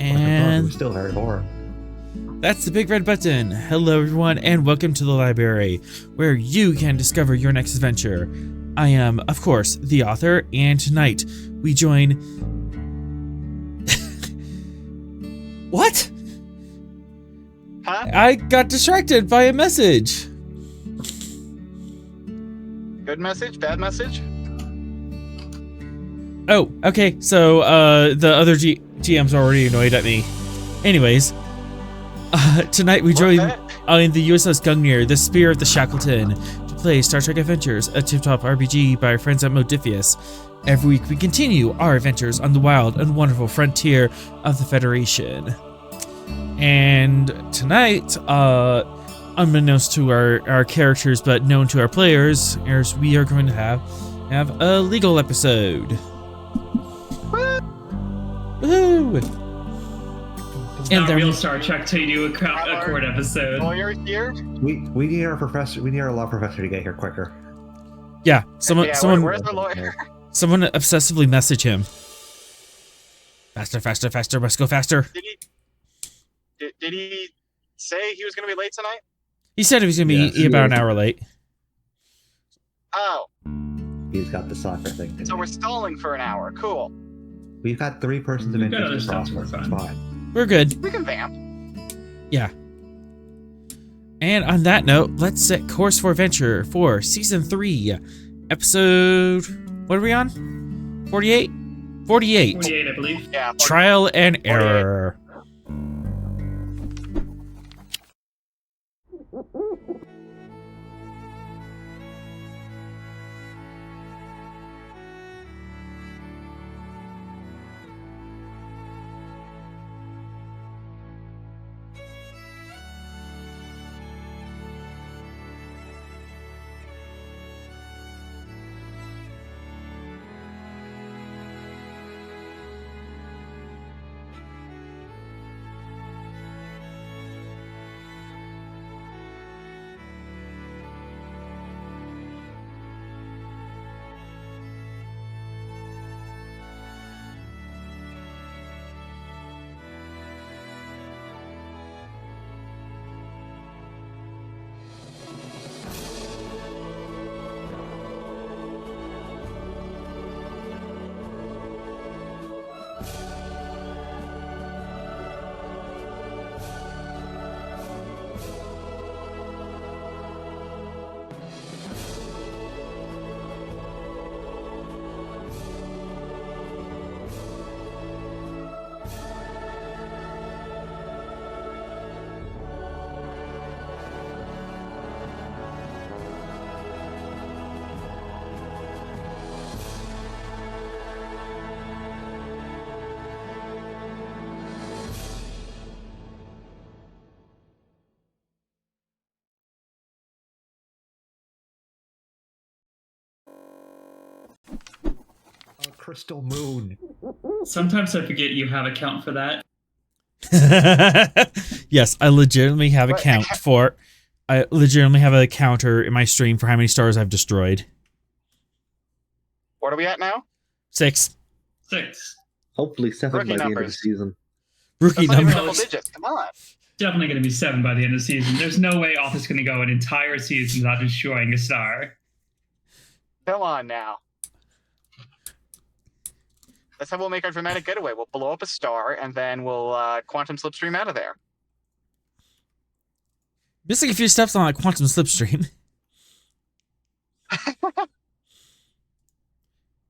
And we're still very bored. That's the big red button. Hello everyone and welcome to the library, where you can discover your next adventure. I am, of course, the author, and tonight we join... What? Huh? I got distracted by a message. Good message? Bad message? Oh, okay, so the other GM's already annoyed at me. Anyways, tonight we join in the USS Gungnir, the Spear of the Shackleton, to play Star Trek Adventures, a tip-top RPG by our friends at Modifius. Every week we continue our adventures on the wild and wonderful frontier of the Federation. And tonight, unbeknownst to our characters but known to our players, we are going to have a legal episode. Woohoo! And not real Star Trek till you do a court episode. Lawyers here? We need our professor. We need our law professor to get here quicker. Yeah, someone. Where's the lawyer? Someone obsessively message him. Faster, faster, faster! Must go faster. Did he say he was going to be late tonight? He said he was going to be about an hour late. Oh. He's got the soccer thing today. So we're stalling for an hour. Cool. We've got 3 persons of interest to cross. It's fine. We're good. We can vamp. Yeah. And on that note, let's set course for adventure for Season 3, Episode... What are we on? 48? 48. 48, I believe. Yeah. Trial and Error. Crystal moon. Sometimes I forget you have a count for that. Yes, I legitimately have a count for... I legitimately have a counter in my stream for how many stars I've destroyed. What are we at now? 6. 6. Hopefully 7 Rookie by the end of the numbers. season. Rookie That's not even numbers. double digits. Come on. Definitely going to be 7 by the end of the season. There's no way Office is going to go an entire season without destroying a star. Come on now. That's how we'll make our dramatic getaway. We'll blow up a star, and then we'll quantum slipstream out of there. Missing a few steps on a quantum slipstream.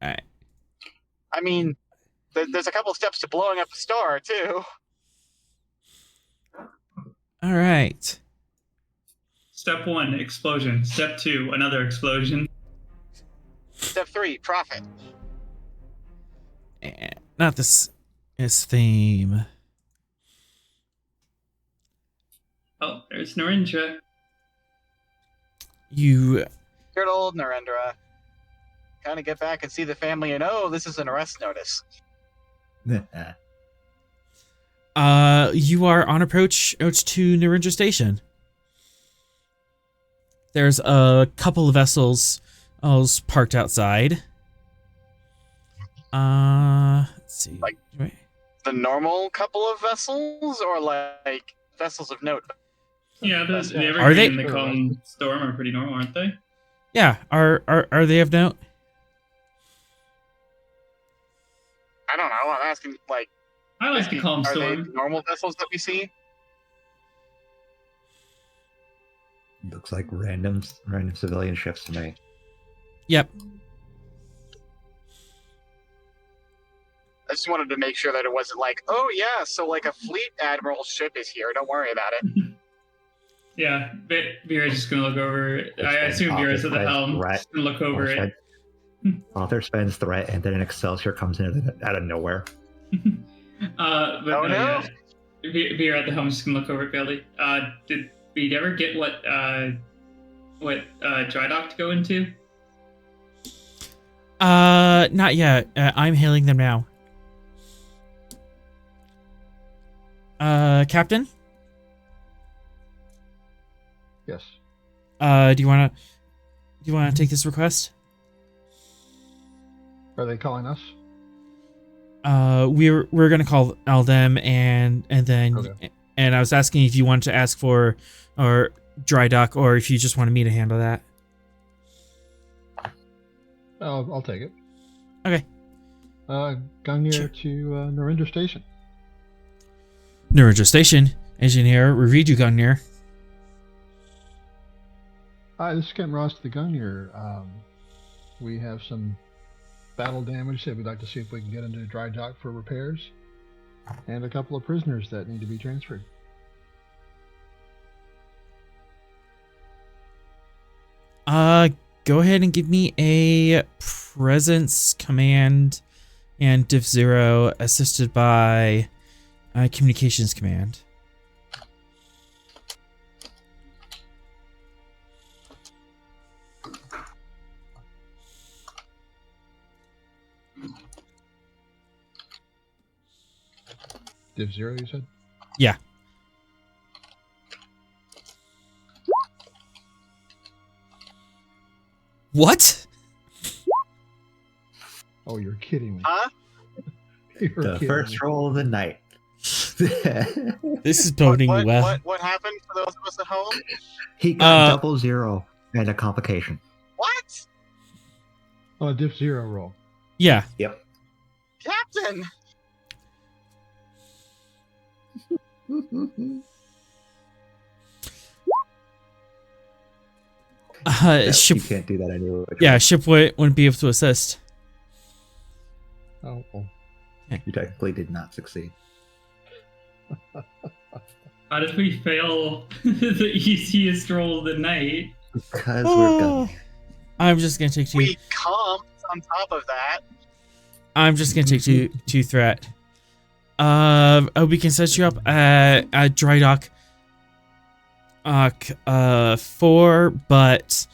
Alright. I mean, there's a couple steps to blowing up a star, too. Alright. Step 1, explosion. Step 2, another explosion. Step 3, profit. Not this theme. Oh, there's Narendra. You... Good old Narendra. Kind of get back and see the family and, oh, this is an arrest notice. You are on approach out to Narendra Station. There's a couple of vessels parked outside. Let's see. Like, a normal couple of vessels, or like vessels of note? Yeah, the Are they? Evergreen and the Calm Storm are pretty normal, aren't they? Yeah. Are they of note? I don't know. I'm asking, like, I like the Calm are they Storm. normal vessels that we see? Looks like random civilian ships to me. Yep. I just wanted to make sure that it wasn't like, oh yeah, so like a fleet admiral ship is here. Don't worry about it. Yeah, Veera's just gonna look over. I assume Veera's at the helm. Just gonna look over it. Author spends threat, and then an Excelsior comes in out of nowhere. But Oh, no. Yeah. Veera at the helm is just gonna look over at Bailey. Did we ever get what dry dock to go into? Not yet. I'm hailing them now. Captain? Yes. Do you wanna take this request? Are they calling us? We're gonna call them and then Okay. and I was asking if you wanted to ask for or dry dock or if you just wanted me to handle that. I'll take it. Okay. Gungnir Sure. to Narendra Station. Narendra Station, engineer, we read you, Gungnir. Hi, this is Captain Ross to the Gungnir. We have some battle damage that we'd like to see if we can get into dry dock for repairs, and a couple of prisoners that need to be transferred. Go ahead and give me a presence command and div 0 assisted by communications command. Div 0, you said? Yeah. What? Oh, you're kidding me. Huh? You're The kidding first me. roll of the night. This is boding well. What happened for those of us at home? He got 00 and a complication. What? On a Div 0 roll. Yeah. Yep. Captain! Ship. You can't do that anyway. Yeah, ship wouldn't be able to assist. Oh, well. You technically did not succeed. How did we fail the easiest roll of the night? Because we're done. I'm just gonna take two. We comped on top of that. I'm just gonna take two threat. We can set you up at dry dock 4, but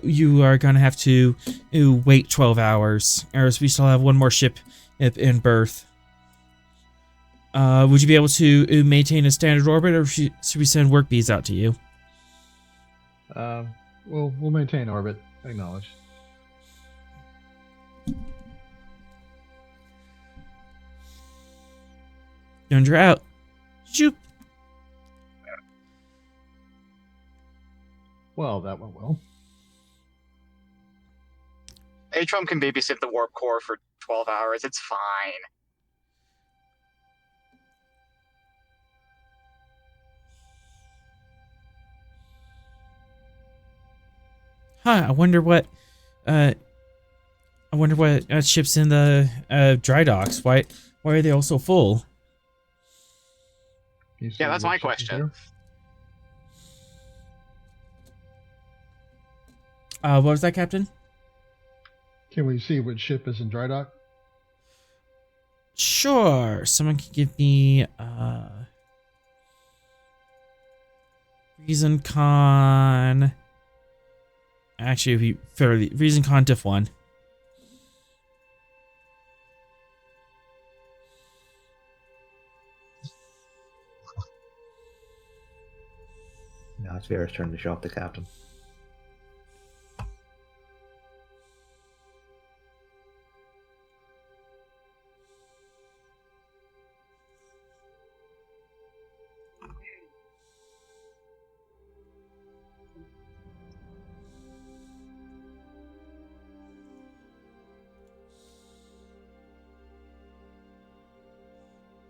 you are gonna have to wait 12 hours, or else we still have one more ship in berth. Would you be able to maintain a standard orbit, or should we send work bees out to you? We'll maintain orbit. Acknowledge. You're out. Shoop. Well, that went well. Atrom can babysit the warp core for 12 hours. It's fine. Huh, I wonder what ships in the dry docks. Why are they all so full? Can you see Yeah, that's what my ship is question. there? What was that, Captain? Can we see which ship is in dry dock? Sure. Someone can give me Reason Con. Actually, it'd be fairly Reason Con Diff 1. Now it's Vera's turn to show up the captain.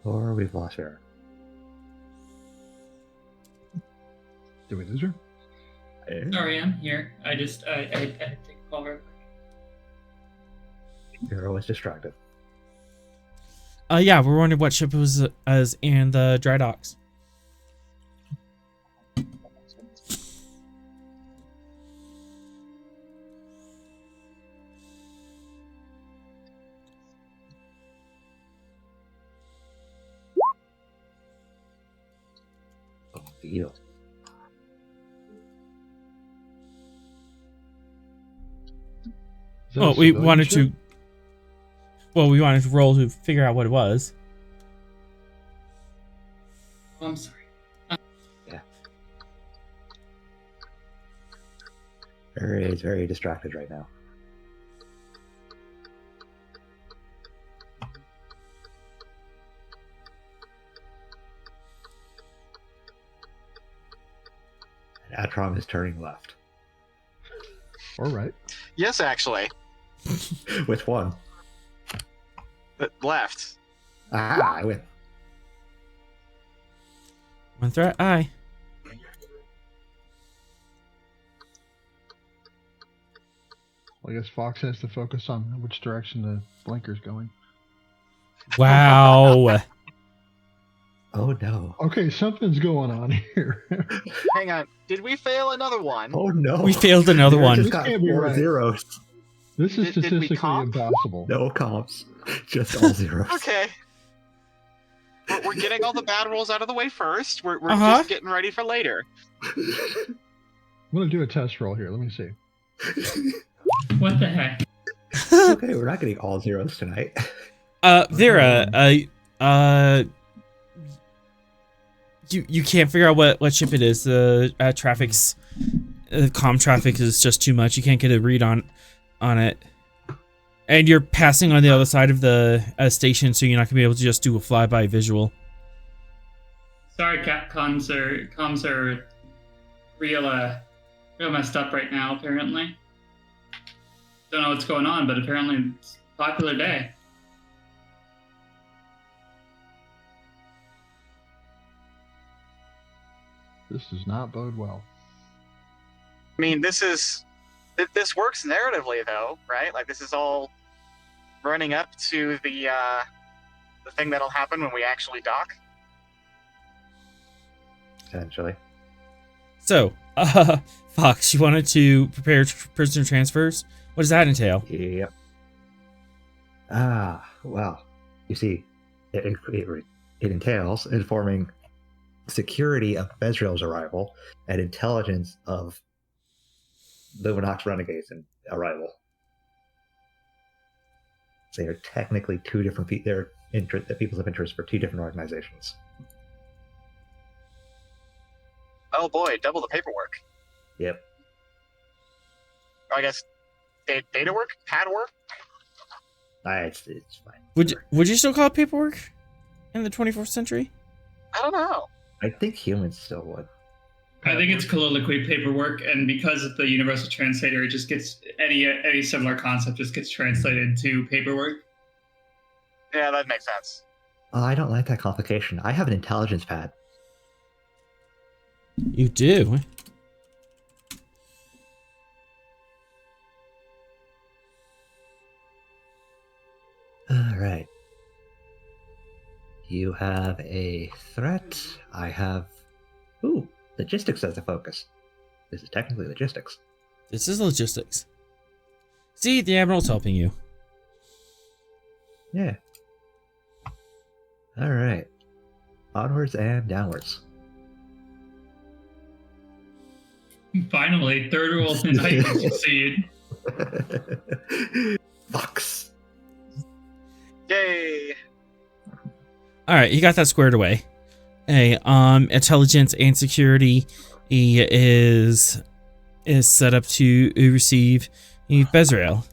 Or we've lost her. Did we lose her? Sorry, I'm here. I had to take a call real quick. Veera was distracted. Yeah, we're wondering what ship it was as in the dry docks. Oh, Veera. Is that a Well, we civilian wanted ship? to. Well, we wanted to roll to figure out what it was. Oh, I'm sorry. Veera is very distracted right now. And Atrom is turning left. All right. Yes, actually. Which one? But left. Ah, I win. One threat, aye. Well, I guess Fox has to focus on which direction the blinker's going. Wow. Oh no. Okay, something's going on here. Hang on. Did we fail another one? Oh no. We failed another Veera one. just got Can't be 4 right. zeros. This is Did we statistically comp? impossible. No comps. Just all zeros. Okay. We're getting all the bad rolls out of the way first. We're Uh-huh. just getting ready for later. I'm going to do a test roll here. Let me see. What the heck? Okay, we're not getting all zeros tonight. Veera, you can't figure out what ship it is. The traffic's comm traffic is just too much. You can't get a read on it, and you're passing on the other side of the station, so you're not gonna be able to just do a flyby visual. Sorry, comms are real messed up right now, apparently. Don't know what's going on, but apparently it's a popular day. This does not bode well. I mean, this works narratively, though, right? Like, this is all running up to the thing that'll happen when we actually dock. Essentially. So, Fox, you wanted to prepare prisoner transfers. What does that entail? Yep. Ah, well, you see, it entails informing security of Bezriel's arrival and intelligence of Luminox Renegades' arrival. They are technically two different they're peoples of interest for two different organizations. Oh boy, double the paperwork. Yep. Or I guess data work, pad work. It's fine. Would you still call it paperwork in the 24th century? I don't know. I think humans still would. I think it's colloquy paperwork, and because of the universal translator, it just gets any similar concept just gets translated to paperwork. Yeah, that makes sense. I don't like that complication. I have an intelligence pad. You do. All right. You have a threat. I have... Ooh, logistics as a focus. This is technically logistics. This is logistics. See, the Admiral's helping you. Yeah. All right. Onwards and downwards. Finally, third roll tonight to succeed. Fox. Yay! All right, you got that squared away. Hey, intelligence and security is set up to receive Bezriel.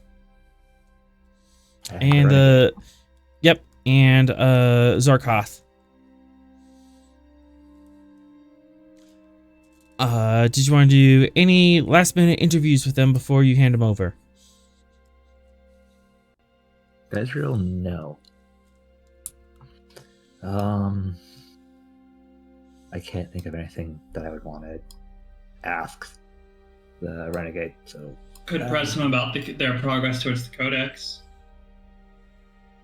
And yep, and Zarkoth. Did you want to do any last minute interviews with them before you hand them over? Bezriel, no. I can't think of anything that I would want to ask the renegade. So Could press him about their progress towards the Codex.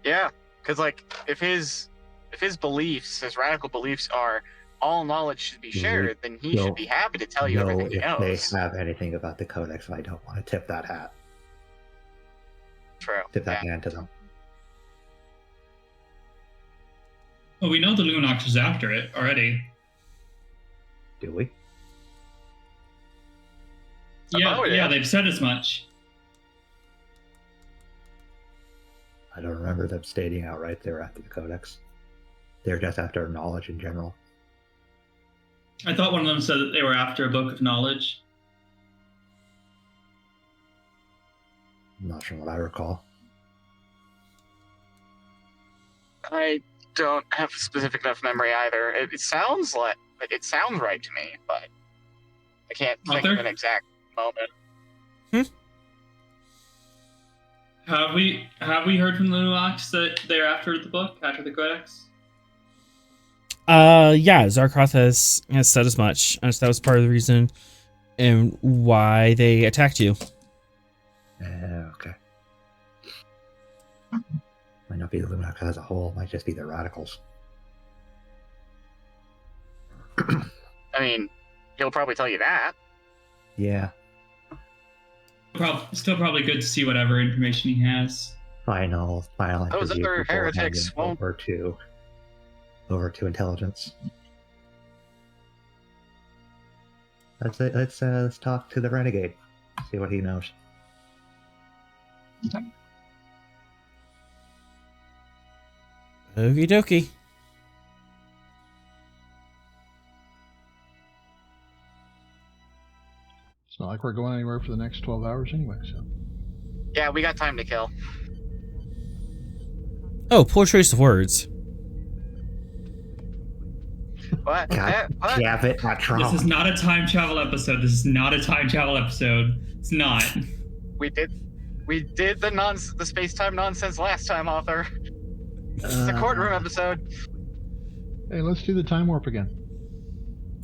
Yeah, because like if his beliefs, his radical beliefs are all knowledge should be shared, then he should be happy to tell you everything he knows. If they have anything about the Codex, I don't want to tip that hat. True. Tip that hand to them. Well, we know the Lunox is after it already. Do we? Yeah, Oh, yeah. yeah, they've said as much. I don't remember them stating outright they were after the Codex. They're just after knowledge in general. I thought one of them said that they were after a book of knowledge. I'm not sure what I recall. I don't have specific enough memory either. It sounds like it sounds right to me, but I can't think of an exact moment. Have we heard from the Lunox that they're after the book, after the Codex? Yeah, Zarkoth has said as much. That was part of the reason and why they attacked you. Okay. Might not be the Lunox as a whole, might just be the radicals. I mean, he'll probably tell you that. Yeah. Still probably good to see whatever information he has. Final Those interview other before heretics handing won't. over to intelligence. Let's talk to the renegade. See what he knows. Okie dokie. It's not like we're going anywhere for the next 12 hours anyway, so. Yeah, we got time to kill. Oh, poor choice of words. What? God What? damn it, not Trump. This is not a time travel episode. This is not a time travel episode. It's not. We did the space-time nonsense last time, Arthur. This is a courtroom episode. Hey, let's do the time warp again.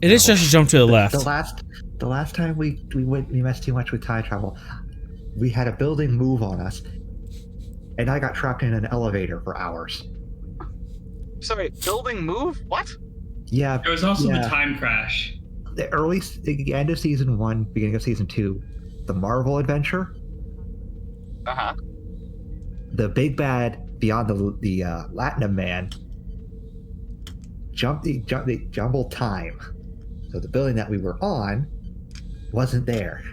It is just a jump to the left. The last time we messed too much with time travel, we had a building move on us, and I got trapped in an elevator for hours. Sorry, building move? What? Yeah. There was also the time crash. The end of season 1, beginning of season 2, the Marvel adventure. Uh-huh. The big bad beyond the Latinum man jumbled time. So the building that we were on wasn't there.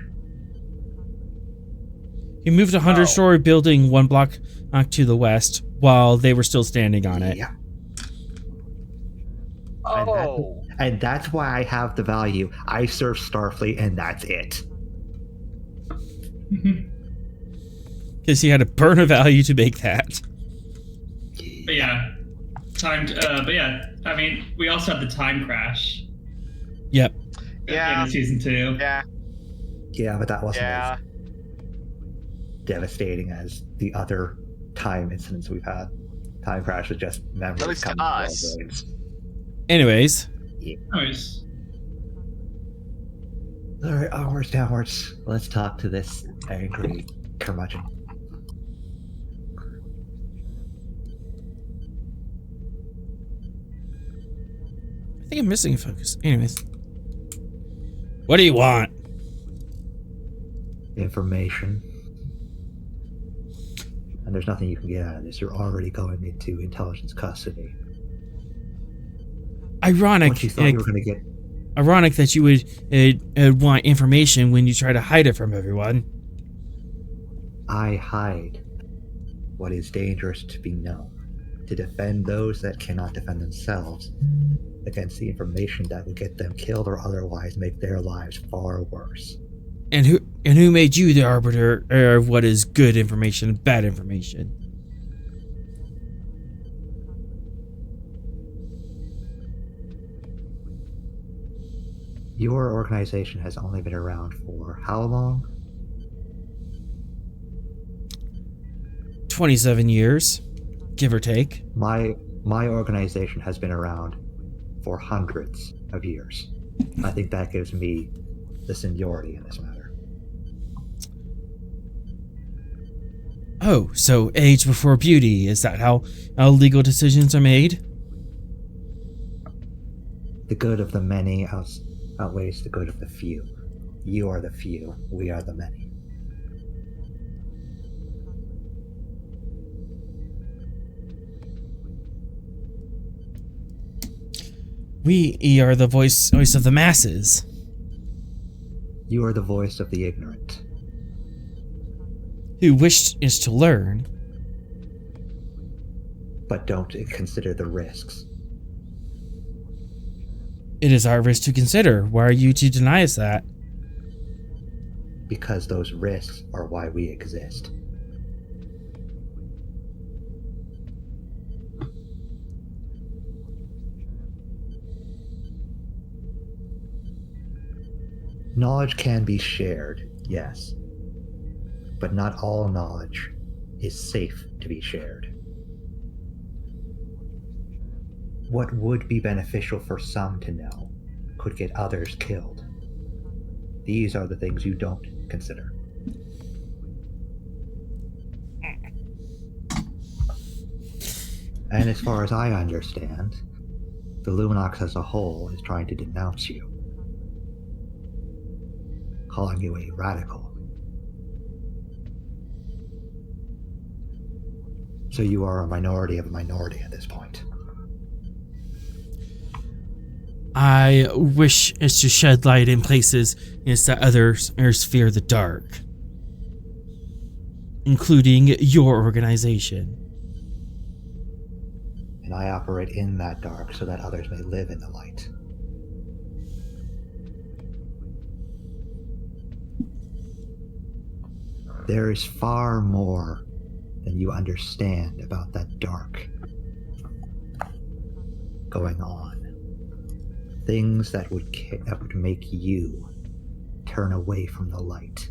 He moved a 100-story building one block to the west while they were still standing on it. Yeah. Oh. And that's why I have the value. I serve Starfleet, and that's it. Because he had to burn a value to make that. But yeah, I mean, we also had the time crash. Yep. Yeah. In season 2. Yeah. Yeah, but that wasn't as devastating as the other time incidents we've had. Time crash was just memories At least to coming our us. brains. Anyways. Nice. All right, onwards, downwards. Let's talk to this angry curmudgeon. I think I'm missing a focus. Anyways. What do you want? Information. And there's nothing you can get out of this. You're already going into intelligence custody. Ironic. What you thought you were going to get. Ironic that you would want information when you try to hide it from everyone. I hide what is dangerous to be known, to defend those that cannot defend themselves against the information that will get them killed or otherwise make their lives far worse. And who made you the arbiter of what is good information and bad information? Your organization has only been around for how long? 27 years, give or take. My My organization has been around for hundreds of years. I think that gives me the seniority in this matter. Oh, so age before beauty. Is that how legal decisions are made? The good of the many outweighs the good of the few. You are the few, we are the many. We are the voice of the masses. You are the voice of the ignorant. Who wish is to learn. But don't consider the risks. It is our risk to consider. Why are you to deny us that? Because those risks are why we exist. Knowledge can be shared, yes. But not all knowledge is safe to be shared. What would be beneficial for some to know could get others killed. These are the things you don't consider. And as far as I understand, the Luminox as a whole is trying to denounce you, calling you a radical. So you are a minority of a minority at this point. I wish is to shed light in places that others fear the dark, including your organization. And I operate in that dark so that others may live in the light. There is far more than you understand about that dark going on. Things that would make you turn away from the light.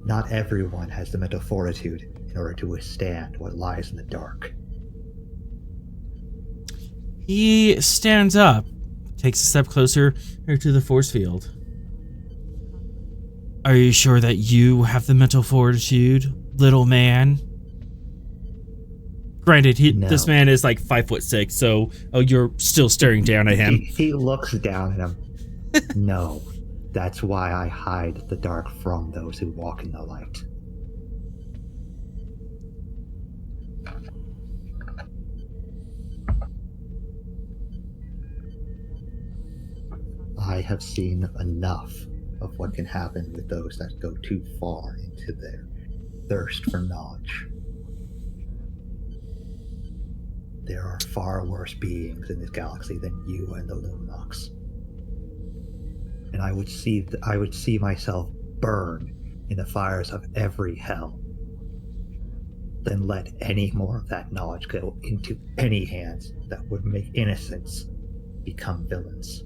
Not everyone has the mental fortitude in order to withstand what lies in the dark. He stands up, takes a step closer to the force field. Are you sure that you have the mental fortitude, little man? Granted, No. this man is like 5'6", so you're still staring down at him. He looks down at him. No, that's why I hide the dark from those who walk in the light. I have seen enough of what can happen with those that go too far into their thirst for knowledge. There are far worse beings in this galaxy than you and the Luminox. And I would see myself burn in the fires of every hell than let any more of that knowledge go into any hands that would make innocents become villains.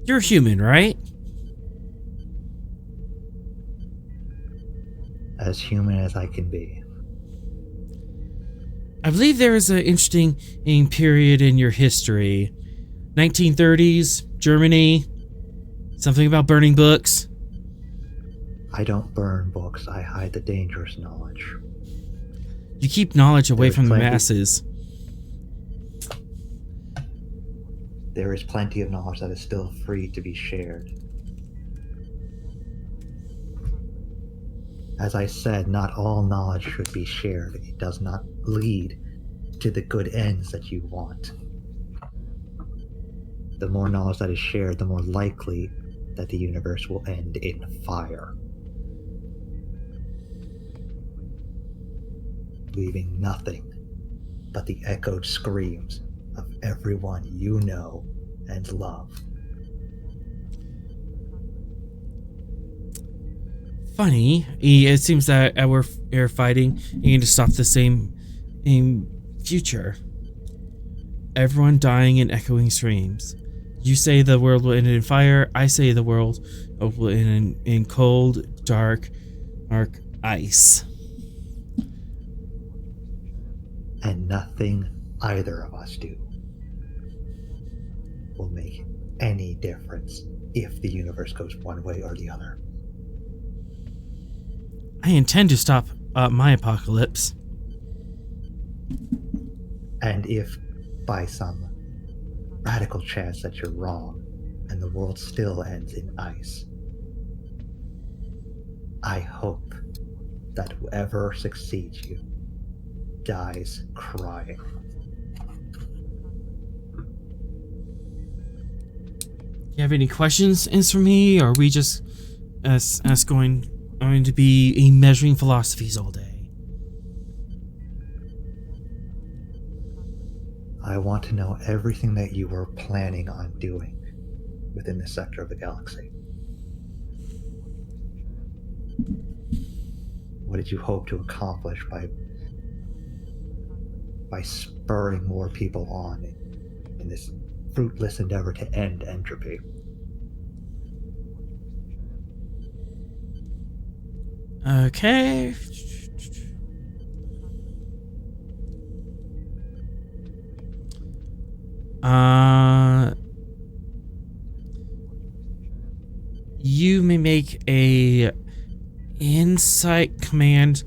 You're human, right? As human as I can be. I believe there is an interesting period in your history. 1930s, Germany, something about burning books. I don't burn books, I hide the dangerous knowledge. You keep knowledge away There's from the plenty- masses. There is plenty of knowledge that is still free to be shared. As I said, not all knowledge should be shared. It does not lead to the good ends that you want. The more knowledge that is shared, the more likely that the universe will end in fire, leaving nothing but the echoed screams of everyone you know and love. Funny, it seems that we're fighting to stop the same future. Everyone dying in echoing screams. You say the world will end in fire. I say the world will end in cold, dark ice. And nothing either of us do will make any difference if the universe goes one way or the other. I intend to stop my apocalypse. And if by some radical chance that you're wrong and the world still ends in ice, I hope that whoever succeeds you dies crying. You have any questions for me, or are we just going to be measuring philosophies all day? I want to know everything that you were planning on doing within this sector of the galaxy. What did you hope to accomplish by spurring more people on in this fruitless endeavor to end entropy? Okay. You may make a insight command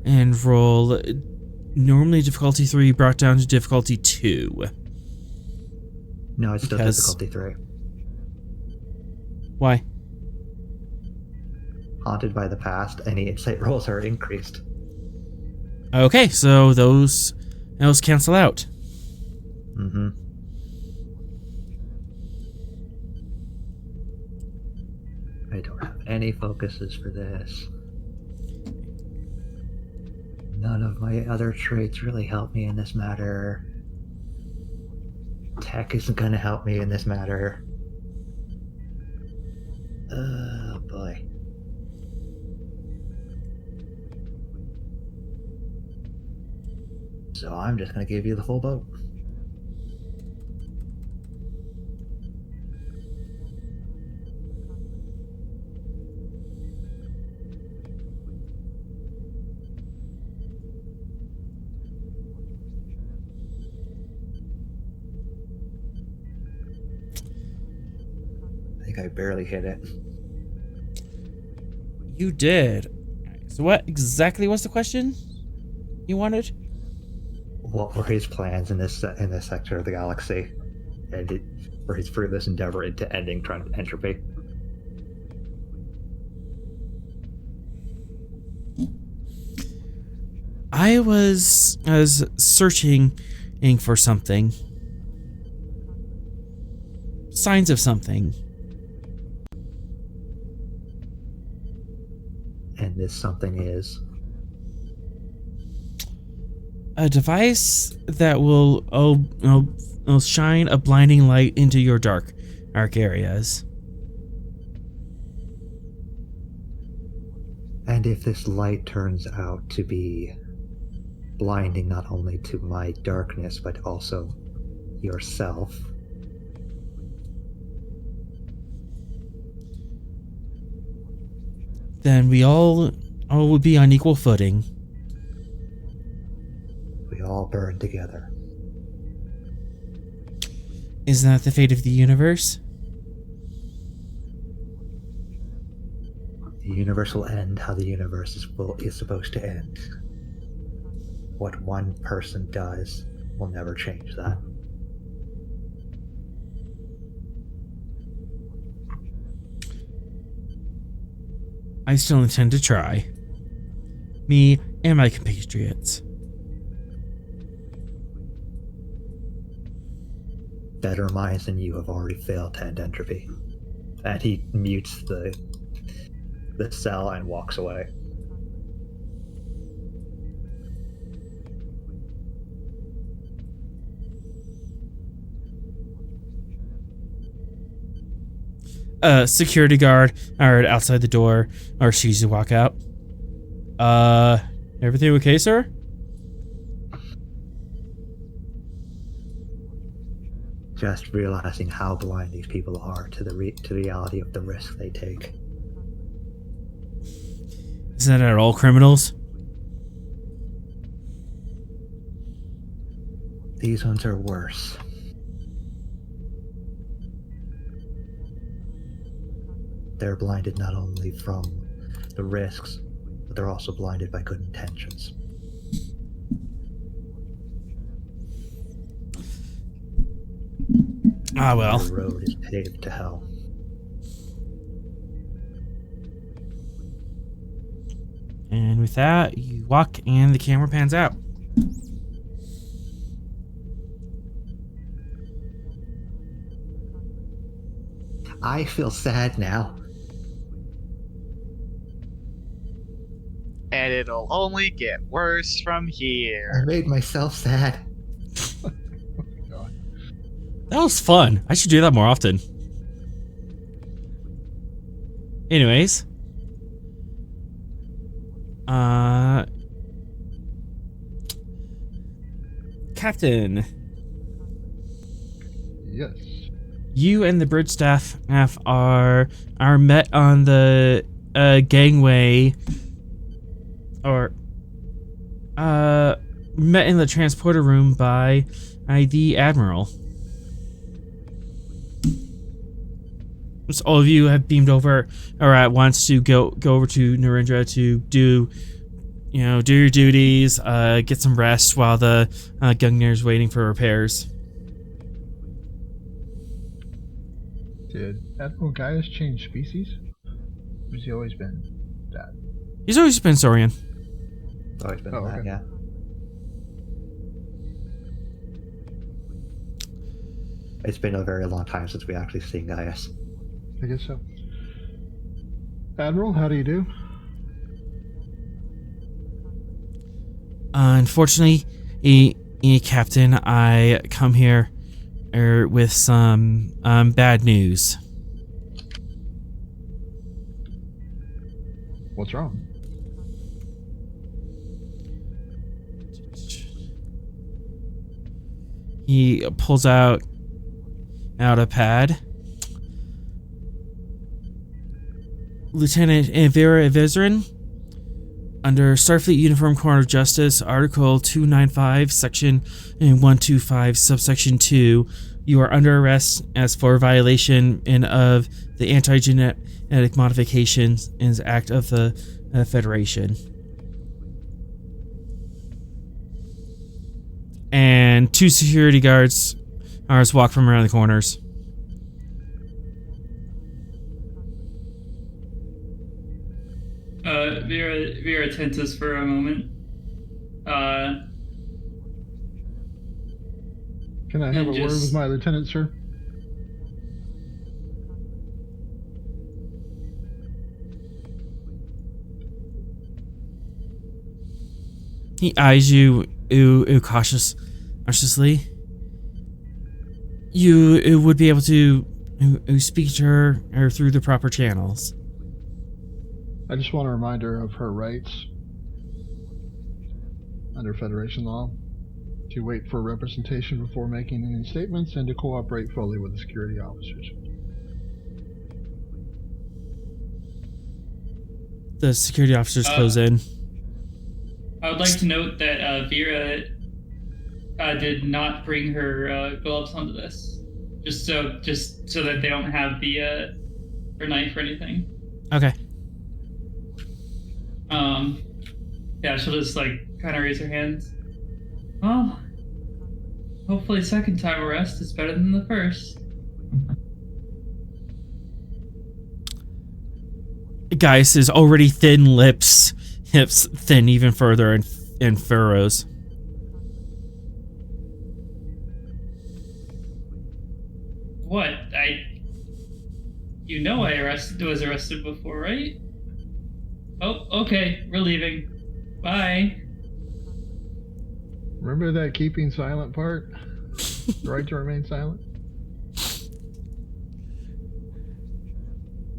and roll. Normally difficulty 3 brought down to difficulty 2. No, it's still difficulty 3. Why? Haunted by the past, any insight rolls are increased. Okay, so those cancel out. Mm-hmm. I don't have any focuses for this. None of my other traits really help me in this matter. Tech isn't gonna help me in this matter. Oh boy. So I'm just gonna give you the full boat. I think I barely hit it. You did. So what exactly was the question you wanted? What were his plans in this sector of the galaxy, and for his fruitless endeavor into ending entropy? I was searching for something. Signs of something. And this something is a device that will shine a blinding light into your dark areas. And if this light turns out to be blinding not only to my darkness, but also yourself, then we all would be on equal footing. we all burn together. Isn't that the fate of the universe? The universe will end how the universe is supposed to end. What one person does will never change that. I still intend to try. Me and my compatriots. Better minds than you have already failed to end entropy. And he mutes the cell and walks away. Security guard are outside the door, or she's to walk out. Everything okay, sir? just realizing how blind these people are to the reality of the risk they take. Isn't that all criminals? These ones are worse. They're blinded not only from the risks, but they're also blinded by good intentions. Ah, well. The road is paved to hell. And with that, you walk and the camera pans out. I feel sad now. And it'll only get worse from I here. made myself sad. God. That was fun. I should do that more often. Anyways. Captain, Yes. you and the bridge staff are met on the gangway, or met in the transporter room by the Admiral. So all of you have beamed over, or at once, to go over to Narendra to do your duties, get some rest while the Gungnir is waiting for repairs. Did Admiral Gaius change species? Or has he always been that? He's always been Saurian. It's always been Oh, that, okay. yeah. It's been a very long time since we actually seen Gaius. I guess so. Admiral, how do you do? Unfortunately, Captain, I come here with some bad news. What's wrong? He pulls out a pad. Lieutenant Veera Vizerin, under Starfleet Uniform Court of Justice, Article 295, Section 125, Subsection 2, you are under arrest as for violation of the Anti-Genetic Modification Act of the Federation. And 2 security guards walk from around the corners. Veera tenses for a moment. Can I have a word just- with my lieutenant, sir? He eyes you cautiously. You would be able to speak to her through the proper channels. I just want to remind her of her rights under Federation law to wait for representation before making any statements and to cooperate fully with the security officers. The security officers close in. I would like to note that Veera did not bring her gloves onto this, just so that they don't have the her knife or anything. Okay. Yeah, she'll just kind of raise her hands. Well, hopefully second time arrest is better than the first. Gaius' already thin hips thin even further in furrows. What? You know I was arrested before, right? Oh, okay, we're leaving. Bye. Remember that keeping silent part? The right to remain silent?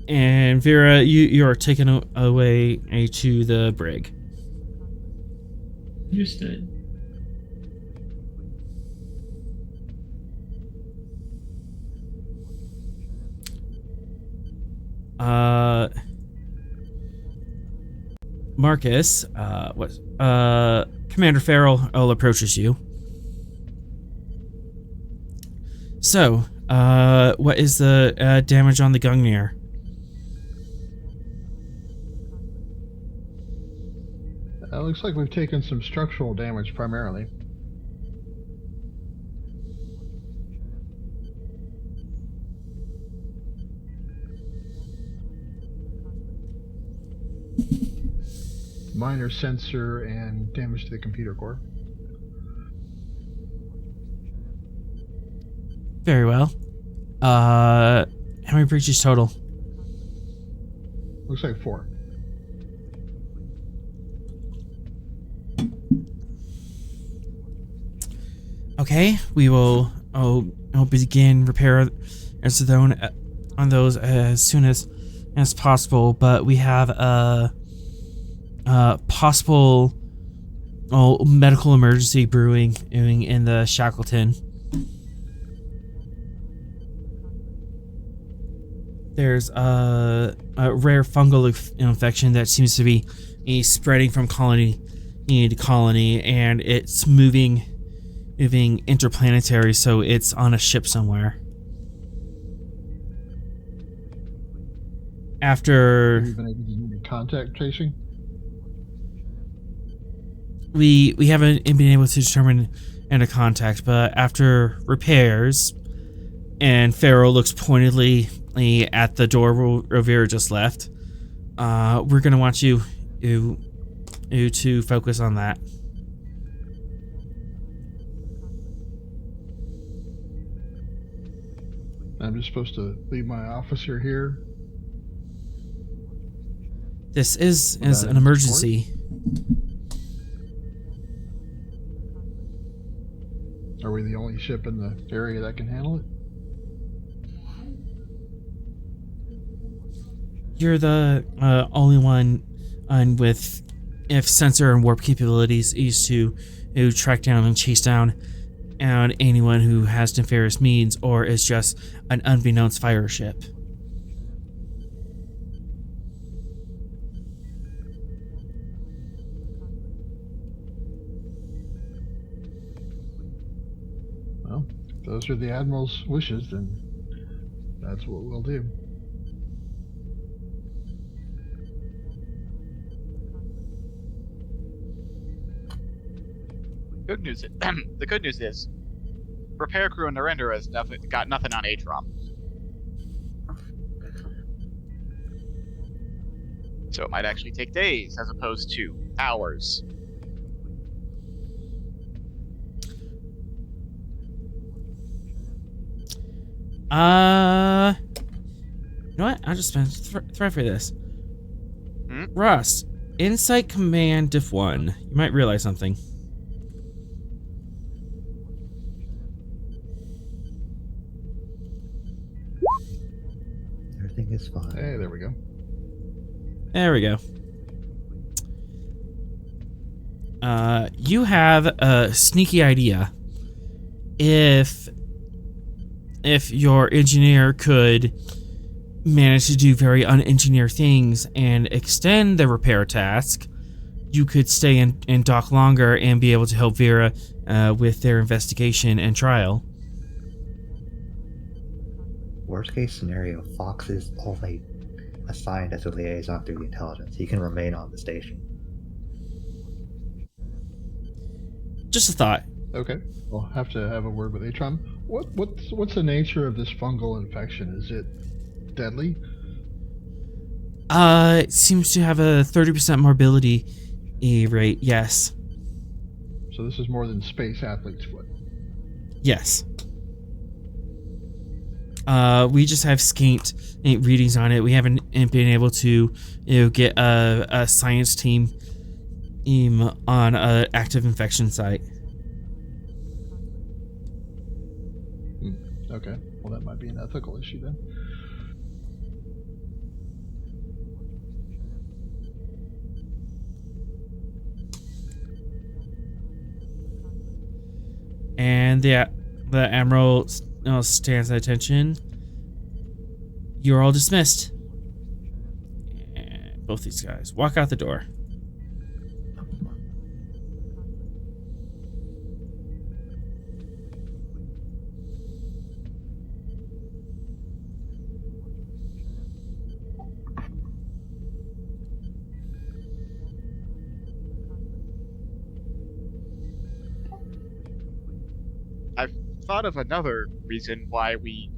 And Veera, you are taken away to the brig. Understood. Marcus, Commander Farrell approaches you. So, what is the damage on the Gungnir? Looks like we've taken some structural damage primarily. Minor sensor and damage to the computer core. Very well. How many breaches total? Looks like 4. Okay, we will begin repair on those as soon as possible, but we have a possible medical emergency brewing in the Shackleton. There's a rare fungal infection that seems to be spreading from colony to colony, and it's moving interplanetary, so it's on a ship somewhere. After Have you been able to do any contact tracing? we haven't been able to determine any contact, but after repairs, and Farrell looks pointedly at the door where Veera just left, we're gonna want you to focus on that. I'm just supposed to leave my officer here. This is an emergency. Are we the only ship in the area that can handle it? You're the only one with sensor and warp capabilities is to track down and chase down anyone who has nefarious means or is just an unbeknownst fire ship. Well, if those are the Admiral's wishes, then that's what we'll do. The good news is, repair crew and Narendra has got nothing on Atrom. So it might actually take days as opposed to hours. You know what? I'll just throw for this. Hmm? Russ, Insight Command Diff 1. You might realize something. Everything is fine. Hey, there we go. There we go. You have a sneaky idea. If your engineer could manage to do very unengineered things and extend the repair task, you could stay and dock longer and be able to help Veera with their investigation and trial. Worst case scenario, Fox is only assigned as a liaison through the intelligence. He can remain on the station. Just a thought. Okay, we'll have to have a word with Atrom. What's the nature of this fungal infection? Is it deadly? It seems to have a 30% morbidity rate. Yes. So this is more than space athlete's foot. Yes. We just have scant readings on it. We haven't been able to, get a science team on an active infection site. Okay, well that might be an ethical issue then. And the Admiral stands at attention. You're all dismissed. Both these guys. Walk out the door. I've thought of another reason why we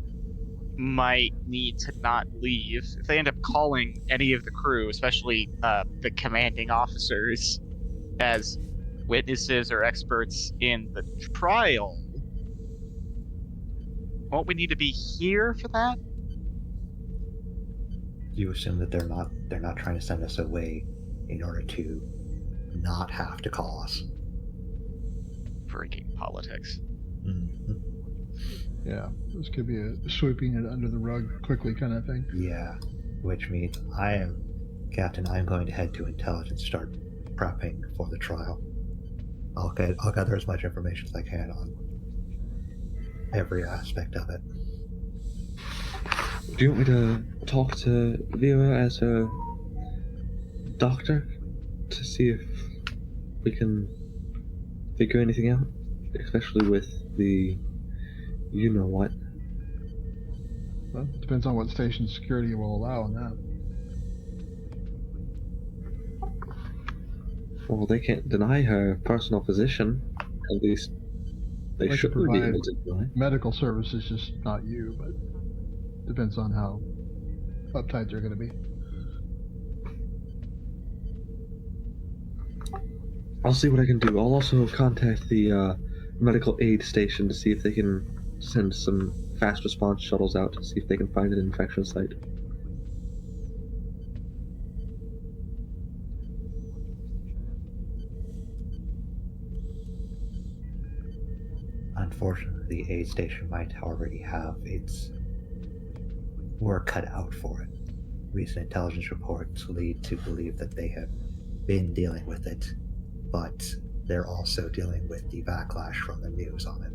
might need to not leave. If they end up calling any of the crew, especially the commanding officers, as witnesses or experts in the trial, won't we need to be here for that? You assume that they're not trying to send us away in order to not have to call us. Freaking politics. Mm-hmm. Yeah, this could be a sweeping it under the rug quickly kind of thing. Yeah, which means Captain, I'm going to head to intelligence, start prepping for the trial. I'll gather as much information as I can on every aspect of it. Do you want me to talk to Veera as a doctor to see if we can figure anything out? Especially with the you-know-what. Well, it depends on what station security will allow on that. Well, they can't deny her personal physician. At least they They should could be provide able to deny. medical services, just not you, but depends on how uptight they're going to be. I'll see what I can do. I'll also contact the medical aid station to see if they can send some fast response shuttles out to see if they can find an infection site. Unfortunately, the aid station might already have its work cut out for it. Recent intelligence reports lead to believe that they have been dealing with it, but they're also dealing with the backlash from the news on it.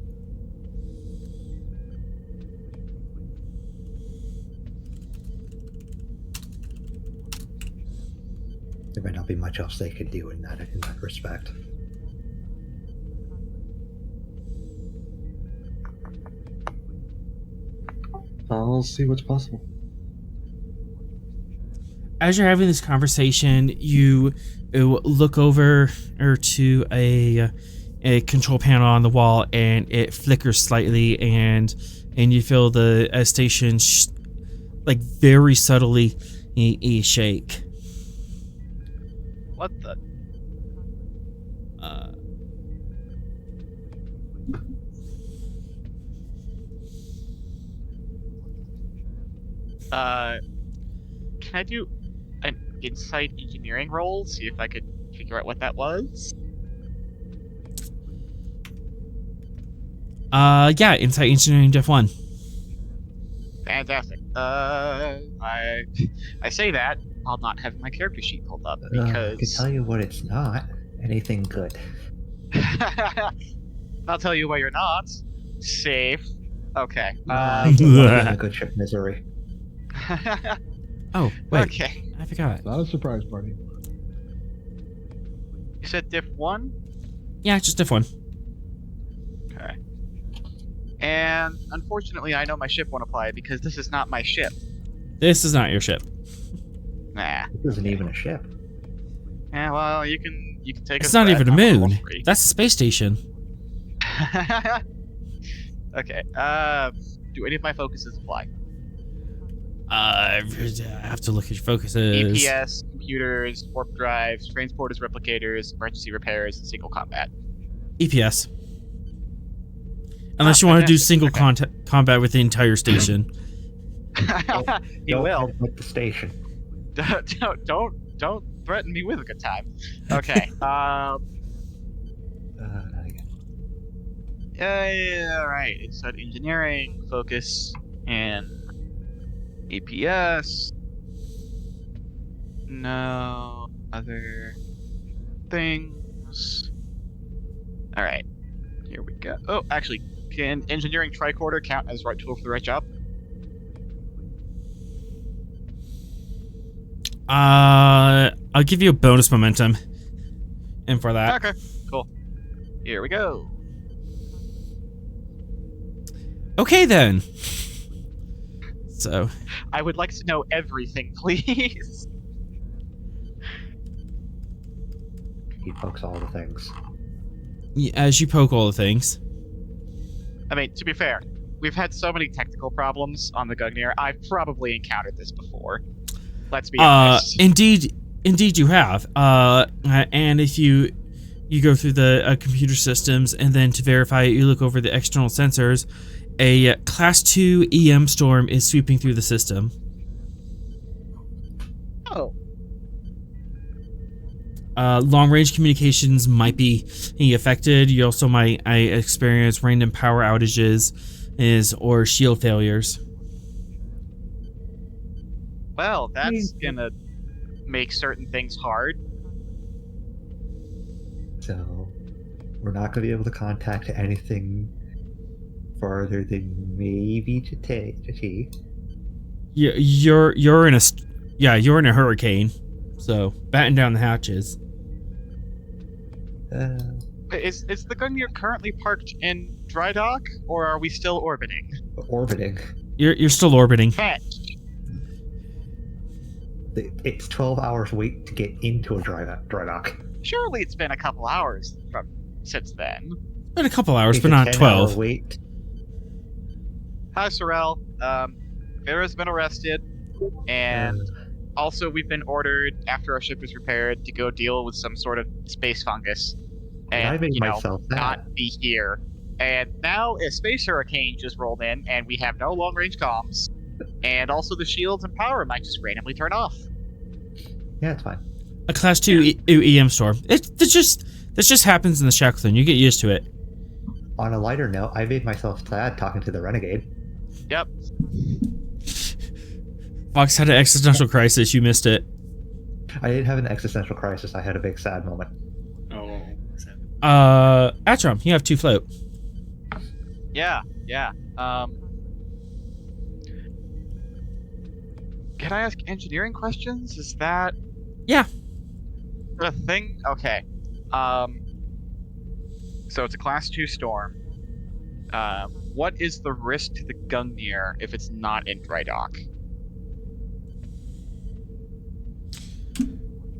There might not be much else they could do in that respect. I'll see what's possible. As you're having this conversation, you look over to a control panel on the wall, and it flickers slightly, and you feel the station like very subtly shake. What the? Can I do an insight engineering roll? See if I could figure out what that was? Yeah, insight engineering Def 1. Fantastic. I say that while not having my character sheet pulled up because I can tell you what it's not. Anything good. I'll tell you why you're not. Safe. Okay. A good ship, Misery. Oh, wait. Okay. I forgot. Not a surprise party. You said diff 1? Yeah, just Def 1. Okay. And unfortunately, I know my ship won't apply because this is not my ship. This is not your ship. Nah. This isn't even a ship. Yeah, well, you can take It's us not back. even a I'm all moon. free. That's a space station. Okay. Do any of my focuses apply? I have to look at your focuses. EPS, computers, warp drives, transporters, replicators, emergency repairs, and single combat. EPS. Unless you want to do fantastic. single Okay. combat with the entire station. You Don't will. with the station. Don't threaten me with a good time. Okay. Not again. Yeah, all right. It said engineering, focus, and EPS. No other things. All right. Here we go. Oh, actually, can engineering tricorder count as right tool for the right job? I'll give you a bonus momentum. And for that. Okay, cool. Here we go. Okay then. So. I would like to know everything, please. He pokes all the things. As you poke all the things. I mean, to be fair, we've had so many technical problems on the Gungnir. I've probably encountered this before. Let's be honest. Indeed you have. And if you go through the computer systems, and then to verify it, you look over the external sensors, a Class 2 EM storm is sweeping through the system. Oh. Long-range communications might be affected. You also might experience random power outages or shield failures. Well, that's gonna make certain things hard. So, we're not going to be able to contact anything farther than maybe to T. You're in a hurricane, so batten down the hatches. Is the Gungnir currently parked in dry dock, or are we still orbiting? Orbiting. You're still orbiting. It's 12 hours wait to get into a dry dock. Surely it's been a couple hours since then. It's been a couple hours, It's but a not 10-hour 12. Wait. Hi, Sorel. Veera's been arrested, and also we've been ordered, after our ship was repaired, to go deal with some sort of space fungus. And, I made myself not be here. And now a space hurricane just rolled in, and we have no long-range comms. And also the shields and power might just randomly turn off. Yeah, it's fine. A Class 2 EM storm. This just happens in the Shackleton. You get used to it. On a lighter note, I made myself sad talking to the Renegade. Yep. Fox had an existential crisis. You missed it. I didn't have an existential crisis. I had a big sad moment. Oh. Atrom, you have 2 float. Yeah. Can I ask engineering questions? Is that... Yeah. a thing? Okay. So it's a Class 2 storm. What is the risk to the Gungnir if it's not in dry dock?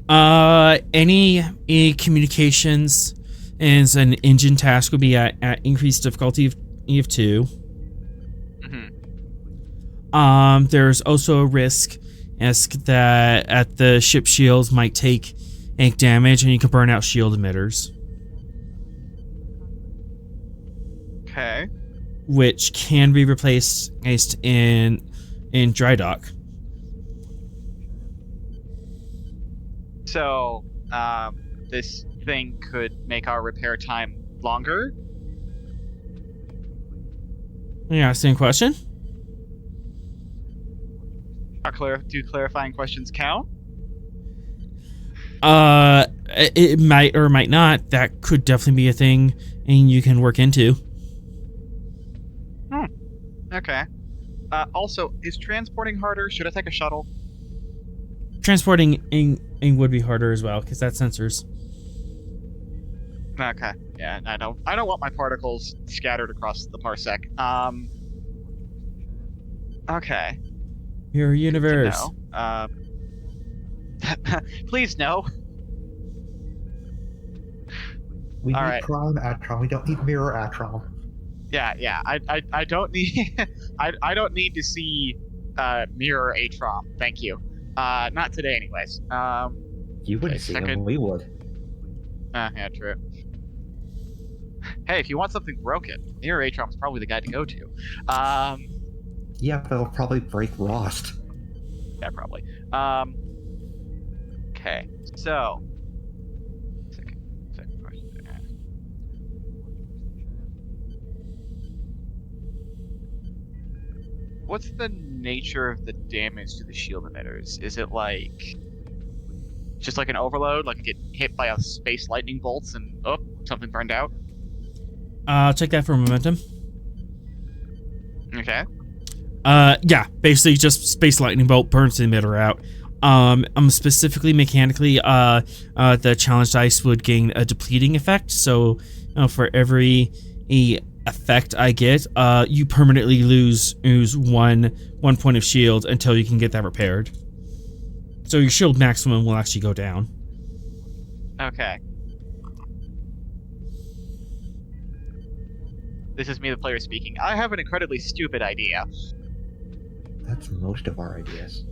Any communications as an engine task would be at increased difficulty of 2. Mm-hmm. There's also a risk that at the ship shields might take ink damage, and you can burn out shield emitters. Okay. Which can be replaced in dry dock. So, this thing could make our repair time longer? Yeah, same question. Do clarifying questions count? It might or might not. That could definitely be a thing, and you can work into. Okay. Also, is transporting harder? Should I take a shuttle? Transporting ing would be harder as well, because that's sensors. Okay. Yeah, I don't want my particles scattered across the parsec. Okay. Your universe. No. Please no. We All need right. prime Atron. We don't need mirror Atron. Yeah. I don't need I don't need to see mirror Atrom. Thank you. Not today, anyways. You wouldn't see him. We would. Yeah, true. Hey, if you want something broken, mirror Atrom's probably the guy to go to. Yeah, but it'll probably break Rost. Yeah, probably. Okay, so second question to ask. What's the nature of the damage to the shield emitters? Is it like just like an overload, like get hit by a space lightning bolts and something burned out? Check that for momentum. Okay. Yeah, basically just space lightning bolt burns the emitter out. Specifically mechanically, the challenge dice would gain a depleting effect. So for every effect I get, you permanently lose one point of shield until you can get that repaired. So your shield maximum will actually go down. Okay. This is me, the player, speaking. I have an incredibly stupid idea. That's most of our ideas.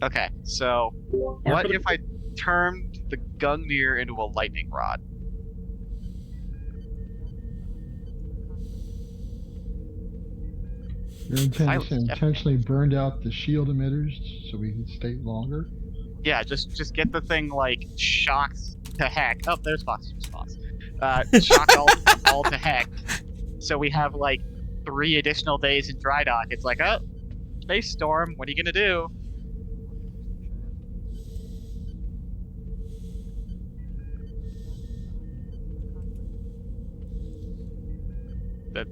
Okay, so what if I turned the Gungnir into a lightning rod? Your intentionally burned out the shield emitters so we can stay longer. Yeah, just get the thing like shocked to heck. Oh, there's Fox's response. Shocked all to heck. So we have like 3 additional days in dry dock. It's like, oh, space storm. What are you gonna do?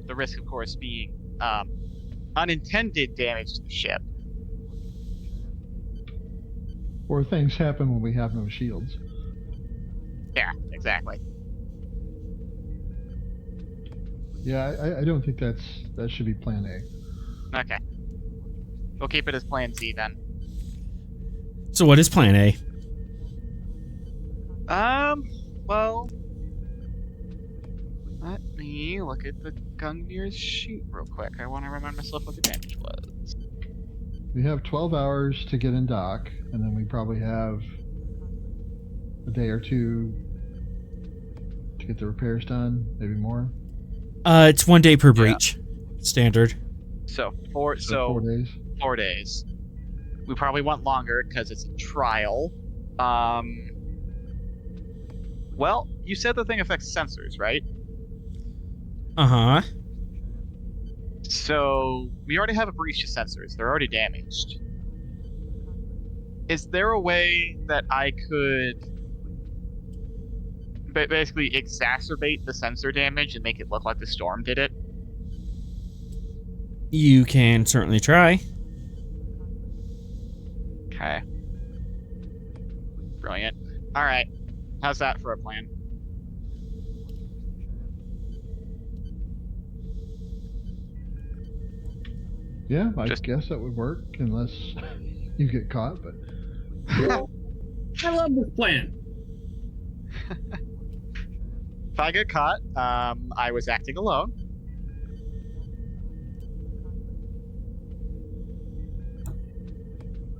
The risk, of course, being unintended damage to the ship. Or things happen when we have no shields. Yeah, exactly. Yeah, I don't think that should be Plan A. Okay. We'll keep it as Plan Z then. So what is Plan A? Well, let me look at the Gungnir's sheet real quick. I want to remind myself what the damage was. We have 12 hours to get in dock, and then we probably have a day or two to get the repairs done, maybe more. It's 1 day per breach. Standard. So 4 days. 4 days. We probably want longer because it's a trial. Well, you said the thing affects sensors, right? Uh-huh. So we already have a breach to sensors. They're already damaged. Is there a way that I could basically exacerbate the sensor damage and make it look like the storm did it? You can certainly try. Okay. Brilliant. Alright. How's that for a plan? Yeah, I guess that would work, unless you get caught, but... I love this plan. If I get caught, I was acting alone.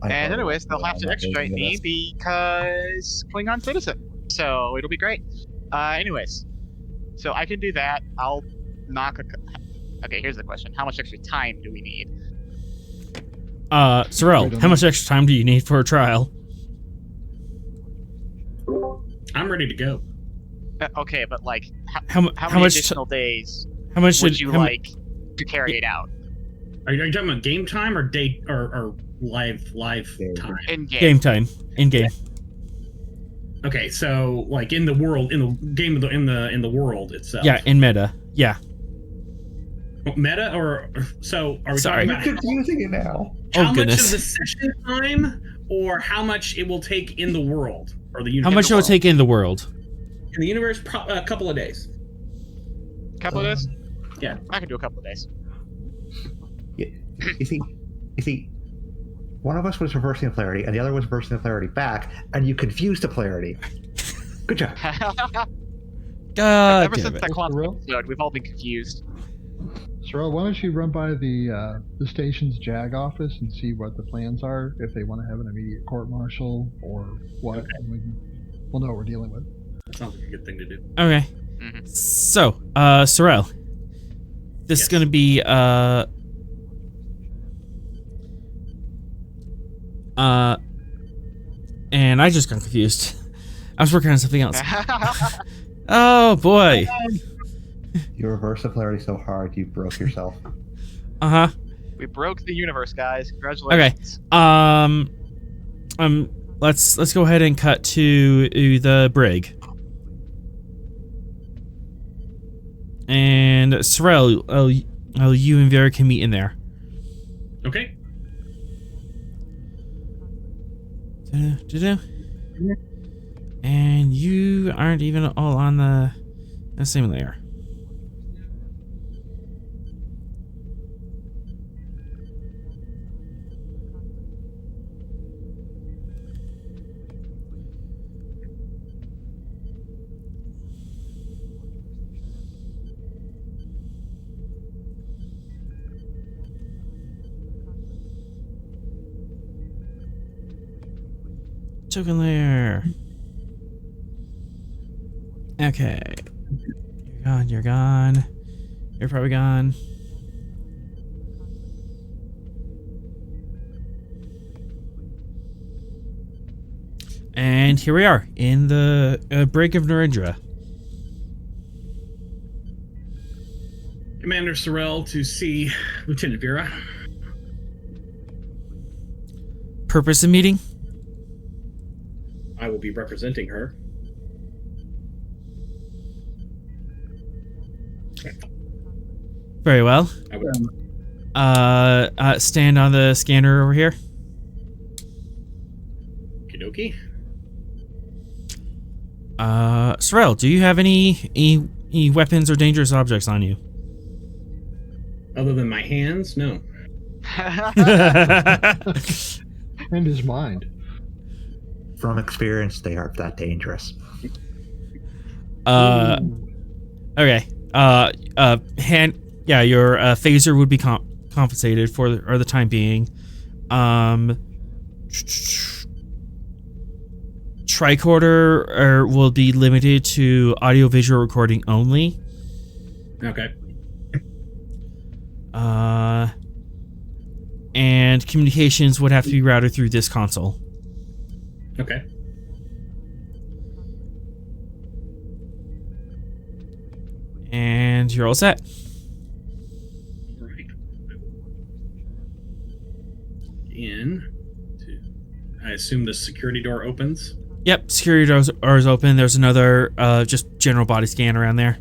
And anyways, they'll have to extradite me because Klingon citizen. So it'll be great. Anyways, so I can do that. I'll knock a... Okay, here's the question. How much extra time do we need? Sorel, how much extra time do you need for a trial? I'm ready to go. Okay, but like, how many much additional days how much would you like to carry it out? Are you talking about game time or date or live time? In game. game time? In game. Okay, so like in the world, in the game, in the world itself. Yeah, in meta. Yeah. Meta or so? Are we Sorry. talking You're about confusing it now. how much goodness. of the session time, or how much it will take in the world, or the universe? How much it will take in the world? in the universe? A couple of days. Couple of days? Yeah. I can do a couple of days. Yeah. You see, one of us was reversing the polarity, and the other was reversing the polarity back, and you confused the polarity. Good job. God Ever damn since it. that quantum Sorel? episode, we've all been confused. Sorel, why don't you run by the station's JAG office and see what the plans are, if they want to have an immediate court-martial or what, Okay. and we'll know what we're dealing with. That sounds like a good thing to do. Okay. Mhm. So, Sorel, this is Yes. gonna be and I just got confused. I was working on something else. Oh boy. You reversed the polarity so hard you broke yourself. Uh-huh. We broke the universe, guys. Okay. Congratulations. Let's go ahead and cut to the brig. And Sorel, you and Veera can meet in there. Okay. And you aren't even all on the same layer. Token layer. Okay. You're gone, you're gone. You're probably gone. And here we are in the break of Narendra. Commander Sorel to see Lieutenant Veera. Purpose of meeting? I will be representing her. Very well. I would, Stand on the scanner over here. Kidoki. Sorel, do you have any weapons or dangerous objects on you? Other than my hands, no. And his mind. From experience, they aren't that dangerous. Okay. Your phaser would be compensated for the time being. Tricorder will be limited to audio-visual recording only. Okay. And communications would have to be routed through this console. Okay. And you're all set. All right. I assume the security door opens. Yep, security doors are open. There's another just general body scan around there.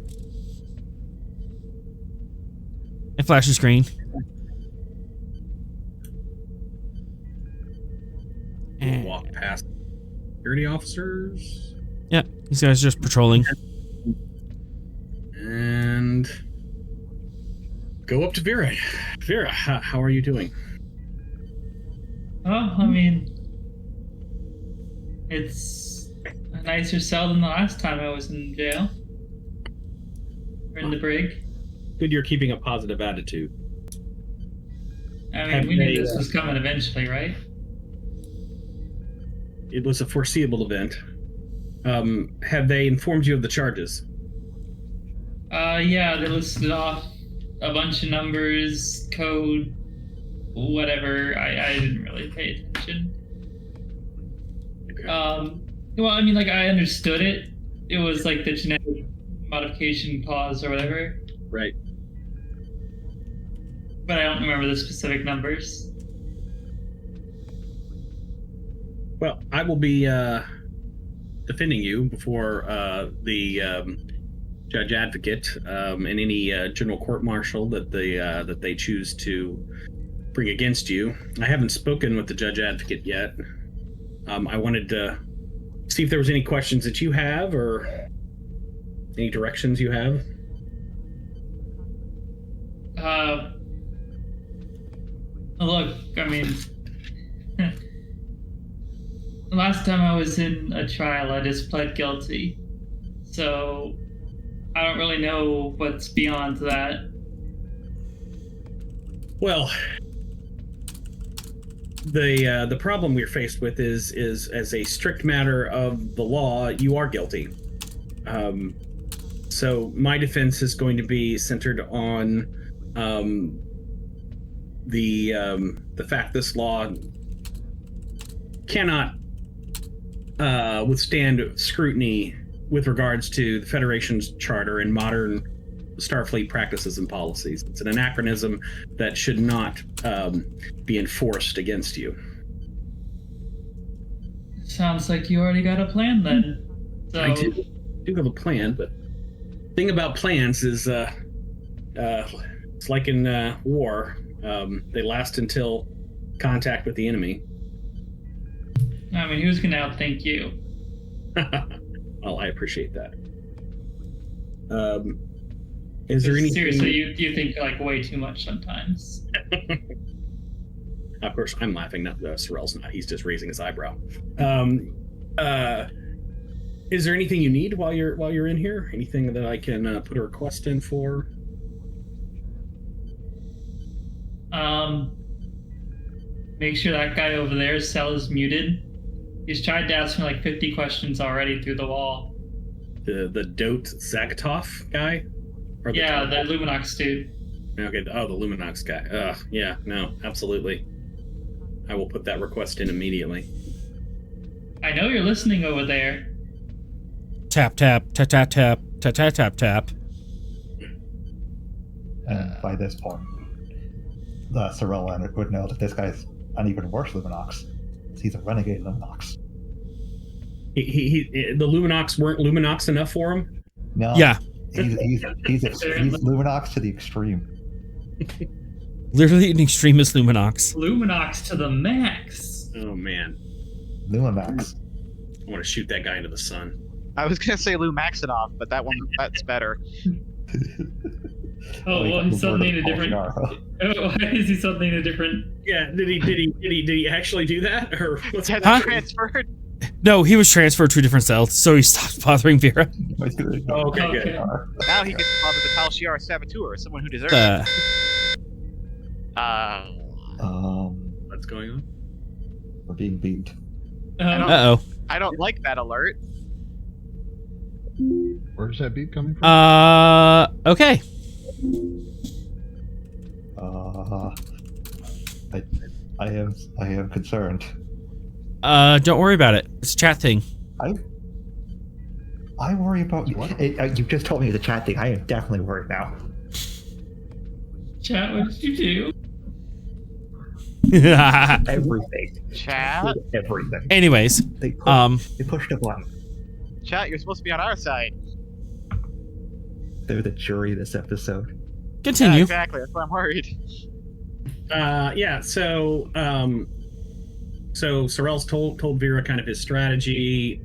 It flashes green. We'll walk past security officers. Yep, these guys are just patrolling. And go up to Veera. Veera, how are you doing? Oh, I mean, it's a nicer cell than the last time I was in jail. Or in the brig. Good you're keeping a positive attitude. I mean, we knew this was coming eventually, right? It was a foreseeable event. Have they informed you of the charges? Yeah, they listed off a bunch of numbers, code, whatever. I didn't really pay attention. Okay. Well, I mean, like, I understood it. It was like the Genetic Modification Clause or whatever. Right. But I don't remember the specific numbers. Well, I will be defending you before the judge advocate and any general court martial that they choose to bring against you. I haven't spoken with the judge advocate yet. I wanted to see if there was any questions that you have or any directions you have. Look, I mean, the last time I was in a trial, I just pled guilty. So I don't really know what's beyond that. Well, the problem we're faced with is as a strict matter of the law, you are guilty. So my defense is going to be centered on the fact this law cannot withstand scrutiny with regards to the Federation's charter and modern Starfleet practices and policies. It's an anachronism that should not be enforced against you. Sounds like you already got a plan then. So... I do have a plan, but the thing about plans is it's like in war. They last until contact with the enemy. All I mean, who's gonna outthink you? Well, I appreciate that. Is there anything... Seriously, you think like way too much sometimes. Of course, I'm laughing. Not Sorel's not. He's just raising his eyebrow. Is there anything you need while you're in here? Anything that I can put a request in for? Make sure that guy over there's cell is muted. He's tried to ask me like 50 questions already through the wall. The Dote Zakatov guy? Or the Luminox dude. Okay, the Luminox guy. Yeah, no, absolutely. I will put that request in immediately. I know you're listening over there. Tap, tap, tap, tap, tap, tap, tap, tap, tap. And by this point, the Sorel would know that this guy's an even worse Luminox. He's a renegade Luminox. The Luminox weren't Luminox enough for him? No. Yeah. He's Luminox to the extreme. Literally an extremist Luminox. Luminox to the max. Oh, man. Luminax. I want to shoot that guy into the sun. I was gonna say Lou Maxinoff, but that's better. He's suddenly in a different. Why is he suddenly in a different? Yeah, did he actually do that, or what's Has he transferred? No, he was transferred to a different cell, so he stopped bothering Veera. Oh, okay, good. Now he gets to bother the Palshiar Saboteur, someone who deserves it. What's going on? We're being beat. Uh-oh. I don't like that alert. Where's that beep coming from? Okay. I am concerned. Don't worry about it. It's a chat thing. I worry about you. You just told me the chat thing. I am definitely worried now. Chat, what did you do? Everything. Chat. Everything. Anyways, They pushed a button. Chat, you're supposed to be on our side. They're the jury of this episode. continue. Yeah, exactly. That's why I'm worried. Yeah. So Sorel's told Veera kind of his strategy.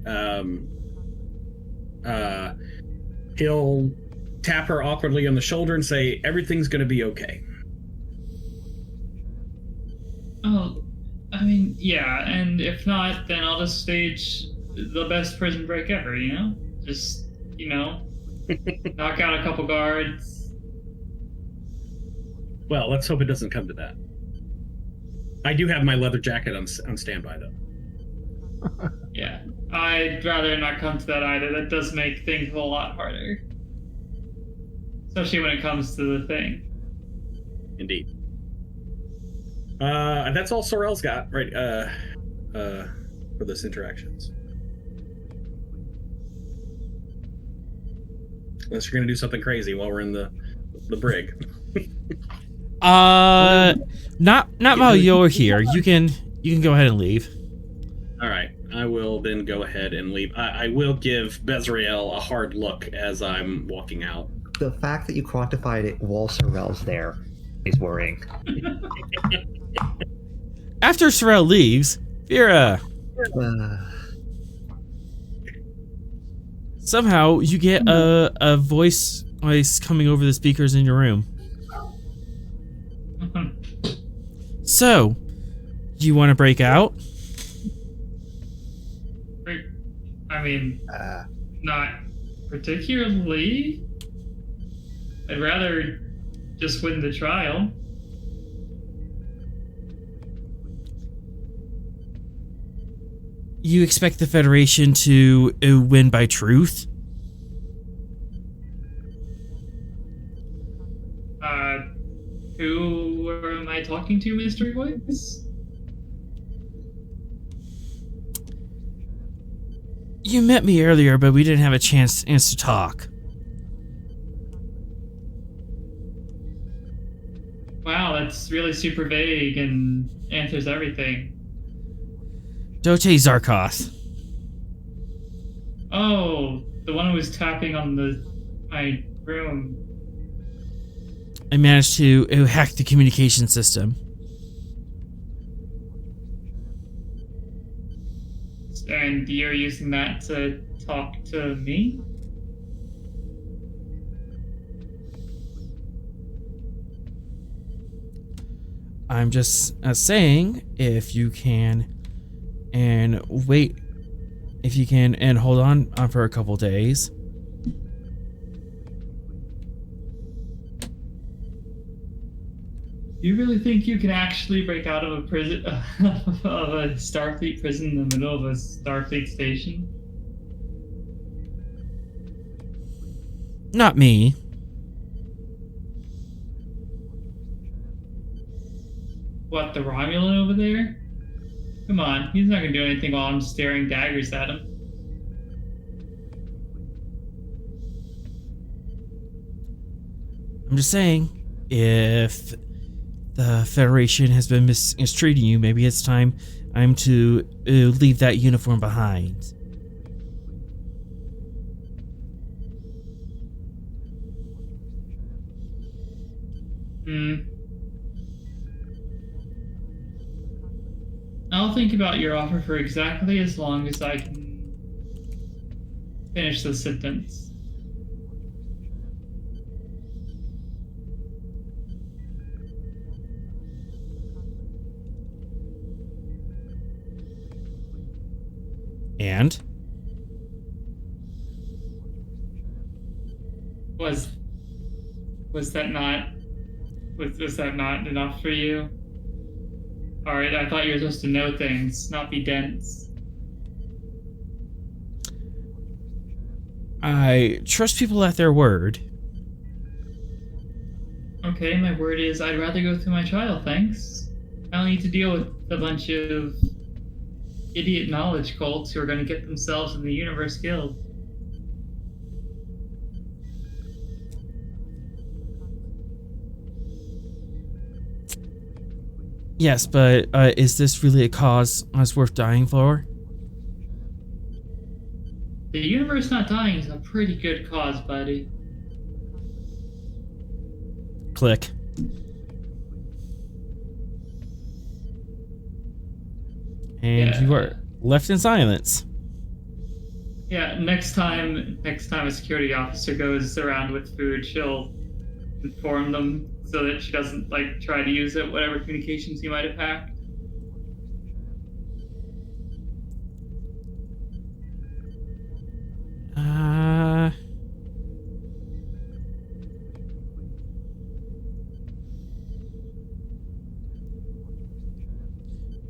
He'll tap her awkwardly on the shoulder and say, "Everything's going to be okay." Oh, I mean, yeah, and if not, then I'll just stage the best prison break ever, you know? Just, knock out a couple guards. Well, let's hope it doesn't come to that. I do have my leather jacket on standby, though. Yeah, I'd rather not come to that either. That does make things a whole lot harder. Especially when it comes to the thing. Indeed. That's all Sorel's got, right, for this interactions. Unless you're gonna do something crazy while we're in the brig. Not while you're here. You can go ahead and leave. All right, I will then go ahead and leave. I will give Bezrael a hard look as I'm walking out. The fact that you quantified it while Sorel's there is worrying. After Sorel leaves, Veera, somehow you get a voice coming over the speakers in your room. So, you want to break out? I mean, not particularly. I'd rather just win the trial. You expect the Federation to win by truth? Who am I talking to, Mystery Voice? You met me earlier, but we didn't have a chance to talk. Wow, that's really super vague and answers everything. Dote Zarkoth. Oh, the one who was tapping on my room. I managed to hack the communication system. And you're using that to talk to me? I'm just saying, if you can, and wait, if you can, and hold on for a couple days. You really think you can actually break out of a prison, of a Starfleet prison in the middle of a Starfleet station? Not me. What, the Romulan over there? Come on, he's not gonna do anything while I'm staring daggers at him. I'm just saying, if the Federation has been mistreating you, maybe it's time to leave that uniform behind. I'll think about your offer for exactly as long as I can finish the sentence. And? Was that not enough for you? Alright, I thought you were supposed to know things, not be dense. I trust people at their word. Okay, my word is I'd rather go through my trial, thanks. I don't need to deal with a bunch of idiot knowledge cults who are going to get themselves in the universe killed. Yes, but is this really a cause that's worth dying for? The universe not dying is a pretty good cause, buddy. Click. And Yeah. you are left in silence. Yeah, next time a security officer goes around with food, she'll inform them so that she doesn't try to use it, whatever communications he might have hacked.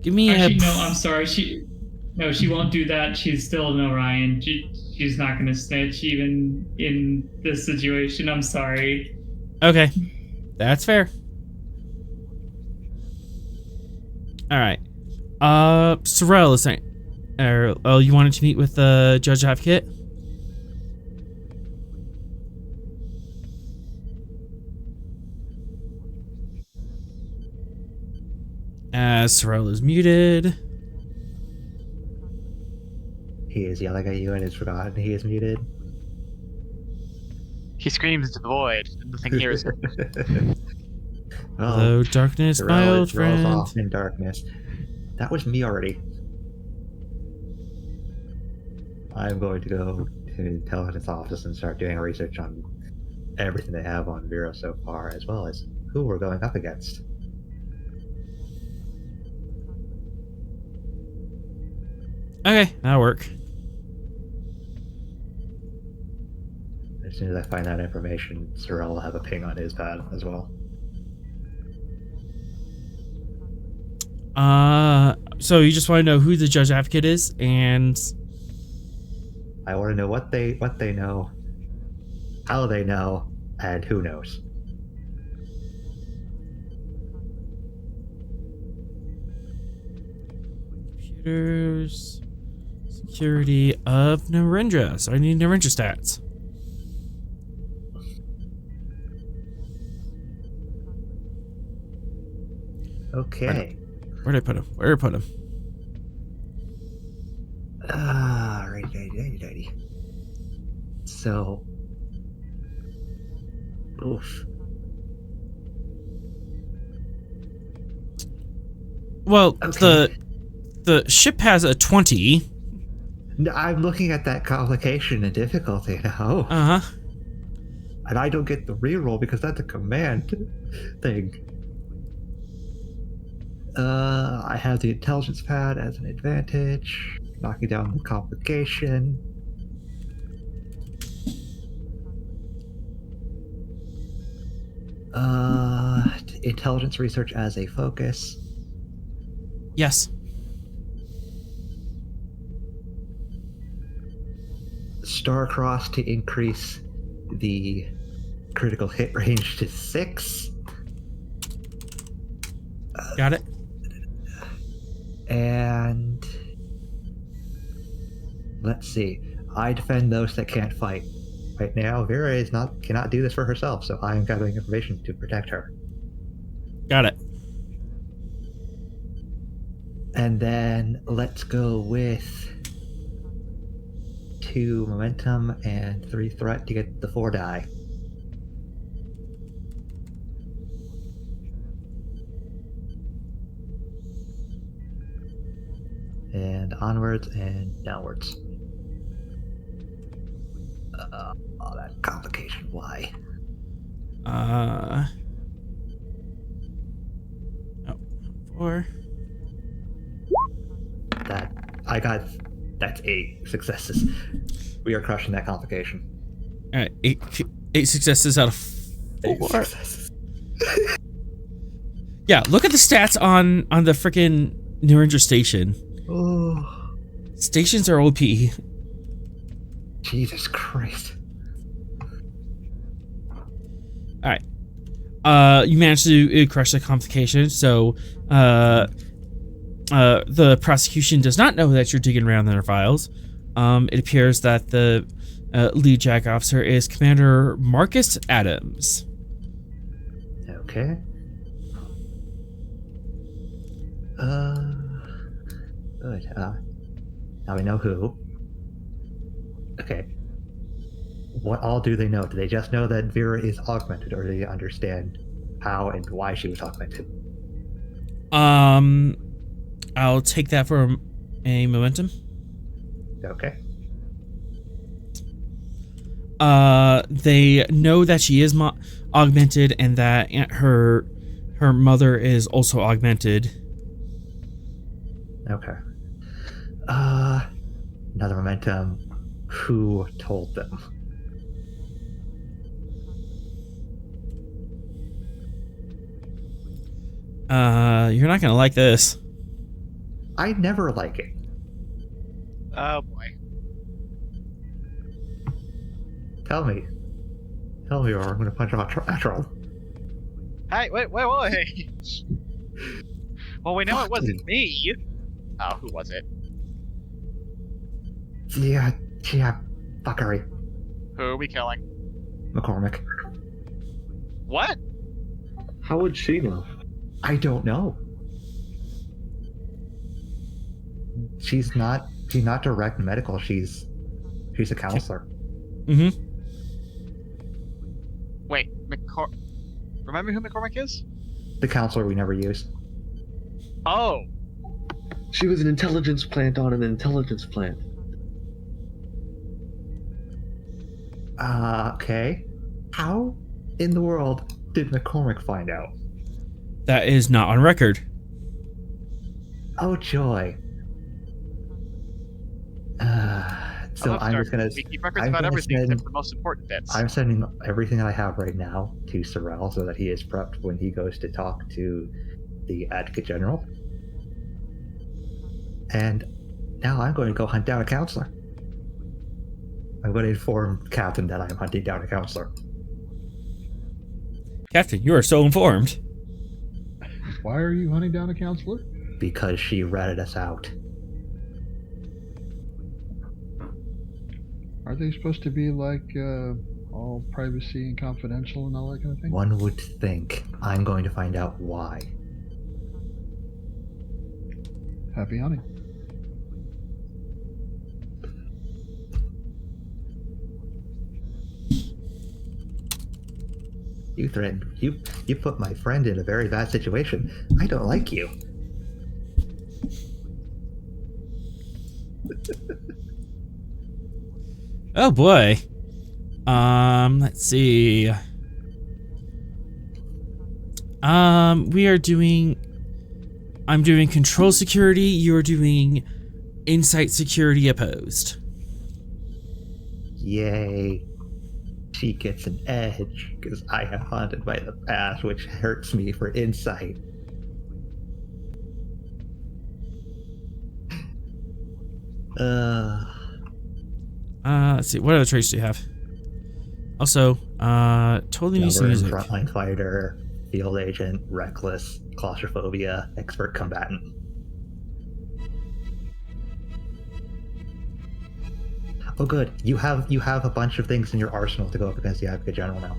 Give me Actually, a... no, I'm sorry. She won't do that. She's still an Orion. She's not going to snitch even in this situation. I'm sorry. Okay, that's fair. All right. Sorel is saying, you wanted to meet with the judge advocate? Sorel is muted. He is yelling at you and has forgotten he is muted. He screams into the void, and nothing hears him. Hello, darkness, my old friend. Off in darkness. That was me already. I'm going to go to the intelligence office and start doing research on everything they have on Veera so far, as well as who we're going up against. Okay, that'll work. As soon as I find that information, Sorel will have a ping on his pad as well. So you just want to know who the judge advocate is, and I want to know what they know, how they know, and who knows. computers, security of Narendra. So I need Narendra stats. Okay. Where did I put him? Where did I put him? Righty. So, oof. Well, Okay. the ship has a 20. I'm looking at that complication and difficulty now. Uh-huh. And I don't get the reroll because that's a command thing. I have the intelligence pad as an advantage, knocking down the complication. Intelligence research as a focus. Yes. Star-crossed to increase the critical hit range to 6. Got it. And let's see. I defend those that can't fight. Right now, Veera cannot do this for herself, so I am gathering information to protect her. Got it. And then let's go with 2 momentum and 3 threat to get the 4 die. And onwards and downwards. Oh, that complication. Why? Oh, 4. That's 8 successes. We are crushing that complication. All right, 8 successes out of 4. Successes. Yeah, look at the stats on the freaking New Ranger station. Oh, Stations are OP. Jesus Christ. All right. You managed to crush the complication, so the prosecution does not know that you're digging around in their files. It appears that the lead JAG officer is Commander Marcus Adams. Okay. Good. Now we know who. Okay. What all do they know? Do they just know that Veera is augmented, or do they understand how and why she was augmented? I'll take that for a momentum. Okay. They know that she is augmented and that her mother is also augmented. Okay. Another momentum. Who told them? You're not gonna like this. I never like it. Oh boy. Tell me, or I'm gonna punch off Atral. Hey, wait. Well, we know it wasn't me. Oh, who was it? Yeah, fuckery. Who are we killing? McCormick. What? How would she know? I don't know. She's not direct medical. She's a counselor. Mm-hmm. Wait, remember who McCormick is? The counselor we never use. Oh. She was an intelligence plant on an intelligence plant. Okay. How in the world did McCormick find out? That is not on record. Oh joy. So I'm just gonna. We keep records about everything except the most important bits. I'm sending everything that I have right now to Sorel so that he is prepped when he goes to talk to the Advocate General. And now I'm going to go hunt down a counselor. I'm going to inform Captain that I am hunting down a counselor. Captain, you are so informed. Why are you hunting down a counselor? Because she ratted us out. Are they supposed to be like all privacy and confidential and all that kind of thing? One would think. I'm going to find out why. Happy hunting. You threatened. You put my friend in a very bad situation. I don't like you. Oh boy. Let's see. I'm doing control security, you're doing insight security opposed. Yay. She gets an edge, because I have haunted by the past, which hurts me for insight. Let's see, what other traits do you have? Also, totally needs Veteran, music. frontline fighter, field agent, reckless, claustrophobia, expert combatant. Oh, good. You have a bunch of things in your arsenal to go up against the Advocate General now.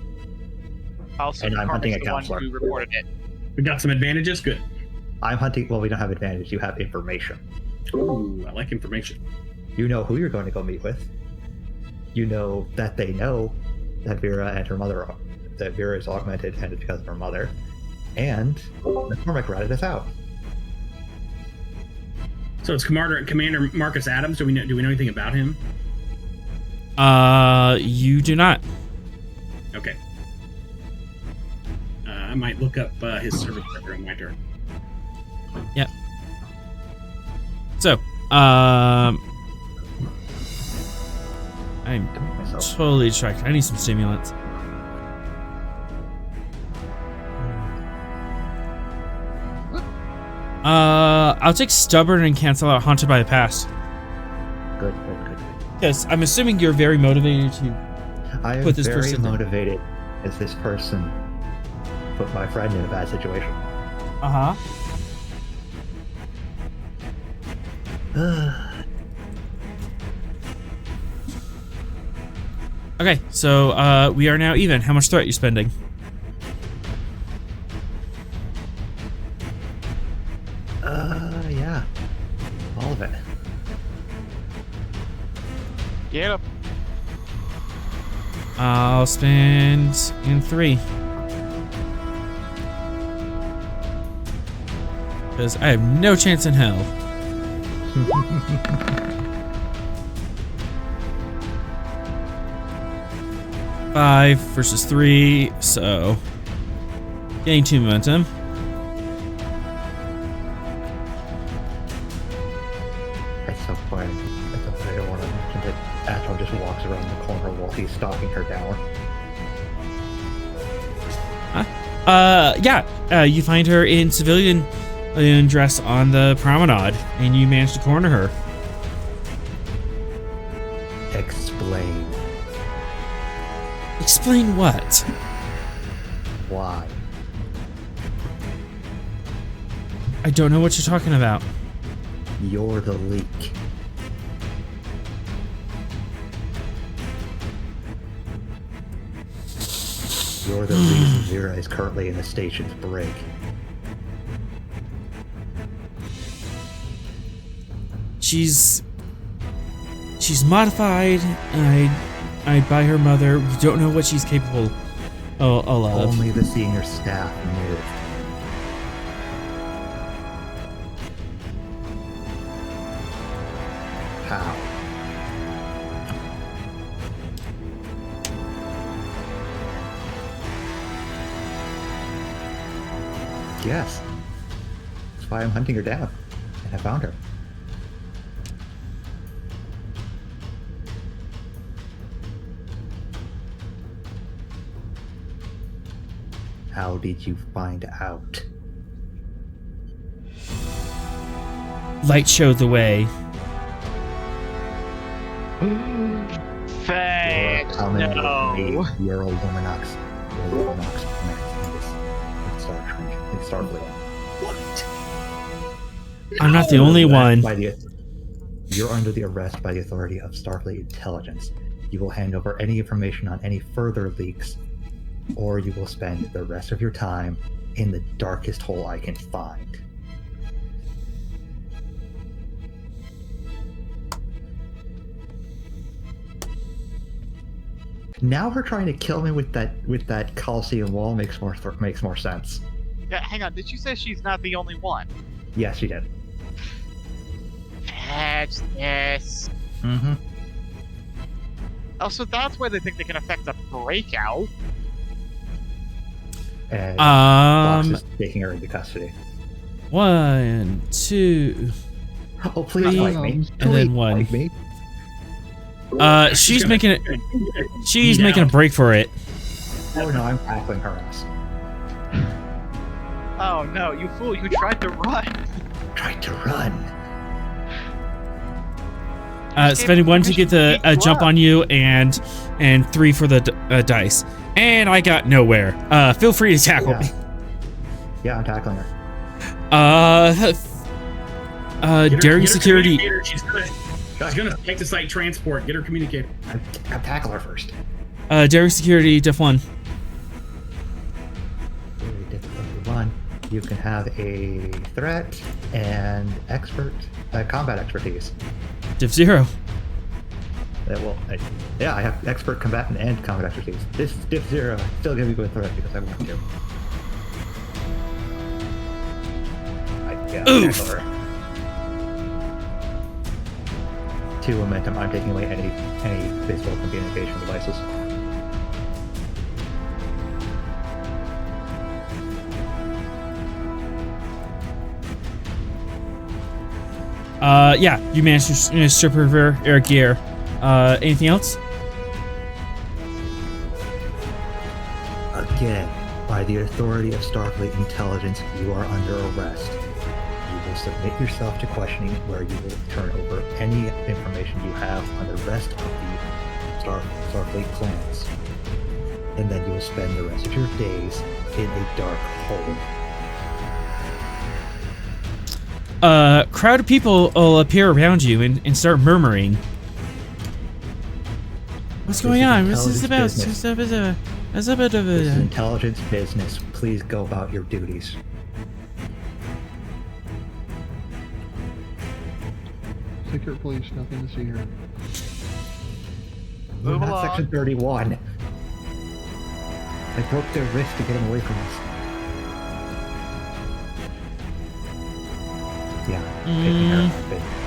Also, And I'm hunting a the one counselor. who reported it. We got some advantages. Good. I'm hunting. Well, we don't have advantage. You have information. Ooh, I like information. You know who you're going to go meet with. You know that they know that Veera and her mother are. That Veera is augmented and it's because of her mother. And McCormick ratted us out. So it's Commander Marcus Adams. Do we know anything about him? You do not. Okay. I might look up his service record on my turn. Yep. So, I'm totally distracted. I need some stimulants. I'll take stubborn and cancel out haunted by the past. Good. Yes, I'm assuming you're very motivated to I am put this very person motivated as this person put my friend in a bad situation. Uh-huh. Okay, so we are now even. How much threat are you spending? Yeah. All of it. Yep. I'll spend in 3. Because I have no chance in hell. Five versus 3, so gain 2 momentum. That's so funny. I don't want to mention that Atron just walks around the corner while he's stalking her down. Yeah, you find her in civilian dress on the promenade, and you manage to corner her. Explain. Explain what? Why? I don't know what you're talking about. You're the leak. You're the reason Veera is currently in the station's break. She's modified. I by her mother. We don't know what she's capable of. Only the senior staff knew. How? Yes. That's why I'm hunting her down. And I found her. How did you find out? Light showed the way. Thanks. Coming No. with me, you're a Luminox. You're a Luminox in Starfleet. What? I'm not the only one. You're under the arrest by the authority of Starfleet Intelligence. You will hand over any information on any further leaks, or you will spend the rest of your time in the darkest hole I can find. Now her trying to kill me with that calcium wall makes more sense. Yeah, hang on. Did you say she's not the only one? Yes, she did. That's yes. Mm-hmm. Also, that's where they think they can affect a breakout. And Fox is taking her into custody. 1, 2. Oh, please fight me. And Please then 1. fight me. She's making it. She's making a break for it. Oh no, I'm tackling her ass. Oh no, you fool! You tried to run. Tried to run. Spending 1 to get the jump on you, and 3 for the dice. And I got nowhere. Feel free to tackle me. Yeah, I'm tackling her. Daring security. She's gonna take the site transport. Get her communicator. I'll tackle her first. Daring security, diff 1. Difficulty 1. You can have a threat and combat expertise. Diff 0. Yeah, I have expert combatant and combat expertise. This is diff 0. I'm still giving you a threat because I want to. Oof. Tackle her. 2 momentum. I'm taking away any physical communication devices. Yeah, you managed to strip her air gear. Anything else? Again, by the authority of Starfleet Intelligence, you are under arrest. You will submit yourself to questioning, where you will turn over any information you have on the rest of the Starfleet clans. And then you will spend the rest of your days in a dark hole. Crowd of people will appear around you and start murmuring. What's going on? What's this about? This is intelligence business. Please go about your duties. Secret police, nothing to see here. We're Move not along. Section 31. I broke their wrist to get them away from us. Yeah,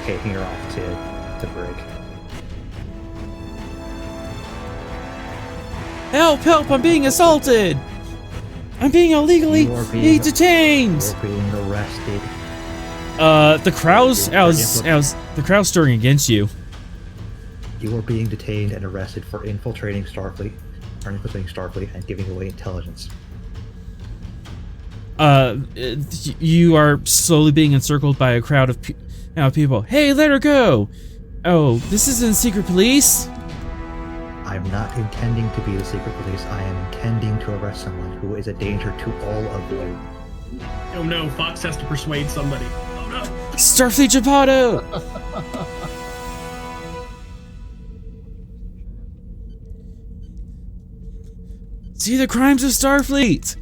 taking her off to the brig. Help! Help! I'm being assaulted! I'm being illegally You are being- detained! You're being arrested. The crowd's stirring against you. You are being detained and arrested for infiltrating Starfleet and giving away intelligence. You are slowly being encircled by a crowd of people. Hey, let her go! Oh, this isn't secret police? I'm not intending to be the secret police. I am intending to arrest someone who is a danger to all of you. Oh no, Fox has to persuade somebody. Oh no. Starfleet Geppetto! See the crimes of Starfleet!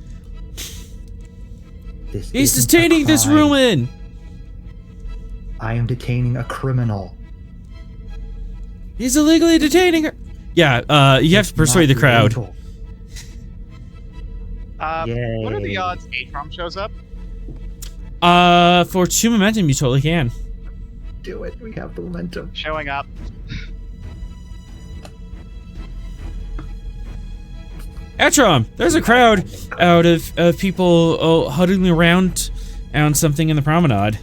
This He's isn't a detaining this crime. ruin! I am detaining a criminal. He's illegally detaining her! Yeah, you have to persuade the Not crowd. legal. What are the Yay. odds Atrom shows up? For 2 momentum, you totally can. Do it. We have the momentum. Showing up. Atrom, there's a crowd out of people huddling around on something in the promenade.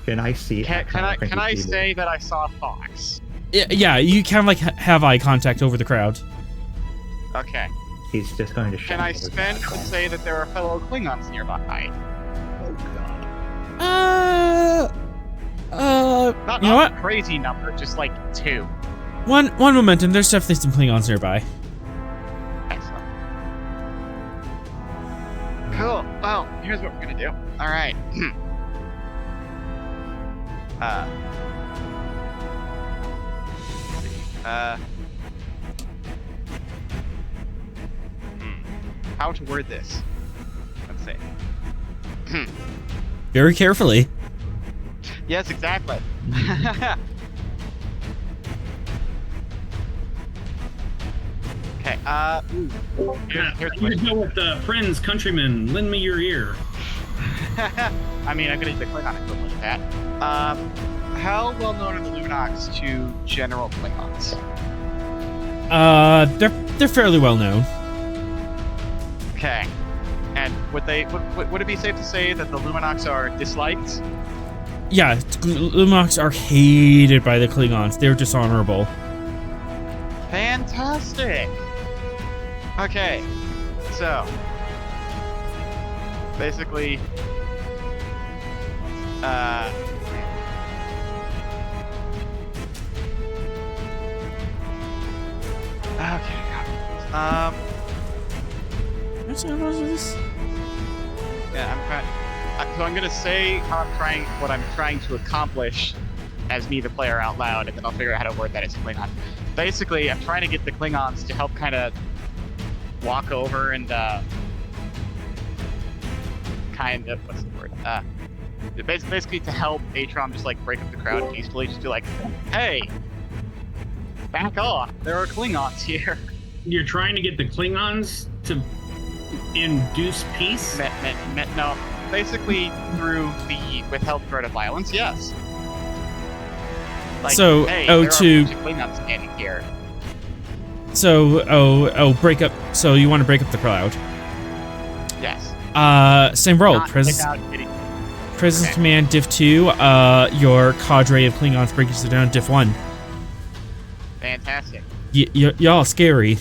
Can I see? Can I Atron? say that I saw a fox? Yeah, you kind of like have eye contact over the crowd. Okay. He's just going to shout Can I over spend to Atron. say that there are fellow Klingons nearby? Oh god. Not You know what? a crazy number, just like 2. One momentum. There's definitely some Klingons nearby. Excellent. Cool. Well, here's what we're gonna do. All right. Let's see. How to word this? Let's see. Very carefully. Yes, exactly. Okay, Yeah, here's you know what, friends, countrymen, lend me your ear. I mean, I'm gonna use the Klingon equivalent of that. how well known are the Luminox to general Klingons? They're fairly well known. Okay. And would it be safe to say that the Luminox are disliked? Yeah, Luminox are hated by the Klingons. They're dishonorable. Fantastic. Okay. So basically okay. What's going on with this? Yeah, so I'm gonna say what I'm trying to accomplish as me, the player, out loud, and then I'll figure out how to word that as Klingon. Basically, I'm trying to get the Klingons to help kind of walk over and kind of, what's the word? Basically to help Atrom just like break up the crowd peacefully, just be like, hey, back off, there are Klingons here. You're trying to get the Klingons to induce peace? No, basically through the withheld threat of violence, yes. Like, So, hey, oh, there to- are a bunch of Klingons standing here. So, break up. So you want to break up the crowd? Yes. Same roll. Not Presence without getting- okay. command diff 2. Your cadre of Klingons breaks it down diff 1. Fantastic. Y'all scary.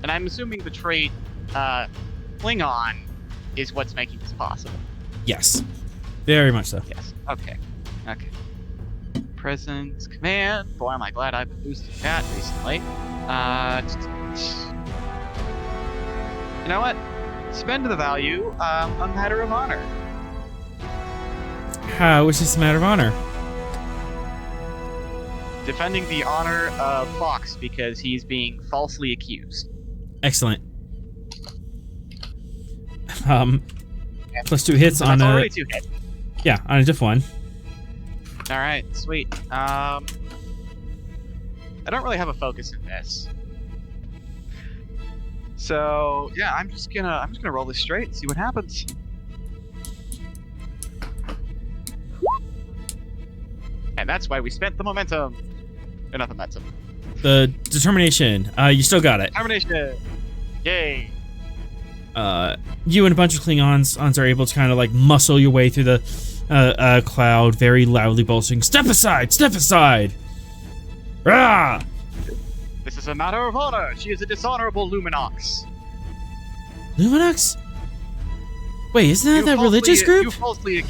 And I'm assuming the trait Klingon is what's making this possible. Yes, very much so. Yes. Okay. Presence command. Boy, am I glad I've been boosting that recently. You know what? Spend the value on matter of honor. How is this a matter of honor? Defending the honor of Fox because he's being falsely accused. Excellent. Plus 2 hits So on that's a already 2 hits. yeah, on a diff 1. All right, sweet. I don't really have a focus in this, so yeah, I'm just gonna roll this straight and see what happens. And that's why we spent the momentum. Or not the momentum. The determination. You still got it. Termination. Yay. You and a bunch of Klingons are able to kind of like muscle your way through the cloud, very loudly bolstering. Step aside! Step aside! Rah! This is a matter of honor. She is a dishonorable Luminox. Luminox? Wait, isn't that religious group? You falsely.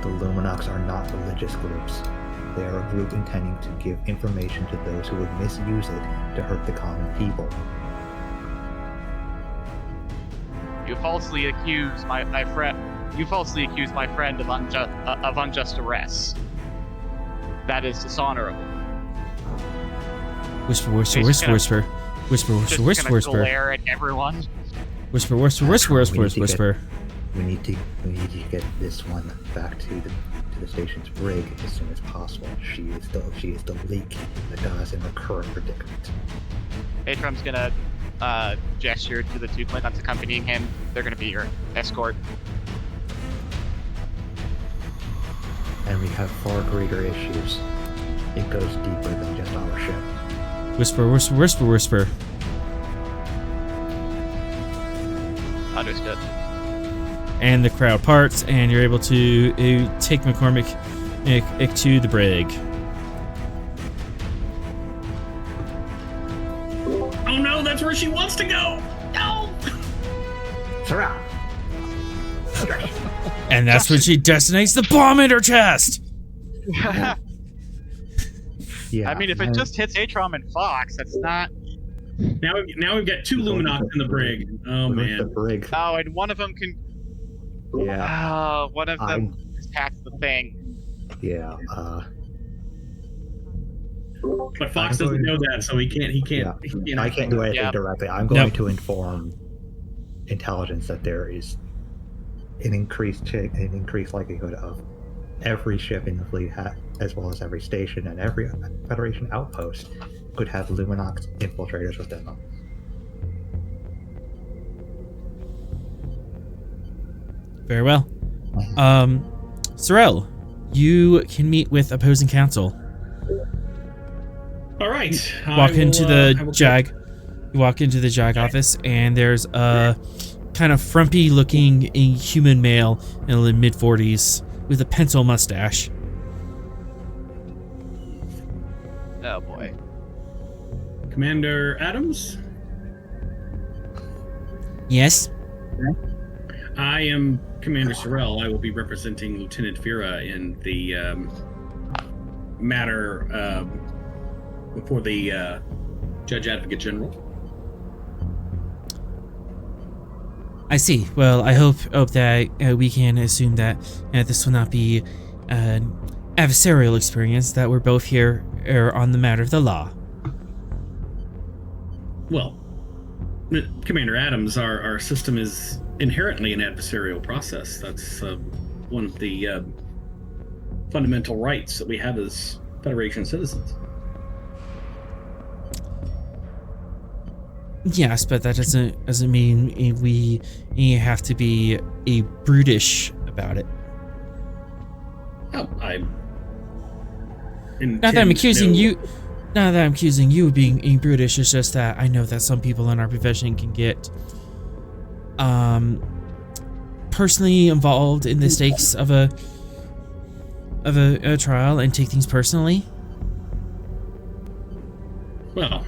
The Luminox are not religious groups. They are a group intending to give information to those who would misuse it to hurt the common people. You falsely accuse my friend. You falsely accuse my friend of unjust arrest. That is dishonorable. Whisper, whisper, whisper, whisper. Whisper, whisper, whisper, Just whisper. gonna glare at everyone. Whisper, whisper, whisper, whisper, whisper. We need to get this one back to the station's brig as soon as possible. She is the leak that got us in the current predicament. Atrom's gonna gesture to the 2 Klingons accompanying him. They're gonna be your escort. And we have far greater issues. It goes deeper than just our ship. Whisper, whisper, whisper, whisper. Understood. And the crowd parts, and you're able to take McCormick to the brig. Oh no, that's where she wants to go! No! Sorel! And that's when she detonates the bomb in her chest! Yeah. I mean, if it just hits Atrom and Fox, that's not. Now we've got 2 Luminox in the brig. Oh The man. brig. Oh, and one of them can. Yeah. One of them attacks the thing. Yeah. But Fox doesn't know that, so he can't. I can't do anything Yep. directly. I'm going to inform intelligence that there is an increased likelihood of every ship in the fleet, as well as every station and every Federation outpost, could have Luminox infiltrators within them. Very well. Sorel, you can meet with opposing counsel. All right. Walk into the JAG. You walk into the JAG office, and there's a kind of frumpy-looking human male in the mid-40s with a pencil mustache. Oh boy. Commander Adams? Yes? I am Commander Sorel. I will be representing Lieutenant Veera in the matter before the Judge Advocate General. I see. Well, I hope that we can assume that this will not be an adversarial experience, that we're both here on the matter of the law. Well, Commander Adams, our system is inherently an adversarial process. That's one of the fundamental rights that we have as Federation citizens. Yes, but that doesn't mean we have to be brutish about it. Oh, Not that I'm accusing you. Not that I'm accusing you of being brutish. It's just that I know that some people in our profession can get personally involved in the stakes of a trial and take things personally. Well,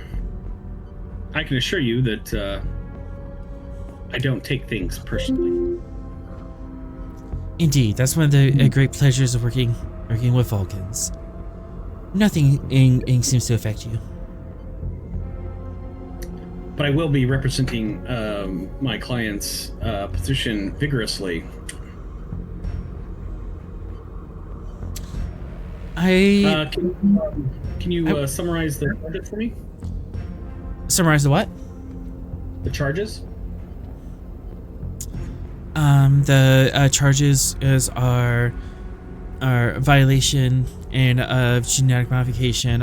I can assure you that I don't take things personally. Indeed, that's one of the great pleasures of working with Vulcans. Nothing seems to affect you. But I will be representing my client's position vigorously. Can you summarize the charges for me? Summarize the what? The charges? The charges are violation and of genetic modification,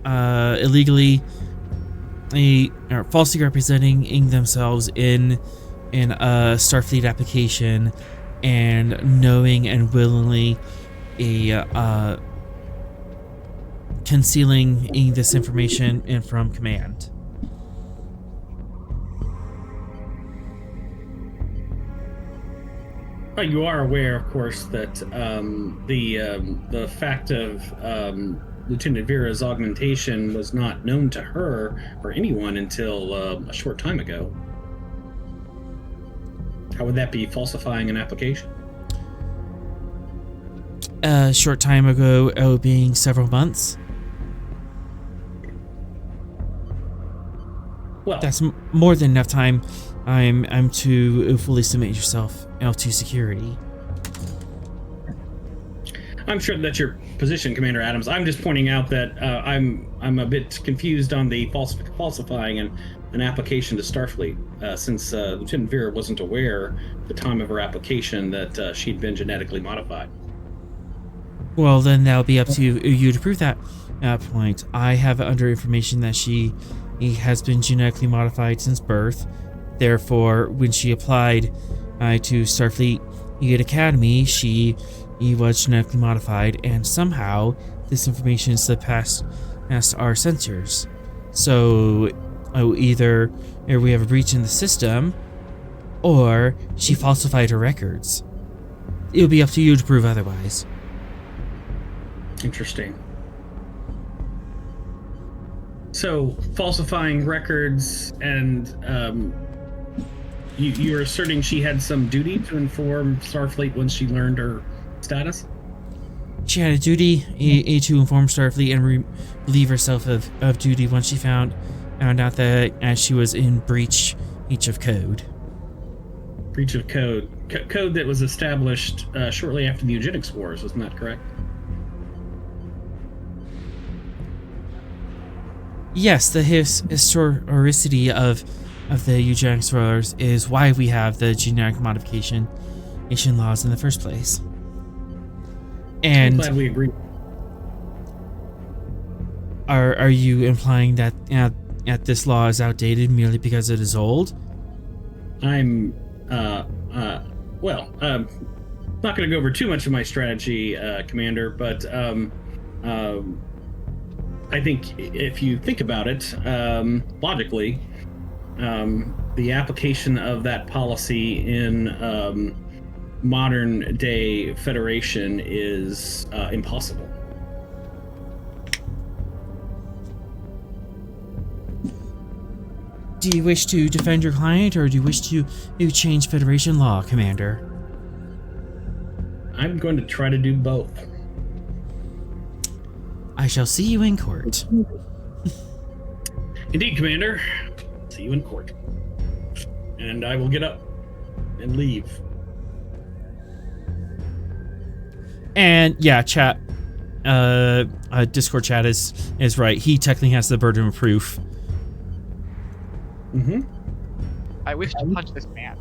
illegally or falsely representing themselves in a Starfleet application, and knowing and willingly concealing this information from command. You are aware, of course, that the fact of Lieutenant Veera's augmentation was not known to her or anyone until a short time ago. How would that be falsifying an application? A short time ago, being several months. Well, that's more than enough time. I'm to fully submit yourself to security. I'm sure that's your position, Commander Adams. I'm just pointing out that I'm a bit confused on the falsifying an application to Starfleet, since Lieutenant Veera wasn't aware at the time of her application that she'd been genetically modified. Well, then that'll be up to you to prove that point. I have under information that she has been genetically modified since birth. Therefore, when she applied to Starfleet Academy, she was genetically modified, and somehow this information slipped past our sensors. So either we have a breach in the system, or she falsified her records. It'll be up to you to prove otherwise. Interesting. So, falsifying records, and you're asserting she had some duty to inform Starfleet when she learned her status? She had a duty to inform Starfleet and relieve herself of duty once she found out that she was in breach of code. Breach of code. Code that was established shortly after the Eugenics Wars, wasn't that correct? Yes, the historicity of the Eugenics Wars is why we have the Genetic Modification Laws in the first place. And I'm glad we agree. Are you implying that this law is outdated merely because it is old? not going to go over too much of my strategy, Commander, but I think if you think about it logically, the application of that policy in modern day Federation is impossible. Do you wish to defend your client, or do you wish to change Federation law, Commander? I'm going to try to do both. I shall see you in court. Indeed, Commander. See you in court. And I will get up and leave. And yeah, chat. Discord chat is right. He technically has the burden of proof. Mm-hmm. I wish to punch this man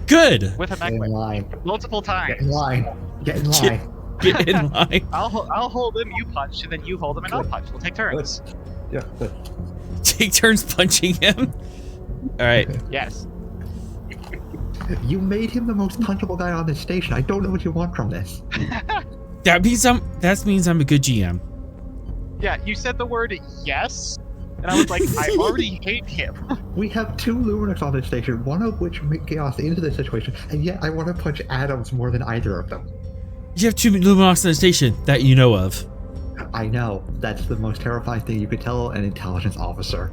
Good. with a Get in necklace line. multiple times. Get in line. Get in line. Get in line. I'll hold him, you punch, and then you hold him, and I'll punch. We'll take turns. Yeah, good. Take turns punching him. All right. Yes. You made him the most punchable guy on this station. I don't know what you want from this. That means I'm a good GM. Yeah, you said the word yes, and I was like, I already hate him. We have 2 Luminics on this station, one of which make chaos into this situation, and yet I want to punch Adams more than either of them. You have 2 Luminox on the station that you know of. I know. That's the most terrifying thing you could tell an intelligence officer.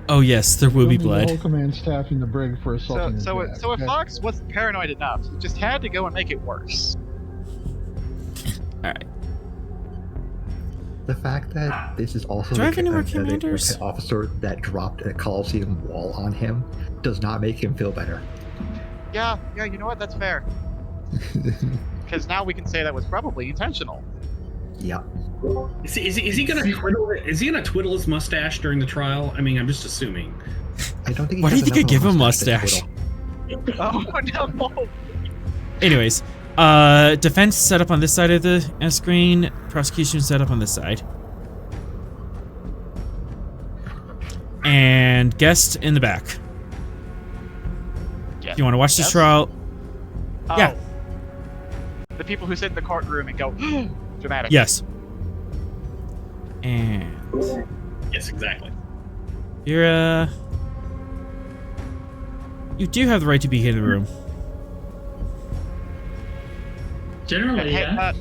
Oh yes, there will be The blood. whole command staff in the brig for assaulting So the if Fox wasn't paranoid enough, he just had to go and make it worse. All right. The fact that this is also Do I have the any more genetic commanders? officer that dropped a Coliseum wall on him does not make him feel better. Yeah, you know what? That's fair. Because now we can say that was probably intentional. Yeah. Is he gonna twiddle his mustache during the trial? I mean, I'm just assuming. I don't think. Why do you think I give him a mustache? Oh no! Anyways, defense set up on this side of the screen. Prosecution set up on this side. And guest in the back. Yeah. You want to watch this Yes? trial? Oh. Yeah. The people who sit in the courtroom and go, dramatic. Yes. And Yes, exactly. you're you do have the right to be here in the room. Generally, Hey, yeah.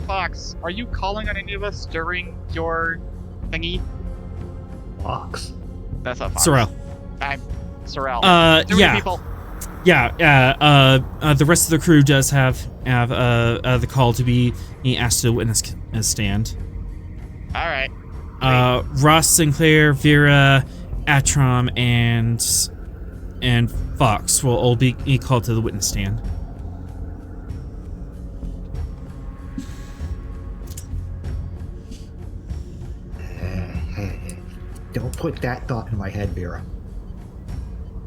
Fox, are you calling on any of us during your thingy? Fox. That's not Fox. Sorel. I'm Sorel. Too many Yeah. people. Yeah, the rest of the crew does have the call to be asked to witness stand. All right. Ross, Sinclair, Veera, Atrom, and Fox will all be called to the witness stand. Don't put that thought in my head, Veera.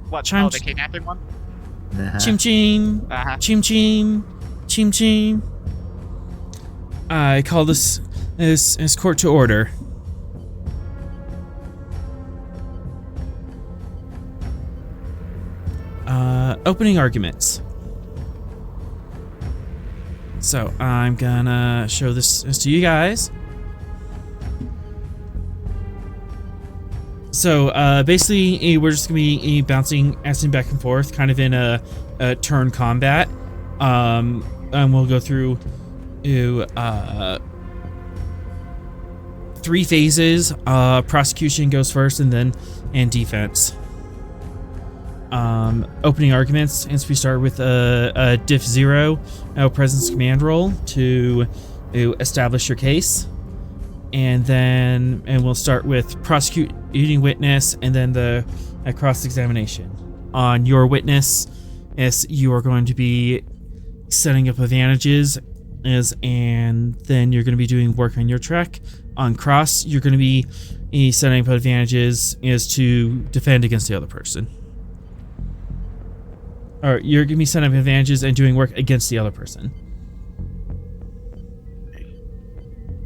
What? Chime- Oh, the kidnapping one? Nah. Chim chim, Uh-huh. chim chim, chim chim. I call this court to order. Opening arguments. So I'm gonna show this to you guys. So basically, we're just gonna be bouncing back and forth, kind of in a turn combat. And we'll go through 3 phases. Prosecution goes first, and defense. Opening arguments, and so we start with a diff 0, presence command roll to establish your case, and we'll start with prosecuting witness, and then the cross-examination. On your witness, as you are going to be setting up advantages, and then you're going to be doing work on your track. On cross, you're going to be setting up advantages to defend against the other person. Or you're going to be setting up advantages and doing work against the other person.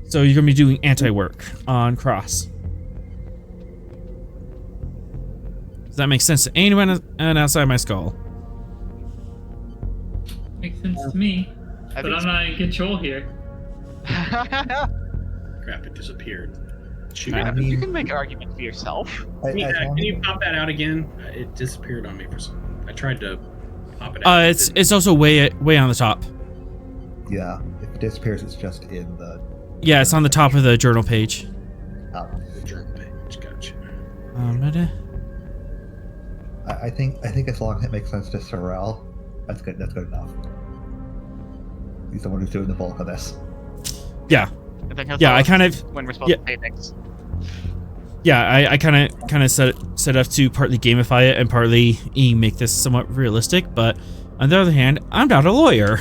So you're going to be doing anti-work on cross. Does that make sense to anyone outside my skull? Makes sense to me. I But think I'm not in control here. Crap, it disappeared. Shoot. I mean- you can make an argument for yourself. Can you pop that out again? It disappeared on me for some. I tried to pop it out. It's also way on the top. Yeah, if it disappears, it's just in the. Yeah, it's on the top of the journal page. The journal page. Gotcha. I think as long as it makes sense to Sorel, that's good. That's good enough. He's the one who's doing the bulk of this. Yeah. And then he'll Yeah, tell I us kind of. when we're supposed yeah. to pay next. Yeah, I kind of set up to partly gamify it and partly make this somewhat realistic. But on the other hand, I'm not a lawyer.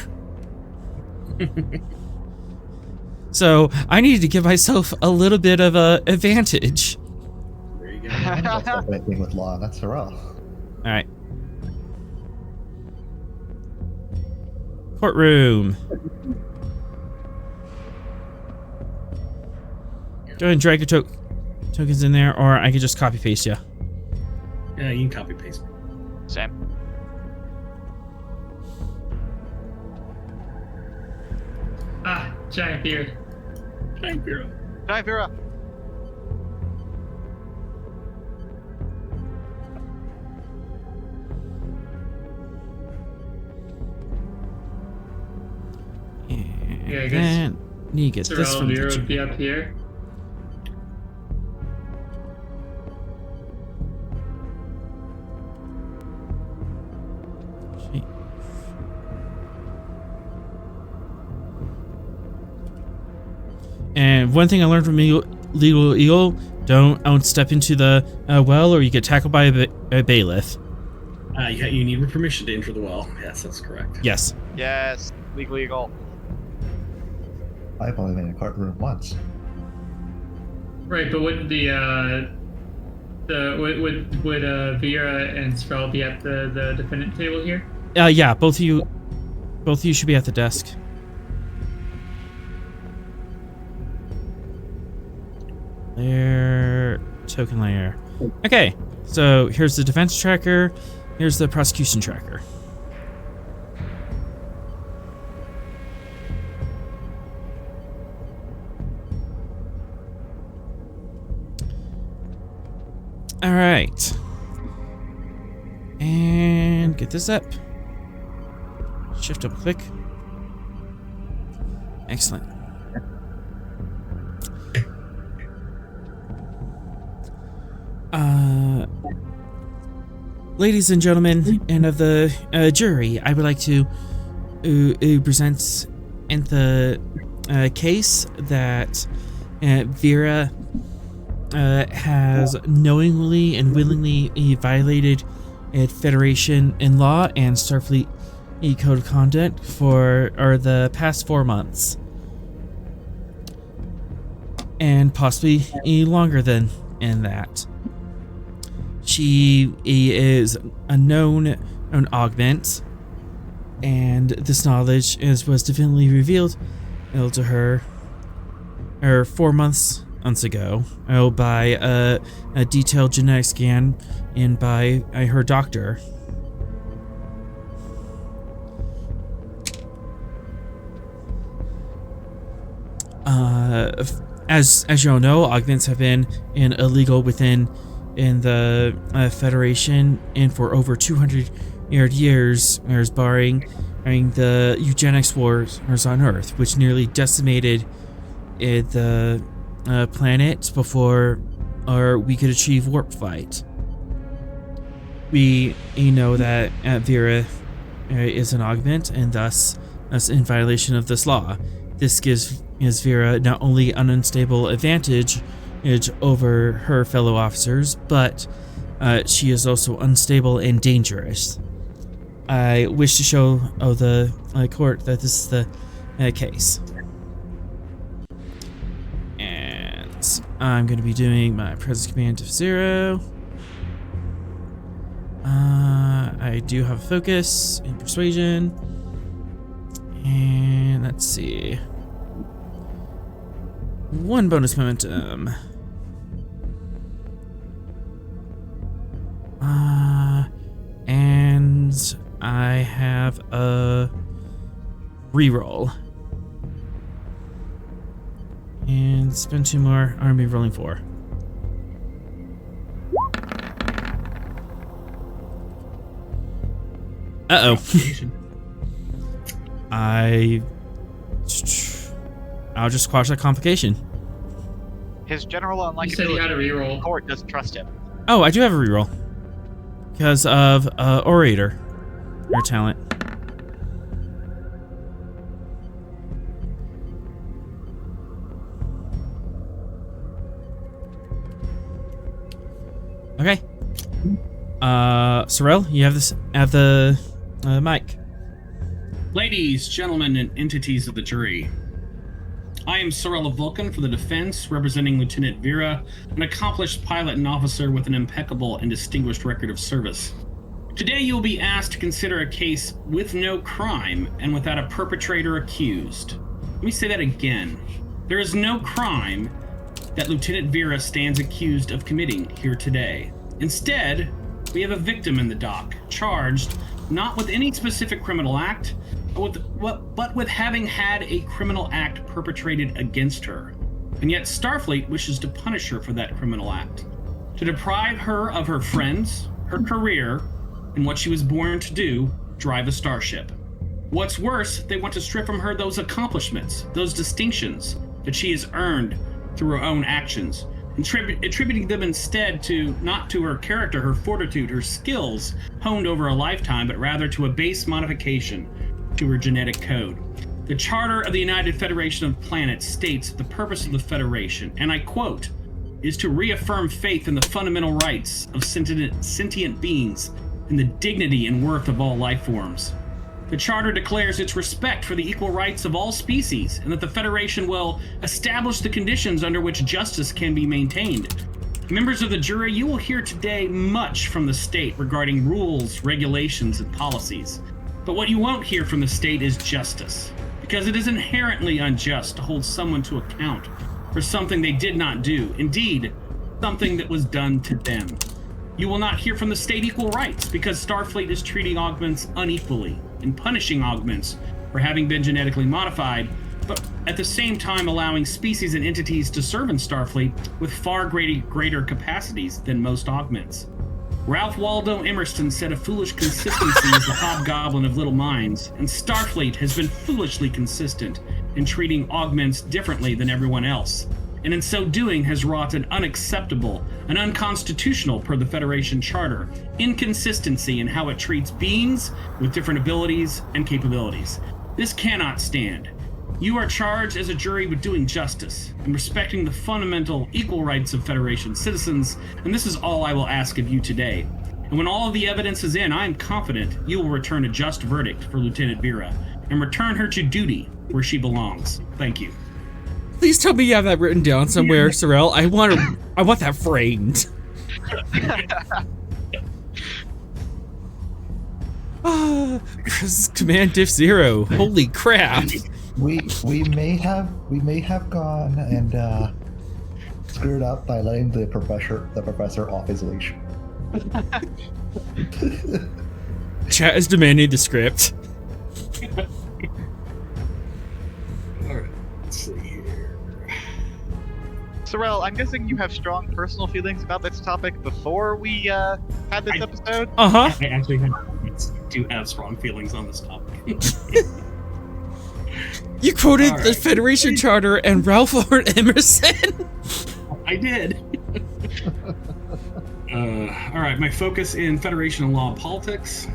So I needed to give myself a little bit of a advantage. There you go. That's not anything with law. That's Sorel. All right. Courtroom. Go ahead and drag your tokens in there, or I could just copy paste you. Yeah, you can copy paste. Same. Ah, giant beard. Thank you. Hi, Veera. And I guess then you get this Sorel from and Veera the would be up here. And one thing I learned from Legal Eagle, don't step into the well or you get tackled by a bailiff. You need permission to enter the well. Yes, that's correct. Yes. Yes, legal. I've only been in a courtroom once. Right, but wouldn't would Veera and Sorel be at the defendant table here? Yeah, both of you should be at the desk. Layer, token layer. Okay, so here's the defense tracker, here's the prosecution tracker. All right. And get this up. Shift up, click. Excellent. Ladies and gentlemen, and of the jury, I would like to present in the case that Veera has knowingly and willingly violated Federation in law and Starfleet Code of Conduct for the past 4 months, and possibly longer than in that. She is a known augment, and this knowledge was definitely revealed to her 4 months ago by a detailed genetic scan and by her doctor. As you all know, augments have been illegal in the Federation and for over 200 years, barring the eugenics wars on Earth, which nearly decimated the planet before we could achieve warp flight. We know that Veera is an augment and thus in violation of this law. This gives Veera not only an unstable advantage over her fellow officers, but she is also unstable and dangerous. I wish to show the court that this is the case. And I'm going to be doing my presence command of 0. I do have a focus and persuasion. And let's see. 1 bonus momentum. And I have a reroll. And spend 2 more. I'm gonna be rolling 4. Uh-oh. I'll just squash that complication. His general unlikability. You said you had a reroll. The court doesn't trust him. Oh, I do have a reroll. Because of Orator. Your talent. Okay. Sorel, you have the mic. Ladies, gentlemen, and entities of the jury. I am Sorel of Vulcan for the defense, representing Lieutenant Veera, an accomplished pilot and officer with an impeccable and distinguished record of service. Today you will be asked to consider a case with no crime and without a perpetrator accused. Let me say that again. There is no crime that Lieutenant Veera stands accused of committing here today. Instead, we have a victim in the dock, charged not with any specific criminal act, but with having had a criminal act perpetrated against her. And yet Starfleet wishes to punish her for that criminal act, to deprive her of her friends, her career, and what she was born to do, drive a starship. What's worse, they want to strip from her those accomplishments, those distinctions that she has earned through her own actions, attributing them instead to not to her character, her fortitude, her skills honed over a lifetime, but rather to a base modification to her genetic code. The Charter of the United Federation of Planets states the purpose of the Federation, and I quote, is to reaffirm faith in the fundamental rights of sentient beings and the dignity and worth of all life forms. The Charter declares its respect for the equal rights of all species, and that the Federation will establish the conditions under which justice can be maintained. Members of the jury, you will hear today much from the state regarding rules, regulations, and policies. But what you won't hear from the state is justice, because it is inherently unjust to hold someone to account for something they did not do, indeed, something that was done to them. You will not hear from the state equal rights, because Starfleet is treating augments unequally and punishing augments for having been genetically modified, but at the same time allowing species and entities to serve in Starfleet with far greater capacities than most augments. Ralph Waldo Emerson said a foolish consistency is the hobgoblin of little minds, and Starfleet has been foolishly consistent in treating augments differently than everyone else, and in so doing has wrought an unacceptable and unconstitutional, per the Federation Charter, inconsistency in how it treats beings with different abilities and capabilities. This cannot stand. You are charged as a jury with doing justice and respecting the fundamental equal rights of Federation citizens, and this is all I will ask of you today. And when all of the evidence is in, I am confident you will return a just verdict for Lieutenant Veera and return her to duty where she belongs. Thank you. Please tell me you have that written down somewhere, Sorel. I want that framed. Command Diff 0. Holy crap. We may have gone and screwed up by letting the professor off his leash. Chat is demanding the script. Alright, let's see here. Sorel, I'm guessing you have strong personal feelings about this topic before we had this episode? Uh-huh. I actually do have strong feelings on this topic. You quoted the Federation Charter and Ralph Lauren Emerson. I did. All right, my focus in Federation law politics.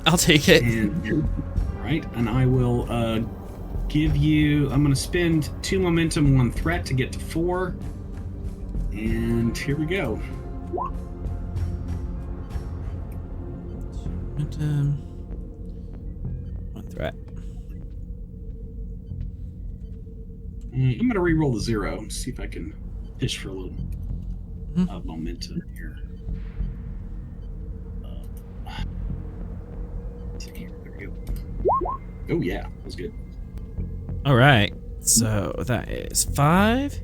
I'll take it. And I will give you. I'm going to spend 2 momentum, 1 threat to get to 4. And here we go. Momentum, 1 threat. I'm going to re-roll the 0. See if I can fish for a little momentum here. There we go. Oh yeah, that was good. All right, so that is 5.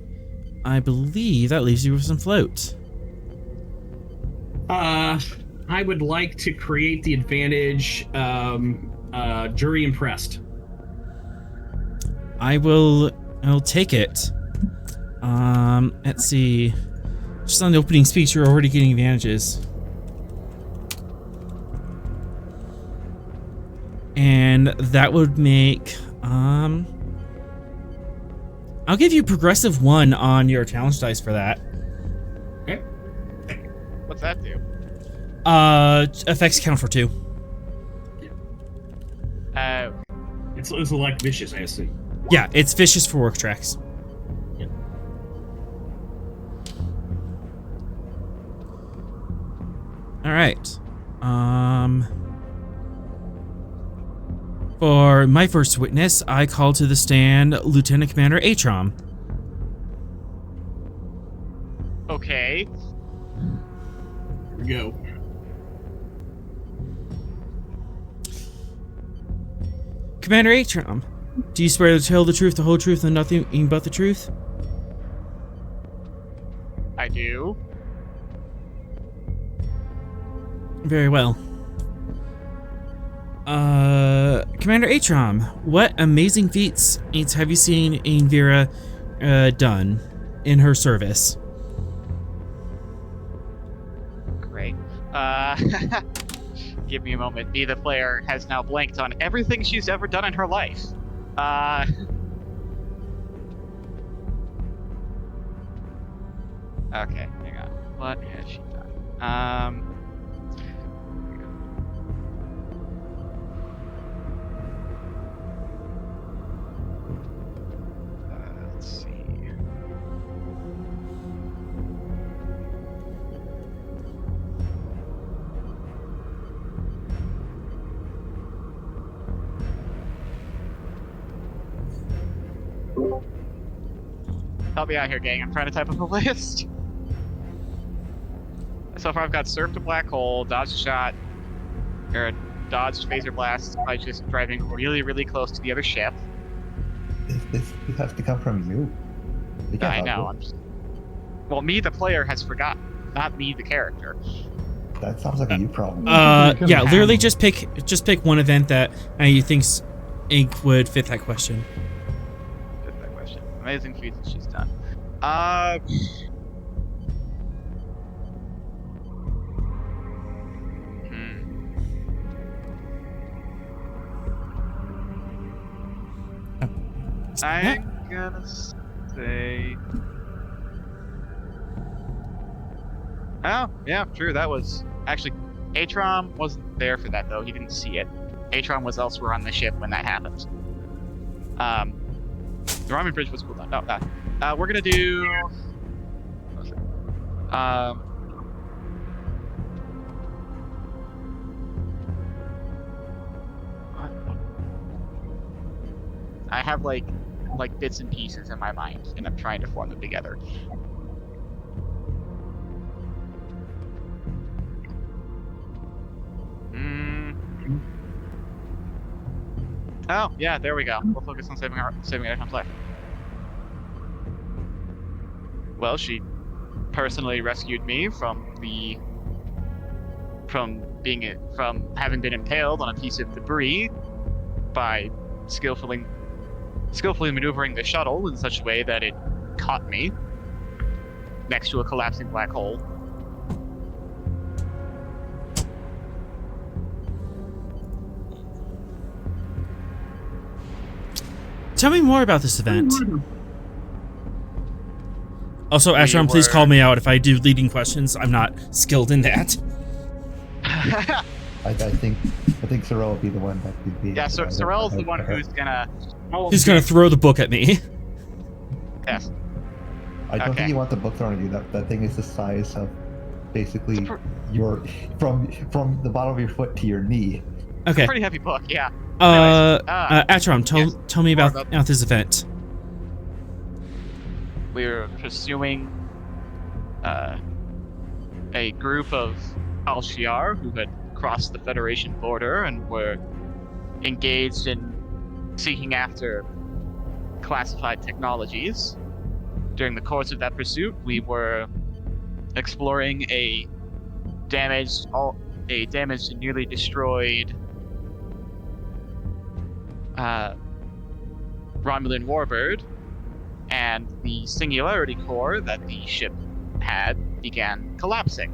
I believe that leaves you with some float. I would like to create the advantage. Jury impressed. I'll take it. Let's see. Just on the opening speech, you're already getting advantages. And that would make, I'll give you progressive 1 on your challenge dice for that. Okay. What's that do? Effects count for 2. It's like vicious, I assume. Yeah, it's vicious for work tracks. Yep. All right. For my first witness, I call to the stand Lieutenant Commander Atrom. Okay. Here we go. Commander Atrom, do you swear to tell the truth, the whole truth, and nothing but the truth? I do. Very well. Commander Atrom, what amazing feats have you seen in Veera done in her service? Great. Give me a moment. Me, the player, has now blanked on everything she's ever done in her life. Okay, hang on. What has she done? Let's see. Help me out here, gang. I'm trying to type up a list. So far, I've got surf to black hole, dodge a shot, or dodge phaser blast by just driving really, really close to the other ship. This has to come from you. You can't I help know. it. Well, me, the player, has forgotten, not me, the character. That sounds like a you problem. Yeah, literally just pick one event that you think Ink would fit that question. Fit that question. Amazing feats that she's done. I'm gonna say. Oh, yeah, true. That was actually Atrom wasn't there for that though. He didn't see it. Atrom was elsewhere on the ship when that happened. The Ramen Bridge was cool. No, we're gonna do. I have like bits and pieces in my mind, and I'm trying to form them together. Oh, yeah, there we go. We'll focus on saving Atom's life. Well, she personally rescued me from having been impaled on a piece of debris by skillfully maneuvering the shuttle in such a way that it caught me next to a collapsing black hole. Tell me more about this event. Also, Ashram, please call me out if I do leading questions. I'm not skilled in that. I think Sorel will be the one that would be. Yeah, so Sorel's the one who's gonna. He's gonna throw the book at me. Yes. I don't think you want the book thrown at you. That thing is the size of basically your from the bottom of your foot to your knee. Okay. It's a pretty heavy book, yeah. Atrom, tell me about this event. We were pursuing a group of Al-Shiar who had crossed the Federation border and were engaged in seeking after classified technologies. During the course of that pursuit, we were exploring a damaged and nearly destroyed Romulan warbird, and the singularity core that the ship had began collapsing.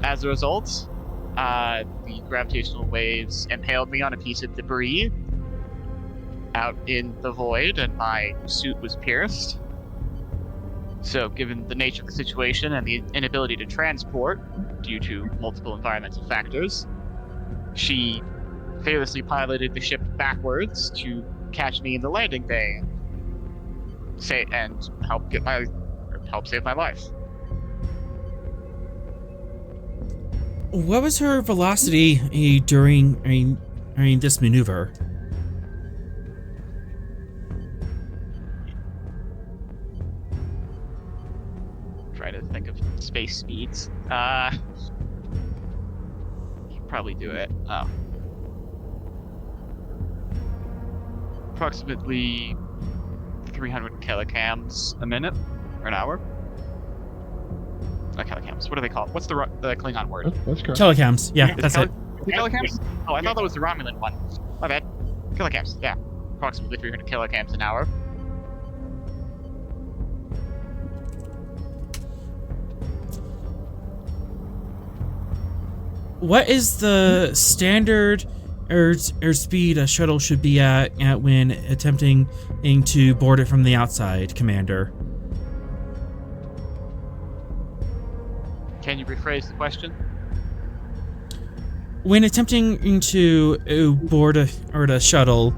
As a result, the gravitational waves impaled me on a piece of debris out in the void, and my suit was pierced. So, given the nature of the situation and the inability to transport due to multiple environmental factors, she fearlessly piloted the ship backwards to catch me in the landing bay and help save my life. What was her velocity during this maneuver? Trying to think of space speeds. You can probably do it. Approximately 300 kilocams a minute or an hour. Not kilocams. What do they call it? What's the Klingon word? That's correct. Telecams. Yeah, that's it. Kilocams? Oh, I thought that was the Romulan one. My bad. Kilocams. Yeah, approximately 300 kilocams an hour. What is the standard airspeed a shuttle should be at when attempting to board it from the outside, Commander? Can you rephrase the question? When attempting to board a shuttle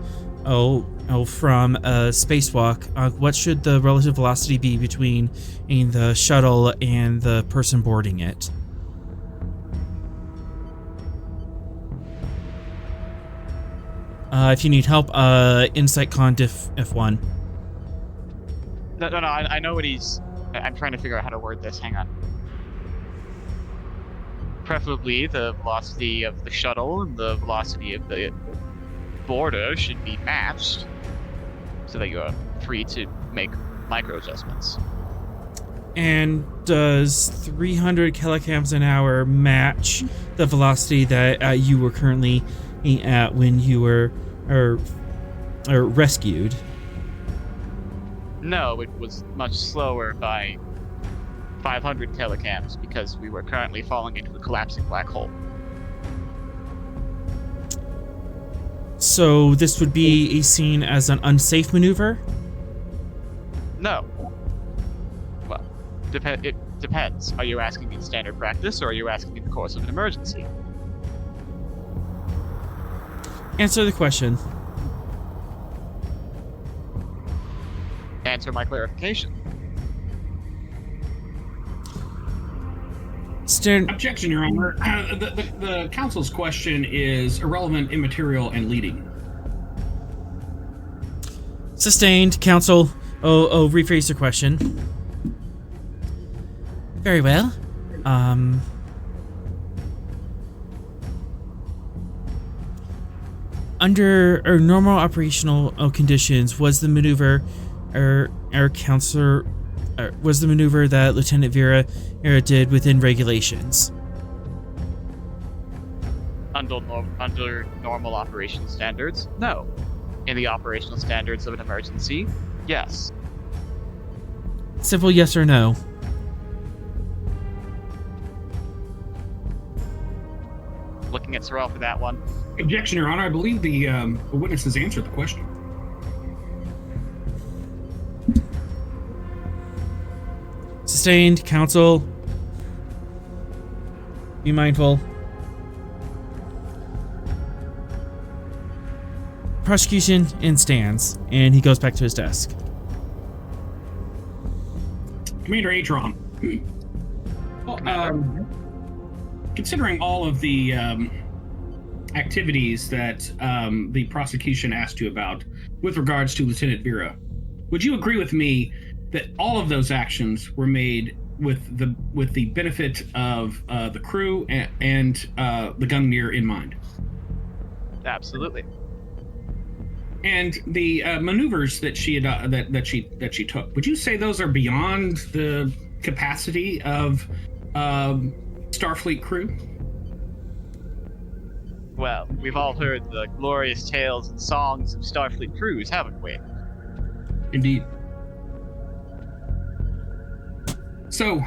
from a spacewalk, what should the relative velocity be between the shuttle and the person boarding it? If you need help, Insight Con Diff F1. No, I know what he's... I'm trying to figure out how to word this. Hang on. Preferably, the velocity of the shuttle and the velocity of the boarder should be matched, so that you're free to make micro adjustments. And does 300 kilocams an hour match the velocity that you were currently at when you were rescued? No, it was much slower by 500 kilocams because we were currently falling into a collapsing black hole. So this would be seen as an unsafe maneuver? No. Well, it depends. Are you asking in standard practice, or are you asking in the course of an emergency? Answer the question. Answer my clarification. Objection, Your Honor. The council's question is irrelevant, immaterial, and leading. Sustained, counsel. Rephrase the question. Very well. Under normal operational conditions, was the maneuver was the maneuver that Lieutenant Veera did within regulations? Under normal operation standards, no. In the operational standards of an emergency, yes. Simple yes or no. Looking at Sorel for that one. Objection, Your Honor. I believe the witness has answered the question. Sustained, counsel. Be mindful. Prosecution in stands, and he goes back to his desk. Commander Atron. Well, considering all of the activities that the prosecution asked you about with regards to Lieutenant Veera, would you agree with me that all of those actions were made with the benefit of the crew and the Gungnir in mind? Absolutely. And the maneuvers that she that she took, would you say those are beyond the capacity of Starfleet crew? Well, we've all heard the glorious tales and songs of Starfleet crews, haven't we? Indeed. So,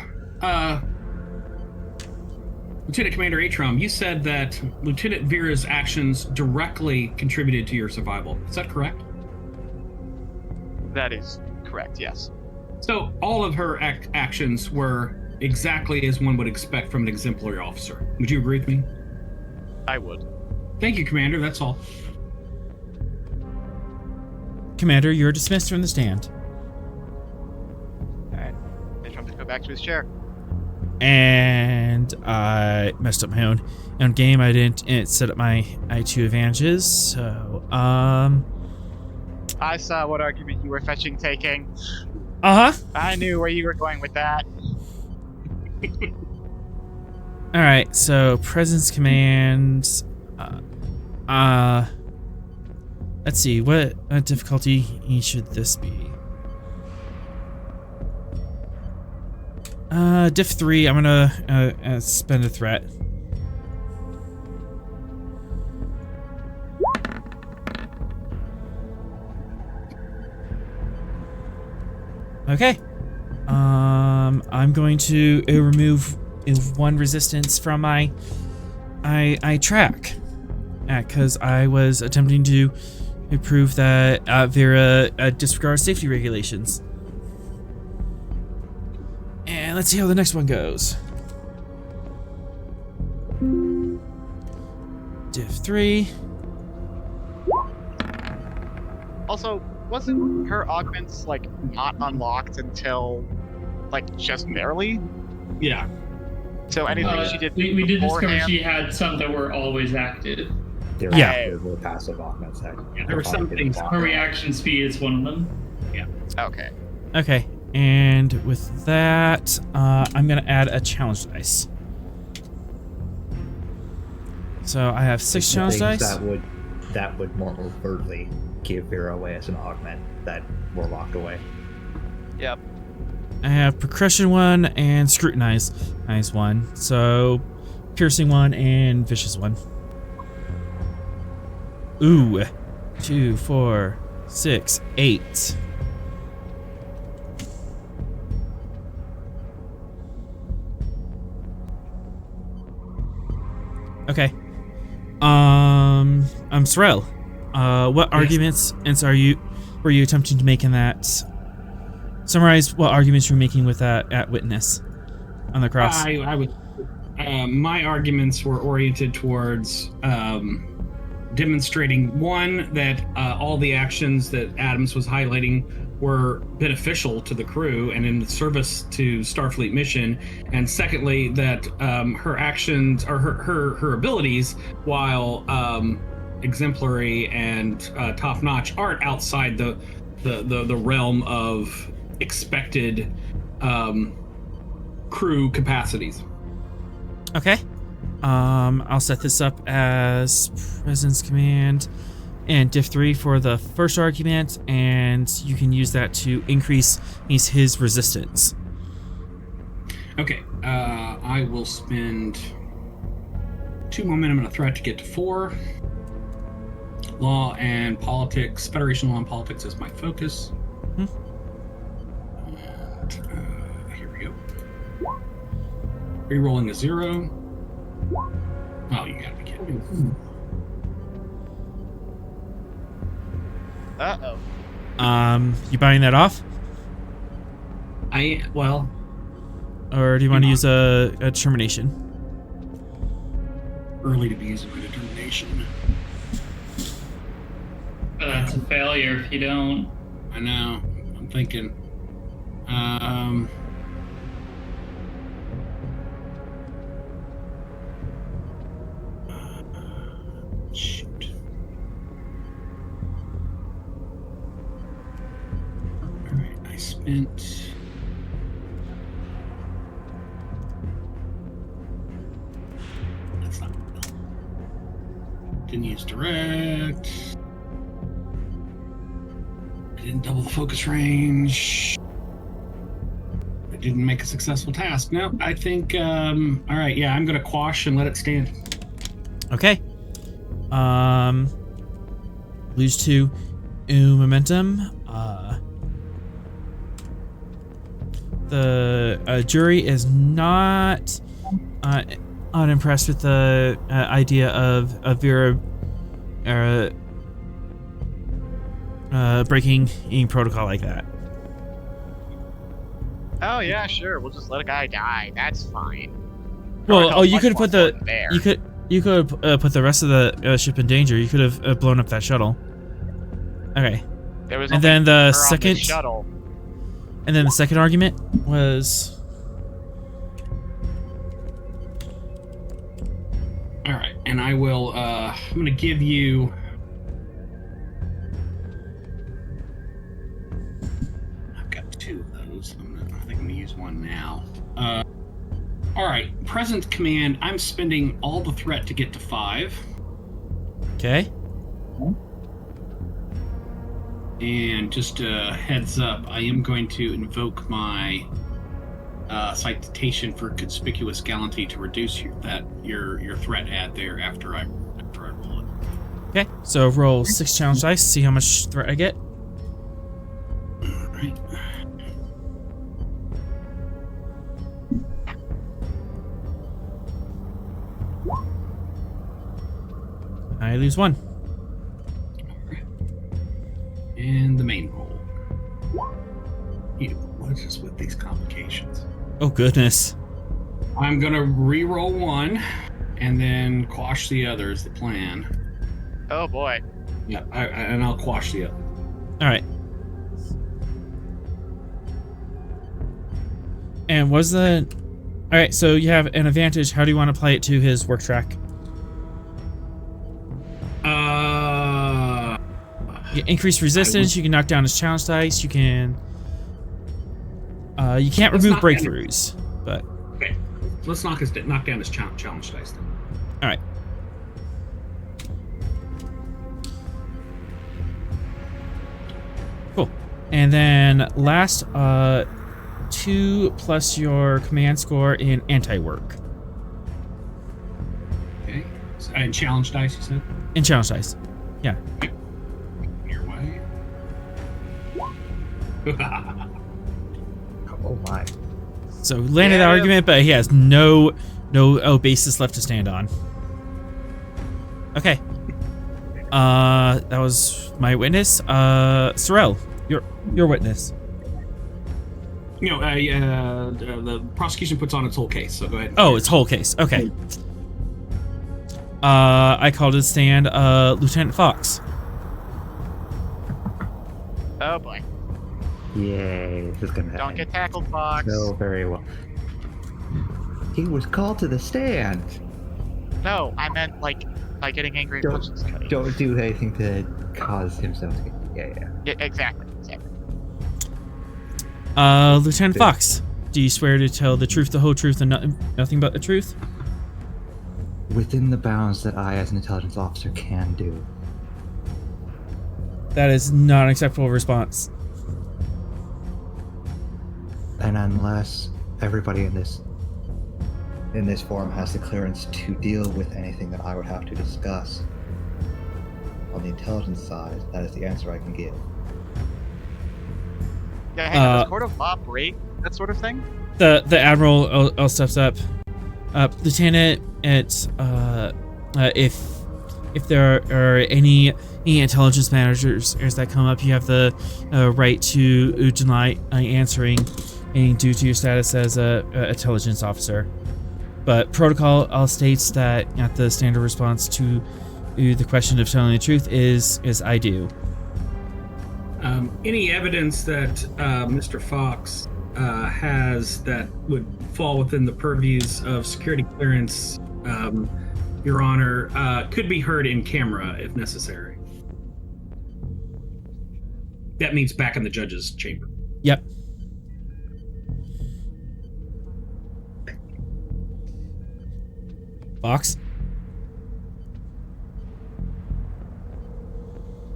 Lieutenant Commander Atrom, you said that Lieutenant Veera's actions directly contributed to your survival. Is that correct? That is correct, yes. So, all of her actions were exactly as one would expect from an exemplary officer. Would you agree with me? I would. Thank you, Commander. That's all. Commander, you're dismissed from the stand. Alright. Trump's go back to his chair. And I messed up my own game. I didn't set up my I2 advantages. So, I saw what argument you were taking. I knew where you were going with that. All right. So presence commands. Let's see. What difficulty should this be? Diff 3. I'm gonna spend a threat. Okay. I'm going to remove one resistance from my track, because I was attempting to prove that Veera disregards safety regulations. And let's see how the next one goes. Diff 3. Also, wasn't her augments, like, not unlocked until, like, just barely? Yeah. So anything she did we did discover beforehand- she had some that were always active. There Yeah. were passive augments that There were some things. Her reaction speed is one of them. Okay. Okay. And with that, I'm gonna add a challenge dice. So I have 6 challenge things dice. that would more overtly give Veera away as an augment that were locked away. Yep. I have percussion 1 and scrutinize 1. So piercing 1 and vicious 1. Ooh. 2, 4, 6, 8. Okay. I'm Sorel. What arguments were you attempting to make in that? Summarize what arguments you're making with that at witness on the cross. I would. My arguments were oriented towards demonstrating, one, that all the actions that Adams was highlighting were beneficial to the crew and in the service to Starfleet mission, and secondly, that her actions or her abilities, while exemplary and top-notch, aren't outside the realm of expected crew capacities. Okay. I'll set this up as presence command and diff 3 for the first argument, and you can use that to increase his resistance. Okay, I will spend 2 momentum and a threat to get to 4. Law and politics, Federation law and politics is my focus. And, here we go. Rerolling a 0. Oh, you gotta be kidding me. Uh-oh. You buying that off? Well, Or do you want to use a determination? early to be using my determination. But that's a failure if you don't. I know. I'm thinking. Shoot. Alright, I spent. That's not. Didn't use direct. I didn't double the focus range. I didn't make a successful task. No, I think, alright, yeah, I'm gonna quash and let it stand. Okay. Lose 2 momentum. the jury is not unimpressed with the idea of Veera breaking any protocol like that. Oh yeah, sure. We'll just let a guy die. That's fine. Well, you could have put the there. you could put the rest of the ship in danger. You could have blown up that shuttle. Okay. There was And then the her on second this shuttle. And then the second argument was. All right, and I will. I'm going to give you. I've got 2 of those. I think I'm going to use one now. All right, present command. I'm spending all the threat to get to 5. Okay. And just a heads up, I am going to invoke my citation for conspicuous gallantry to reduce your threat add there after I roll it. Okay. So roll 6 challenge dice. See how much threat I get. All right. I lose 1. And the main roll. What is with these complications? Oh goodness. I'm gonna re-roll 1, and then quash the other is the plan. Oh boy. Yeah, and I'll quash the other. All right. And was the... All right, so you have an advantage. How do you want to play it to his work track? You increase resistance. You can knock down his challenge dice. You can... you can't remove breakthroughs, but... Okay. Let's knock down his challenge dice then. All right. Cool. And then last, 2 plus your command score in anti-work. Okay. And challenge dice, you said? In challenge dice. Yeah. Your way. Oh my. So landed that argument, but he has no basis left to stand on. Okay. That was my witness. Sorel, your witness. The prosecution puts on its whole case, so go ahead. Oh, its whole case. Okay. I called to stand Lieutenant Fox. Oh boy. Yay, this is gonna happen. Don't get tackled, Fox. No, very well. He was called to the stand. No, I meant like by getting angry and punching somebody. Don't do anything to cause himself to get... Yeah. Yeah, exactly. Lieutenant Fox, do you swear to tell the truth, the whole truth, and nothing but the truth? Within the bounds that I, as an intelligence officer, can do. That is not an acceptable response. And unless everybody in this forum has the clearance to deal with anything that I would have to discuss on the intelligence side, that is the answer I can give. Yeah, hang on, does Court of Law break that sort of thing? The Admiral steps up. Lieutenant, it's if there are any intelligence managers that come up, you have the right to deny answering, and due to your status as a intelligence officer. But protocol states that the standard response to the question of telling the truth is I do. Any evidence that Mr. Fox has that would fall within the purviews of security clearance, Your Honor, could be heard in camera if necessary. That means back in the judge's chamber. Yep. Fox?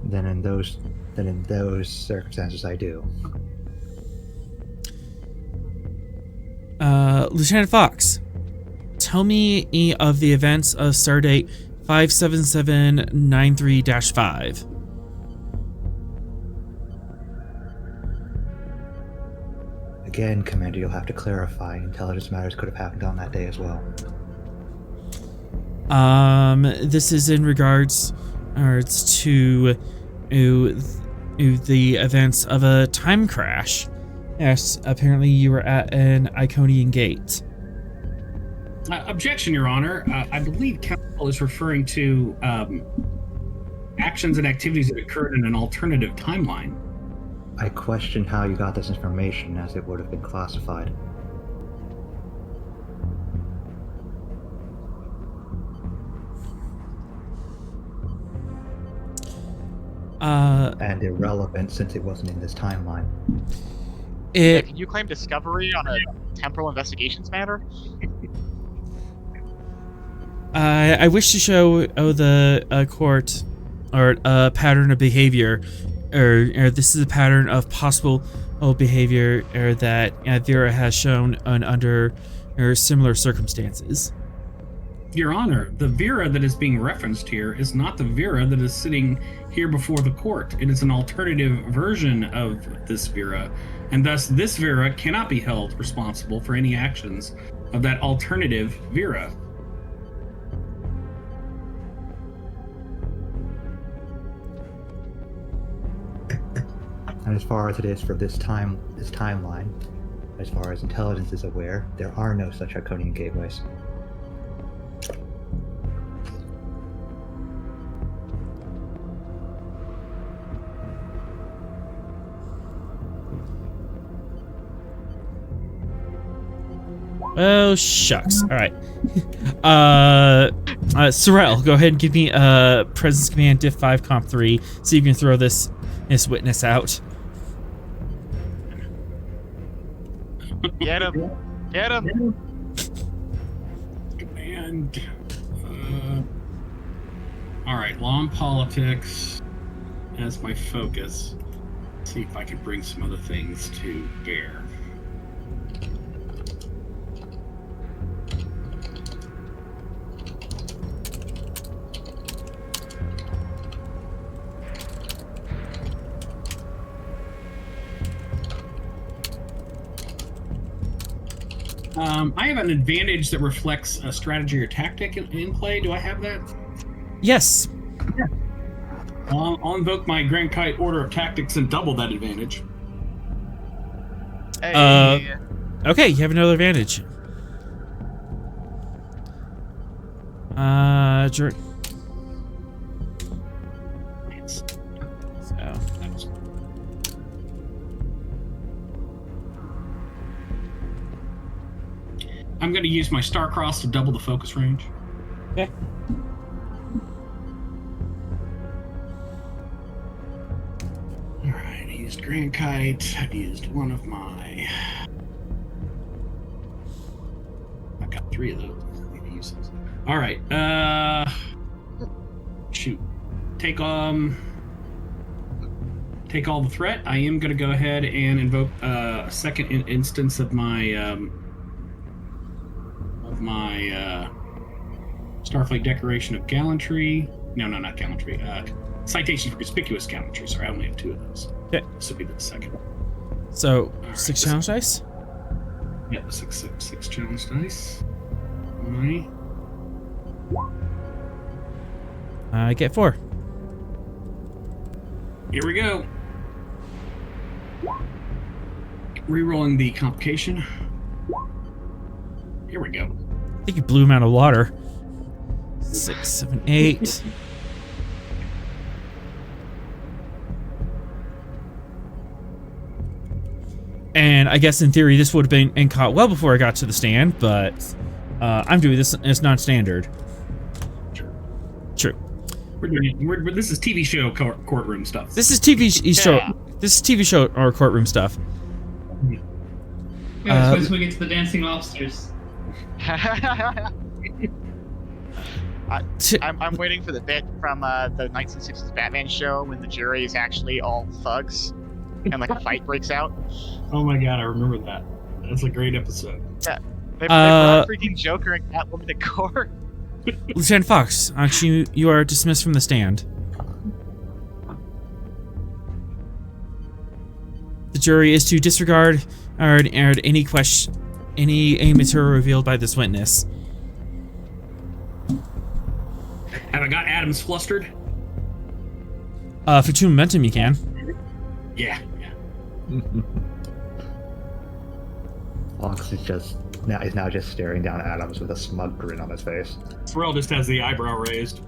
Then in those circumstances, I do. Lieutenant Fox, tell me of the events of Stardate 57793-5. Again, Commander, you'll have to clarify. Intelligence matters could have happened on that day as well. This is in regards to the events of a time crash. Yes, apparently you were at an Iconian gate. Objection, Your Honor. I believe Counsel is referring to actions and activities that occurred in an alternative timeline. I question how you got this information, as it would have been classified. And irrelevant since it wasn't in this timeline. Can you claim discovery on a temporal investigations matter? I wish to show the court or a pattern of behavior, or this is a pattern of possible behavior that Veera has shown under similar circumstances. Your Honor, the Veera that is being referenced here is not the Veera that is sitting here before the court. It is an alternative version of this Veera, and thus this Veera cannot be held responsible for any actions of that alternative Veera. And as far as it is for this timeline, as far as intelligence is aware, there are no such Iconian gateways. Oh, shucks. All right. Sorel, go ahead and give me Presence Command Diff 5 Comp 3, so you can throw this witness out. Get him! Get him! Command. All right, law and politics as my focus. Let's see if I can bring some other things to bear. I have an advantage that reflects a strategy or tactic in play. Do I have that? Yes. Yeah. I'll invoke my Grand Kite Order of Tactics and double that advantage. Hey. Okay, you have another advantage. So. I'm going to use my Starcross to double the focus range. Okay. Alright, I used Grand Kite. I've used one of my... I've got 3 of those. I need to use those. Alright, shoot. Take all the threat. I am going to go ahead and invoke a second instance of my... Starfleet Decoration of Gallantry. No, not Gallantry. Citation for Conspicuous Gallantry. Sorry, I only have 2 of those. Okay. This will be the second. So, All 6 right, challenge dice? Yep, 6 challenge dice. Alright. I get 4. Here we go. Rerolling the complication. Here we go. I think you blew him out of water. 6, 7, 8. And I guess in theory this would have been caught well before I got to the stand, but I'm doing this as non-standard. True. This is TV show courtroom stuff. This is TV show. Yeah. This is TV show or courtroom stuff. Yeah, once we get to the dancing lobsters. I'm waiting for the bit from the 1960s Batman show when the jury is actually all thugs and like a fight breaks out. Oh my god, I remember that. That's a great episode. Yeah, they brought freaking Joker and Catwoman to court. Lieutenant Fox, actually, you are dismissed from the stand. the jury is to disregard or any material revealed by this witness. Have I got Adams flustered? For 2 momentum, you can. Yeah. Fox is now just staring down at Adams with a smug grin on his face. Sorel just has the eyebrow raised.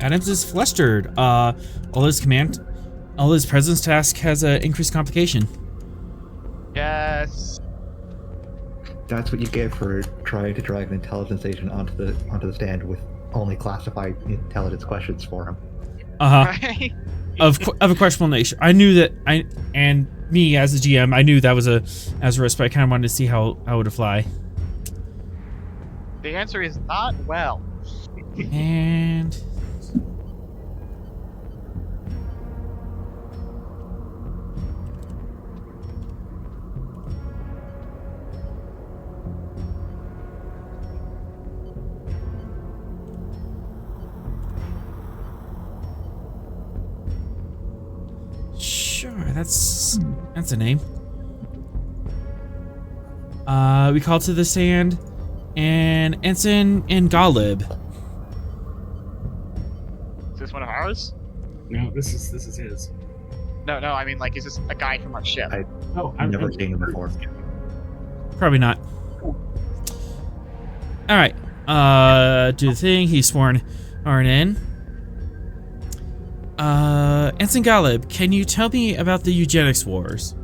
Adams is flustered. All his presence task has an increased complication. Yes. That's what you get for trying to drag an intelligence agent onto the stand with only classified intelligence questions for him. Right? Of a questionable nature. I knew that me as a GM, I knew that was a risk, but I kind of wanted to see how it would fly. The answer is not well. And sure, that's a name. We call to the stand and Ensign and Golib. Is this one of ours? No, this is his. No, I mean, like, is this a guy from our ship? I've never seen him before. Probably not. All right. Do the thing. He's sworn in. Ensign Golib, can you tell me about the eugenics wars?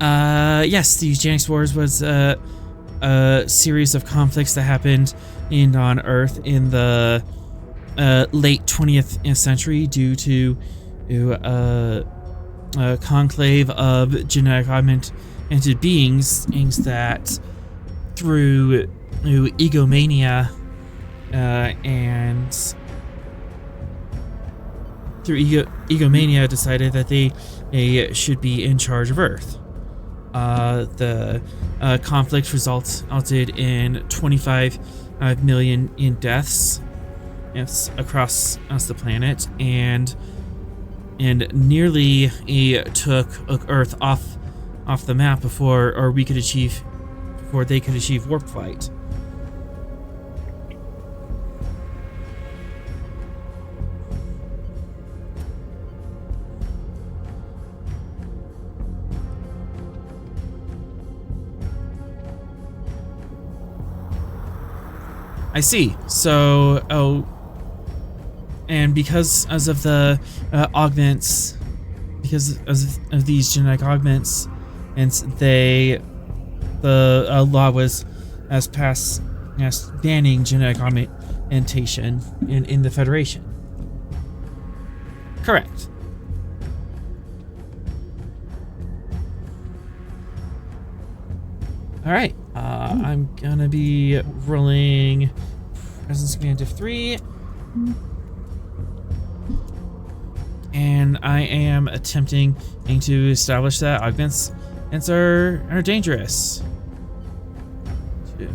Yes, the eugenics wars was a series of conflicts that happened on Earth in the late 20th century due to a conclave of genetic augmented beings that through egomania decided that they should be in charge of Earth. The conflict resulted in 25 million in deaths across the planet, and nearly took Earth off the map before they could achieve warp flight. I see. So, and because of the augments, because of these genetic augments, and the law was passed banning genetic augmentation in the Federation. Correct. All right. I'm gonna be rolling presence command of 3, and I am attempting to establish that augments are dangerous. 2,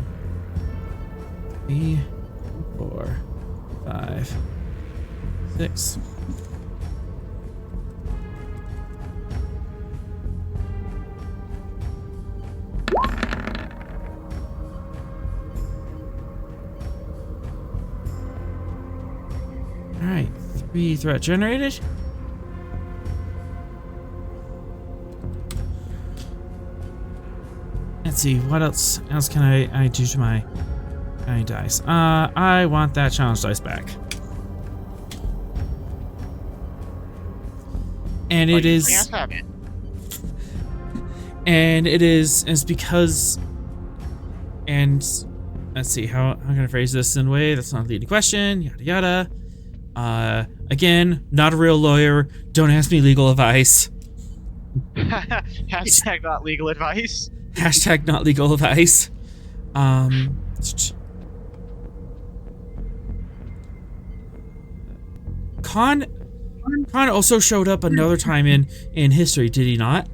3, 4, 5, 6. Alright, 3 threat generated. Let's see, what else can I do to my dice? I want that challenge dice back. And it is... And it is because... And let's see, how I'm going to phrase this in a way that's not a leading question, yada yada. Again, not a real lawyer. Don't ask me legal advice. Hashtag not legal advice. Hashtag not legal advice. Khan also showed up another time in history, did he not?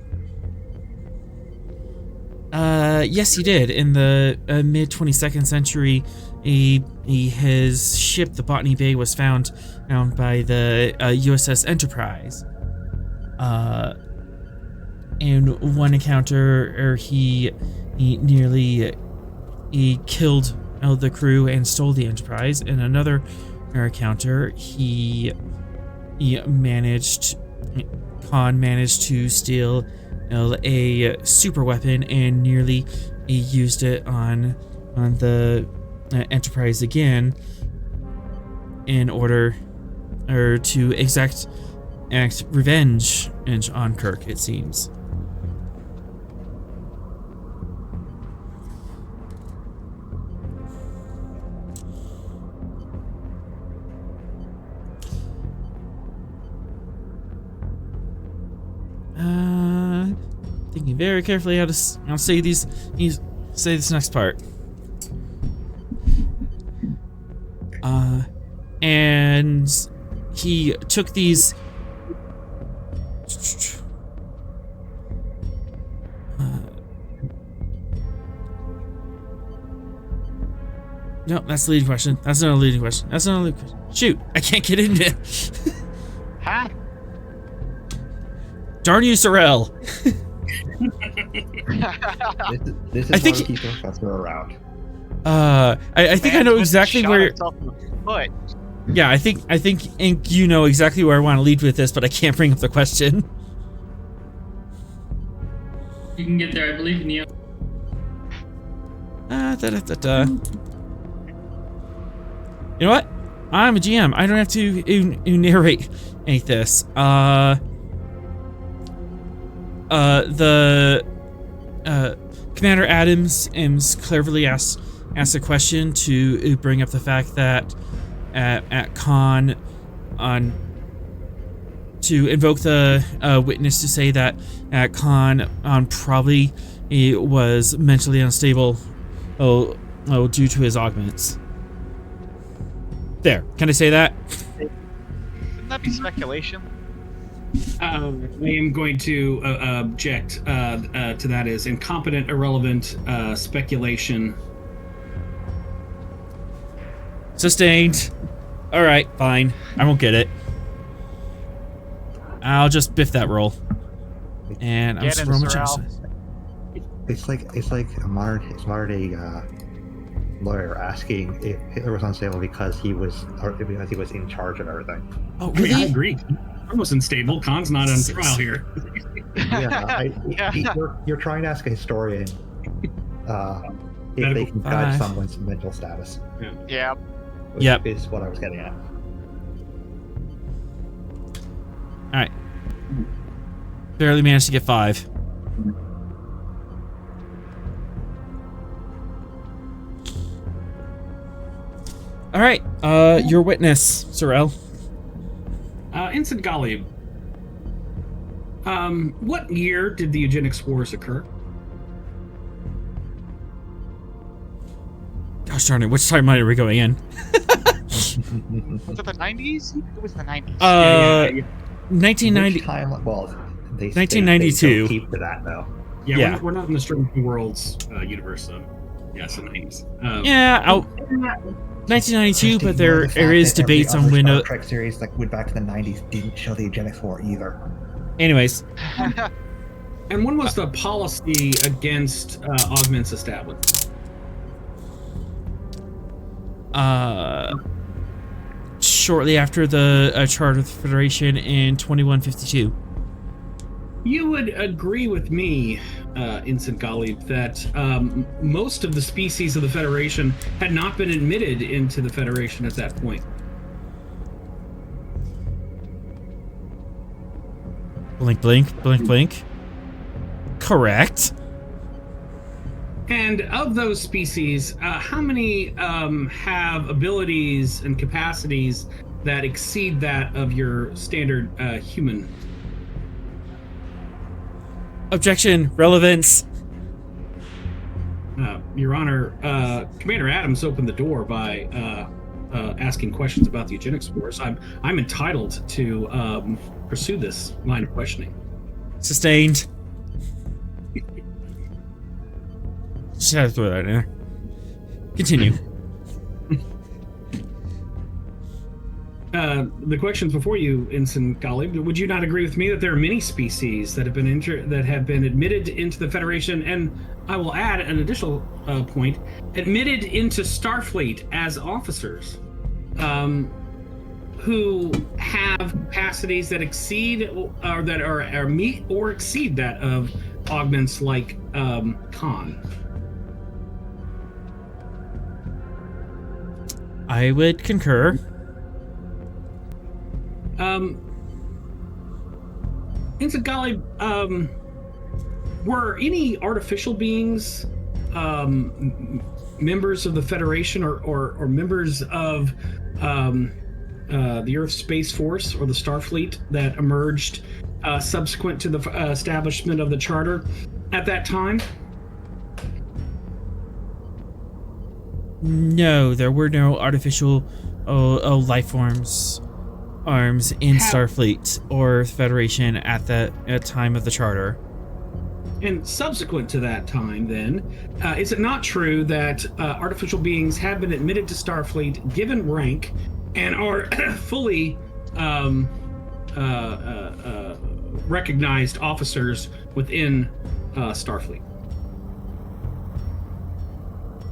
Yes, he did. In the mid 22nd century, his ship, the Botany Bay, was found by the USS Enterprise. In one encounter, he nearly killed the crew and stole the Enterprise. In another encounter, Khan managed to steal a super weapon and nearly used it on the Enterprise again in order to exact revenge on Kirk, it seems. Thinking very carefully how to say say this next part. And he took these. No, that's the leading question. That's not a leading question. That's not a leading question. Shoot, I can't get into it. Huh? Darn you, Sorel. This is I think why we keep Professor around. I think I know exactly where. Yeah, I think Ink, you know exactly where I want to lead with this, but I can't bring up the question. You can get there. I believe in you. You know what? I'm a GM. I don't have to narrate any of this. Commander Adams cleverly asked a question to bring up the fact that at Khan to invoke the witness to say that at Khan probably was mentally unstable due to his augments. There, can I say that? Wouldn't that be speculation? I am going to object to that as incompetent, irrelevant speculation. Sustained. All right, fine. I won't get it. I'll just biff that roll. And I'm just rolling my chance. It's like a modern day lawyer asking if Hitler was unstable because he was in charge of everything. Oh, really? I agree. I wasn't stable. Khan's not on trial here. You're trying to ask a historian if they can guide someone's mental status. Yeah. Which is what I was getting at. All right. Barely managed to get 5. All right. Your witness, Sorel. Ensign Galib. What year did the eugenics wars occur? Gosh darn it! Which timeline are we going in? Was it the 90s? It was the 90s. 1990. Well, 1992. They keep to that though. Yeah. We're not in the Strange New Worlds universe, so yes, the 90s. 1992, but there is debates on when. Star Trek series that went back to the 90s didn't show the eugenics war either. Anyways. And when was the policy against augments established? Shortly after the Charter of the Federation in 2152. You would agree with me, Ensign Galib, that most of the species of the Federation had not been admitted into the Federation at that point. Blink, blink, blink, blink. Correct. And of those species, how many have abilities and capacities that exceed that of your standard human? Objection. Relevance. Your Honor, Commander Adams opened the door by asking questions about the eugenics wars. I'm entitled to pursue this line of questioning. Sustained. just had to throw that in there. Continue. The questions before you, Ensign Golly, would you not agree with me that there are many species that have been admitted into the Federation, and I will add an additional point, admitted into Starfleet as officers, who have capacities that exceed or that are meet or exceed that of augments like Khan? I would concur. Ensign Golly, were any artificial beings members of the Federation or members of the Earth Space Force or the Starfleet that emerged subsequent to the establishment of the Charter at that time? No, there were no artificial life forms arms in Starfleet or Federation at the time of the Charter. And subsequent to that time, then, is it not true that artificial beings have been admitted to Starfleet, given rank, and are fully recognized officers within Starfleet?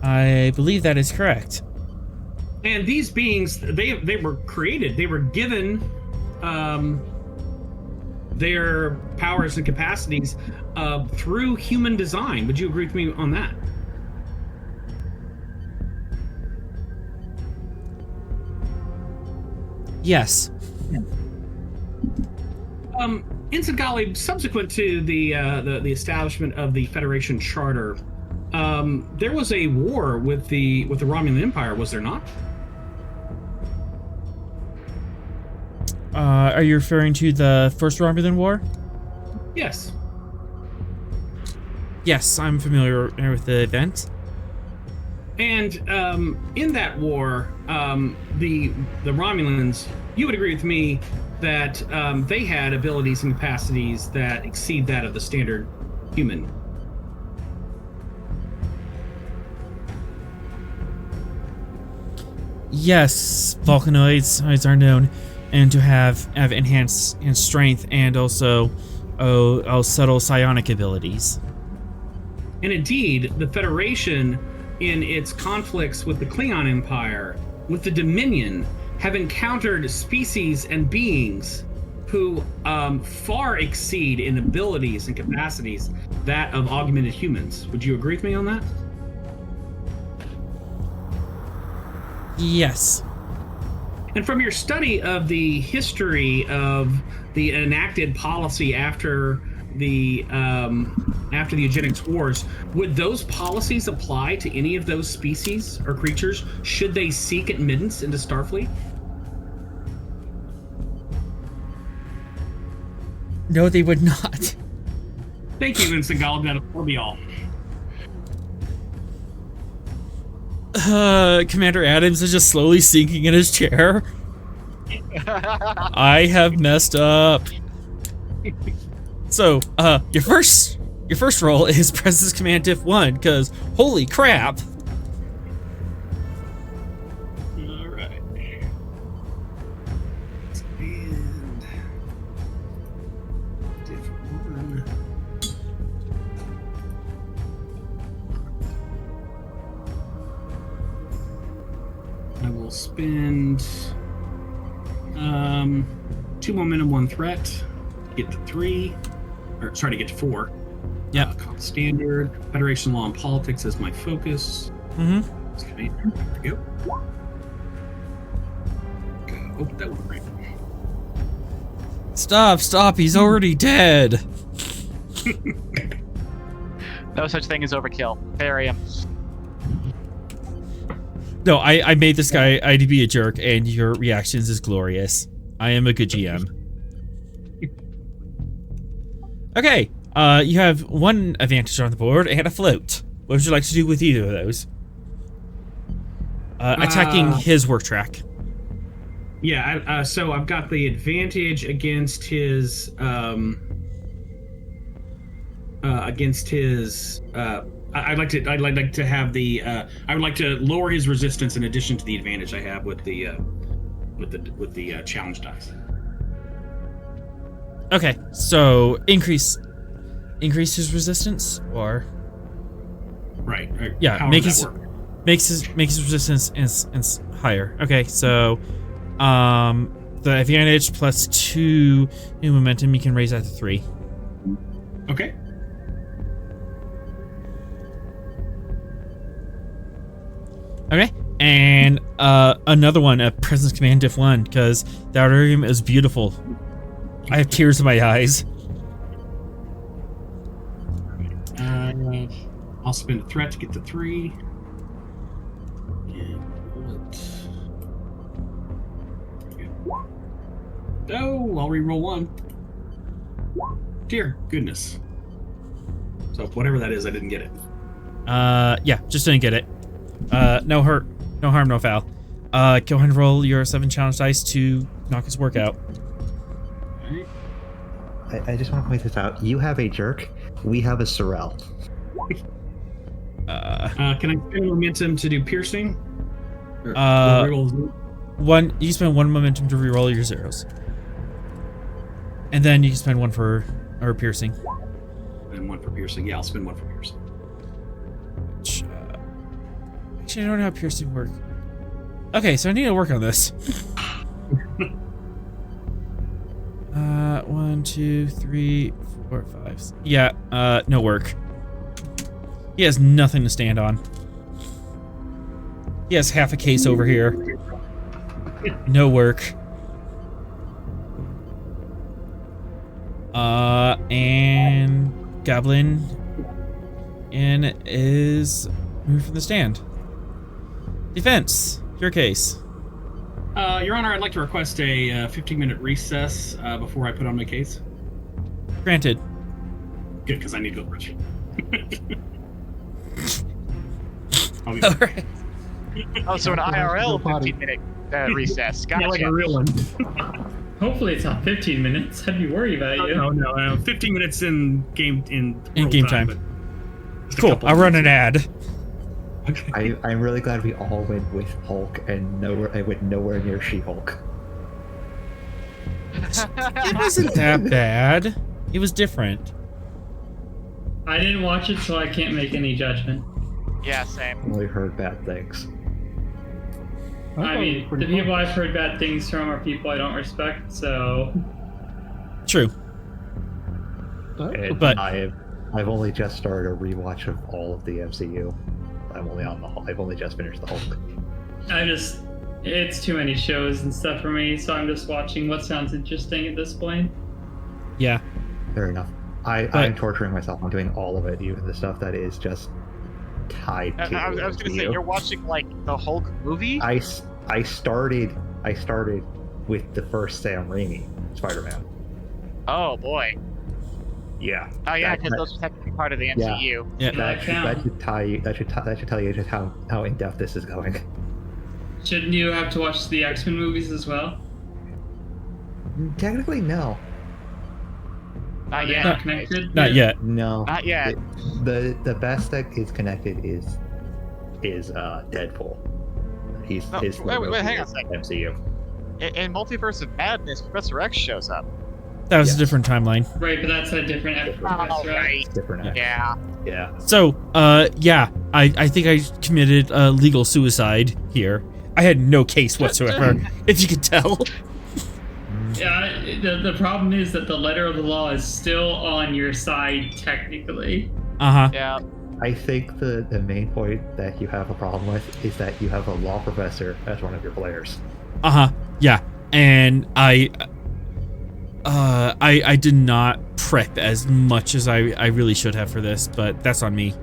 I believe that is correct. And these beings, they were created, they were given their powers and capacities through human design. Would you agree with me on that? Yes. Ensign Golly, subsequent to the establishment of the Federation Charter, there was a war with the Romulan Empire, was there not? Are you referring to the First Romulan War? Yes. Yes, I'm familiar with the event. And in that war, the Romulans, you would agree with me that they had abilities and capacities that exceed that of the standard human. Yes, Vulcanoids are known and to have enhanced strength and also subtle psionic abilities. And indeed, the Federation, in its conflicts with the Klingon Empire, with the Dominion, have encountered species and beings who far exceed in abilities and capacities that of augmented humans. Would you agree with me on that? Yes. And from your study of the history of the enacted policy after the eugenics wars, would those policies apply to any of those species or creatures should they seek admittance into Starfleet? No, they would not. Thank you, Ensign Golly. That'll be all. Commander Adams is just slowly sinking in his chair. I have messed up. So, your first roll is Presence Command Diff 1, because holy crap. Alright. And Diff 1. I will spend 2 momentum, 1 threat, get to 3, or sorry, to get to 4. Yeah. Standard Federation law and politics as my focus. Mm-hmm. Okay, there we go. Oh, that went right. Stop, he's already dead. No such thing as overkill. Bury him. No, I made this guy IDB a jerk, and your reactions is glorious. I am a good GM. Okay, you have 1 advantage on the board and a float. What would you like to do with either of those? Attacking his work track. Yeah, so I've got the advantage against his I'd like to have the. I would like to lower his resistance in addition to the advantage I have with the challenge dice. Okay, so increase his resistance, or Right. yeah, How makes does that work? his resistance higher. Okay, so the advantage plus 2 new momentum, you can raise that to 3. Okay. Okay, and another one, a presence command diff 1, because the outer room is beautiful. I have tears in my eyes. I'll spend a threat to get the 3. And bullet. Oh, I'll reroll 1. Dear goodness. So whatever that is, I didn't get it. Yeah, just didn't get it. No hurt, no harm, no foul. Go ahead and roll your 7 challenge dice to knock his work out. I just want to point this out. You have a jerk. We have a Sorel. Can I spend momentum to do piercing? Or You spend 1 momentum to reroll your zeros, and then you can spend 1 for piercing. And 1 for piercing. Yeah, I'll spend 1 for piercing. Actually, I don't know how piercing works. Okay, so I need to work on this. 1, 2, 3, 4, 5. Yeah, no work. He has nothing to stand on. He has half a case over here. No work. And Goblin is moved from the stand. Defense, your case. Your Honor, I'd like to request a 15-minute recess before I put on my case. Granted. Good, because I need to go brush. I'll be All back. right. Oh, so an IRL 15-minute recess. Gotcha. Like a real one. Hopefully it's not 15 minutes. I'd be worried about you. No. 15 minutes in game time. but just a Cool. couple I'll run minutes. an ad. Okay. I'm really glad we all went with Hulk and I went nowhere near She-Hulk. It wasn't that bad. It was different. I didn't watch it, so I can't make any judgment. Yeah, same. Only heard bad things. I mean, the people I've heard bad things from are people I don't respect, so... True. And But- I've only just started a rewatch of all of the MCU. I've only just finished the Hulk. It's too many shows and stuff for me, so I'm just watching what sounds interesting at this point. Yeah. Fair enough. I'm torturing myself. I'm doing all of it, even the stuff that is just tied to I was going to say, MCU. you're watching, like, the Hulk movie? I started with the first Sam Raimi Spider-Man. Oh, boy. Yeah. Oh, yeah, That- because those are technically part of the MCU. Yeah. That should tell you just how in depth this is going. Shouldn't you have to watch the X-Men movies as well? Technically, no. Not Are they yet. not connected? Not yet. No. Not yet. The best that is connected is Deadpool. No, His wait, logo hang on a is second. MCU. In Multiverse of Madness, Professor X shows up. That was Yes. a different timeline. Right, but that's a different Oh, Professor X. right. It's different. Yeah. Yeah. So, yeah, I think I committed legal suicide here. I had no case whatsoever, if you could tell. Yeah, the problem is that the letter of the law is still on your side, technically. Uh-huh. Yeah. I think the main point that you have a problem with is that you have a law professor as one of your players. Uh-huh. Yeah. And I did not prep as much as I really should have for this, but that's on me.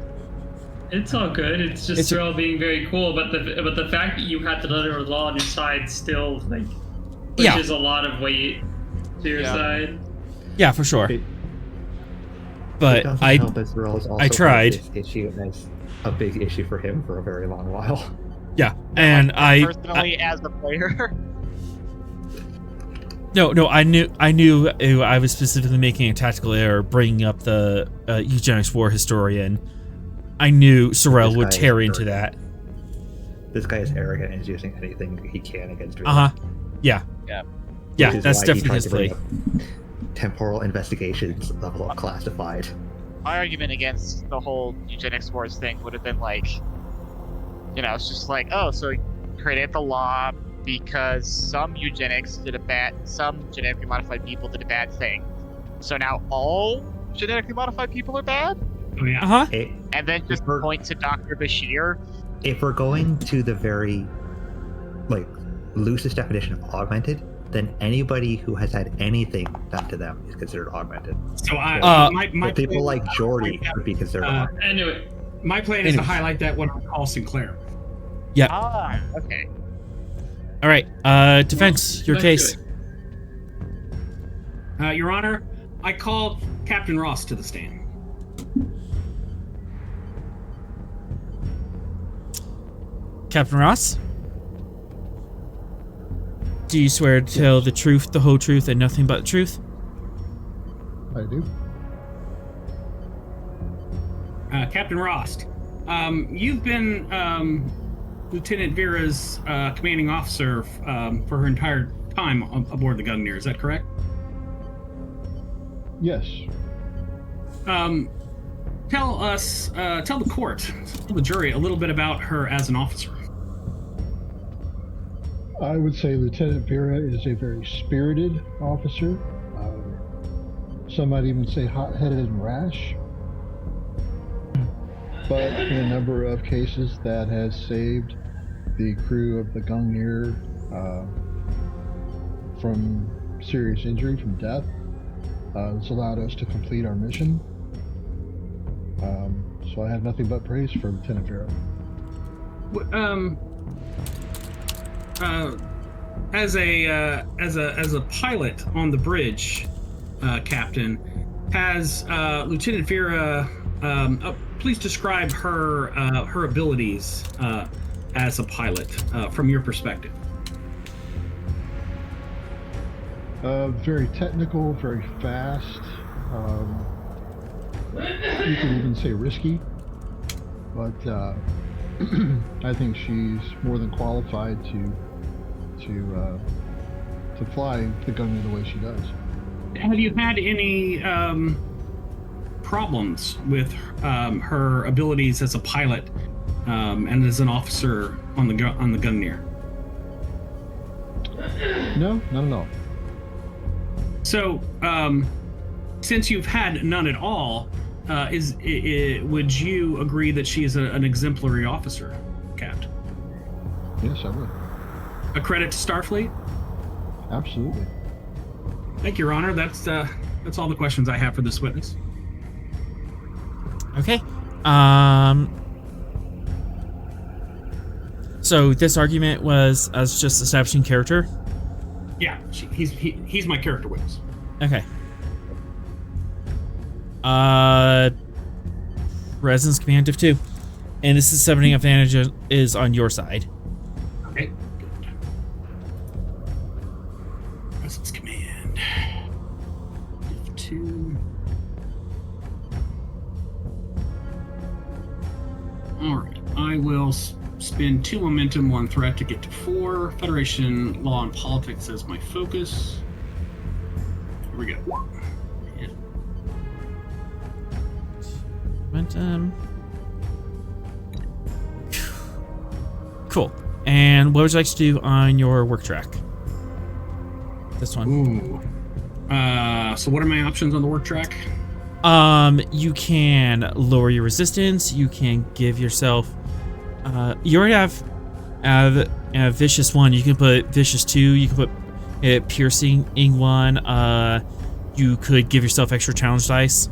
It's all good. It's just Sorel being very cool, but the fact that you had the letter of the law on your side still pushes a lot of weight to your side. Yeah, for sure. It But doesn't help that Sorel is also I tried. This issue, and that's a big issue for him for a very long while. Yeah, and Personally, as a player. No, I knew I was specifically making a tactical error bringing up the eugenics war historian. I knew Sorel This would guy is tear into arrogant. that. This guy is arrogant and is using anything he can against Veera. Uh-huh. Yeah. Yeah. Yeah, Which is that's why he definitely tried his to bring play. up temporal investigations level up classified. My argument against the whole eugenics wars thing would have been like, it's just like, oh, so you created the law because some genetically modified people did a bad thing. So now all genetically modified people are bad? Oh, yeah. Uh-huh. And then just If point to Dr. Bashir? If we're going to the very, loosest definition of augmented, then anybody who has had anything done to them is considered augmented. So my But people plan- like Jordy would be considered augmented. Anyway, my plan is to highlight that when I call Sinclair. Ah, okay. All right. Defense, your let's case. do Your Honor, I called Captain Ross to the stand. Captain Ross? Do you swear to tell the truth, the whole truth, and nothing but the truth? I do. Captain Ross, you've been Lieutenant Veera's commanding officer for her entire time aboard the Gungnir. Is that correct? Yes. Tell the court, tell the jury a little bit about her as an officer. I would say Lieutenant Veera is a very spirited officer. Some might even say hot-headed and rash. But in a number of cases that has saved the crew of the Gungnir from serious injury, from death. It's allowed us to complete our mission. So I have nothing but praise for Lieutenant Veera. As a pilot on the bridge, Captain, has Lieutenant Veera? Please describe her abilities as a pilot from your perspective. Very technical, very fast. You could even say risky, but I think she's more than qualified to fly the Gungnir the way she does. Have you had any problems with her abilities as a pilot and as an officer on the Gungnir? No, not at all. So, since you've had none at all, would you agree that she is an exemplary officer, Captain? Yes, I would. A credit to Starfleet? Absolutely. Thank you, Your Honor. That's all the questions I have for this witness. Okay. So this argument was as just establishing character? Yeah, he's my character witness. Okay. Presence command of 2. And this is summoning advantage is on your side. Okay, good. Presence command. Div 2. Alright, I will spend 2 momentum, 1 threat to get to 4. Federation law and politics as my focus. Here we go. Yeah. Momentum. Cool. And what would you like to do on your work track? This one. Ooh. So what are my options on the work track? You can lower your resistance. You can give yourself. You already have vicious 1. You can put vicious 2. You can put piercing 1. You could give yourself extra challenge dice.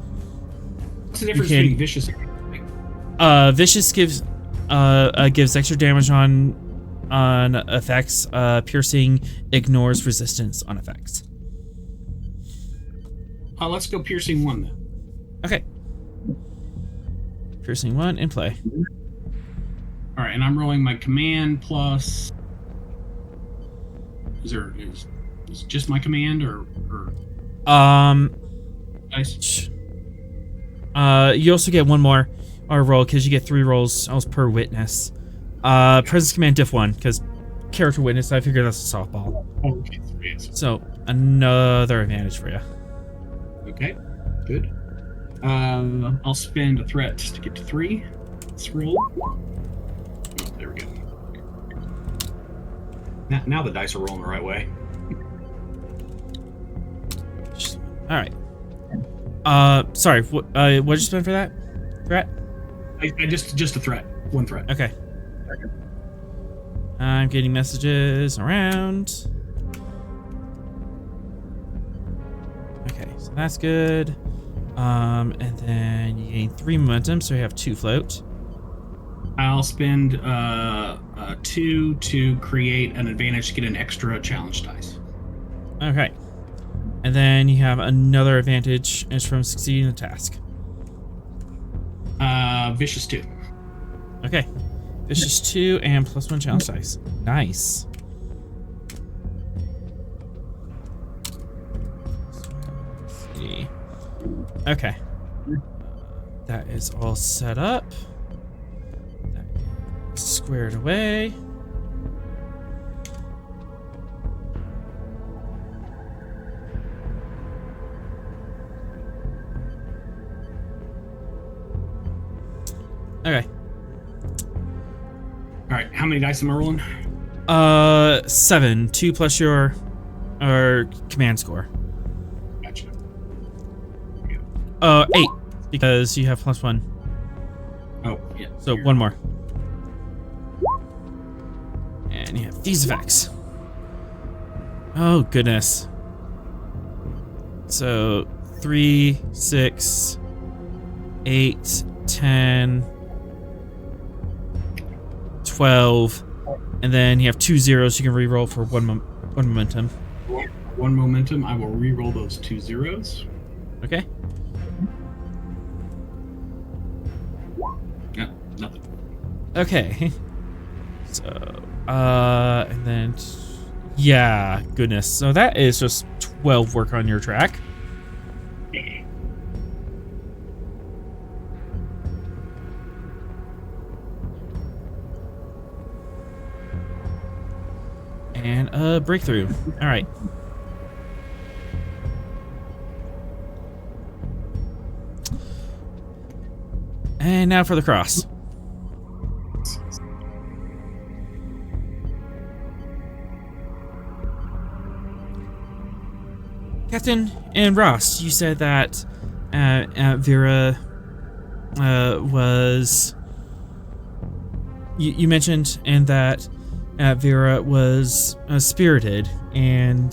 What's the difference between vicious and vicious gives extra damage on effects. Piercing ignores resistance on effects. Let's go piercing 1 then. Okay. Piercing 1 in play. All right, and I'm rolling my command plus. Is it just my command or dice? You You also get 1 more. or roll because you get 3 rolls per witness. Presence command diff 1 because character witness. I figured that's a softball. Oh, okay, 3. So another advantage for you. Okay, good. I'll spend a threat to get to 3. Let's roll. Oh, there we go. Now the dice are rolling the right way. All right. Sorry. What did you spend for that threat? I just a threat. 1 threat. Okay. I'm getting messages around. Okay, so that's good. And then you gain 3 momentum, so you have 2 float. I'll spend 2 to create an advantage to get an extra challenge dice. Okay. And then you have another advantage, and it's from succeeding the task. Vicious 2. Okay. Vicious 2 and +1 challenge dice. Nice. Let's see. Okay. That is all set up. That is squared away. Okay. All right, how many dice am I rolling? 7. 2 plus your command score. Gotcha. 8 because you have +1. Oh, yeah. So 1 more. And you have these effects. Oh goodness. So 3, 6, 8, 10, 12, and then you have 2 zeros you can re-roll for 1 momentum. 1 momentum. I will re-roll those 2 zeros. Okay. Yeah, nothing. Okay. So, and then, yeah, goodness. So that is just 12 work on your track. And a breakthrough. All right. And now for the cross. Captain and Ross, you said that Veera was... You mentioned and that Veera was spirited and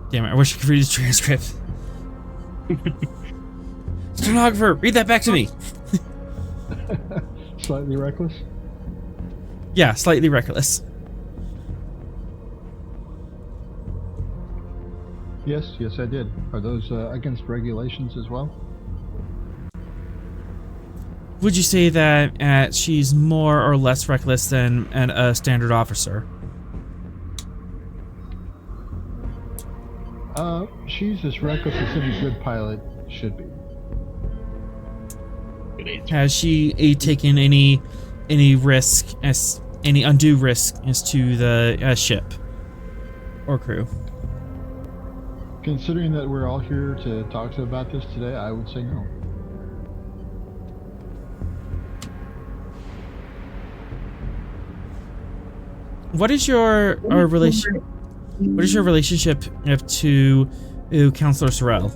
damn it, I wish I could read his transcript. Stenographer, read that back to me. Slightly reckless? Yeah, slightly reckless. Yes, I did. Are those against regulations as well? Would you say that she's more or less reckless than a standard officer? She's as reckless as any good pilot should be. Has she taken any risk, any undue risk as to the ship or crew? Considering that we're all here to talk to about this today, I would say no. What is your relation? What is your relationship to Counselor Sorel?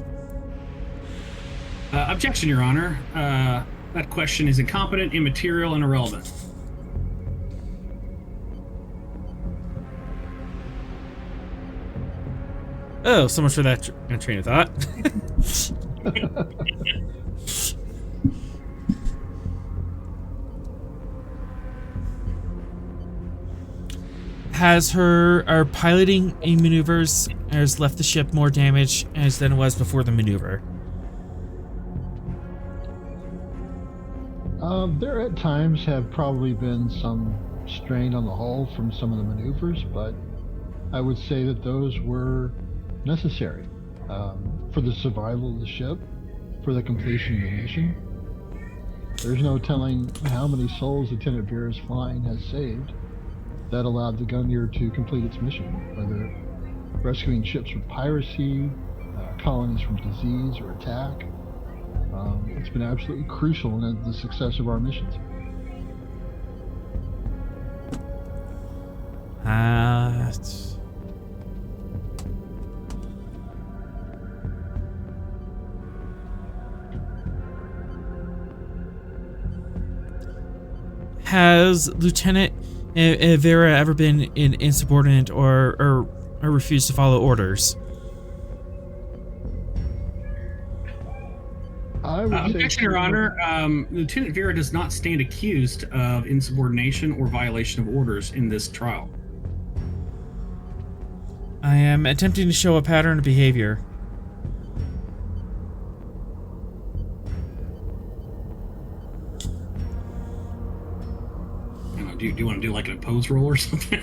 Objection, Your Honor. That question is incompetent, immaterial, and irrelevant. Oh, so much for that train of thought. Has her piloting a maneuvers has left the ship more damage than it was before the maneuver? There at times have probably been some strain on the hull from some of the maneuvers, but I would say that those were necessary for the survival of the ship, for the completion of the mission. There's no telling how many souls Lieutenant Veera's flying has saved that allowed the Gungnir to complete its mission, whether rescuing ships from piracy, colonies from disease or attack. It's been absolutely crucial in the success of our missions. Has Lieutenant Veera ever been insubordinate or refused to follow orders? I would say, Objection, Your Honor. Lieutenant Veera does not stand accused of insubordination or violation of orders in this trial. I am attempting to show a pattern of behavior. Do you want to do like an opposed roll or something?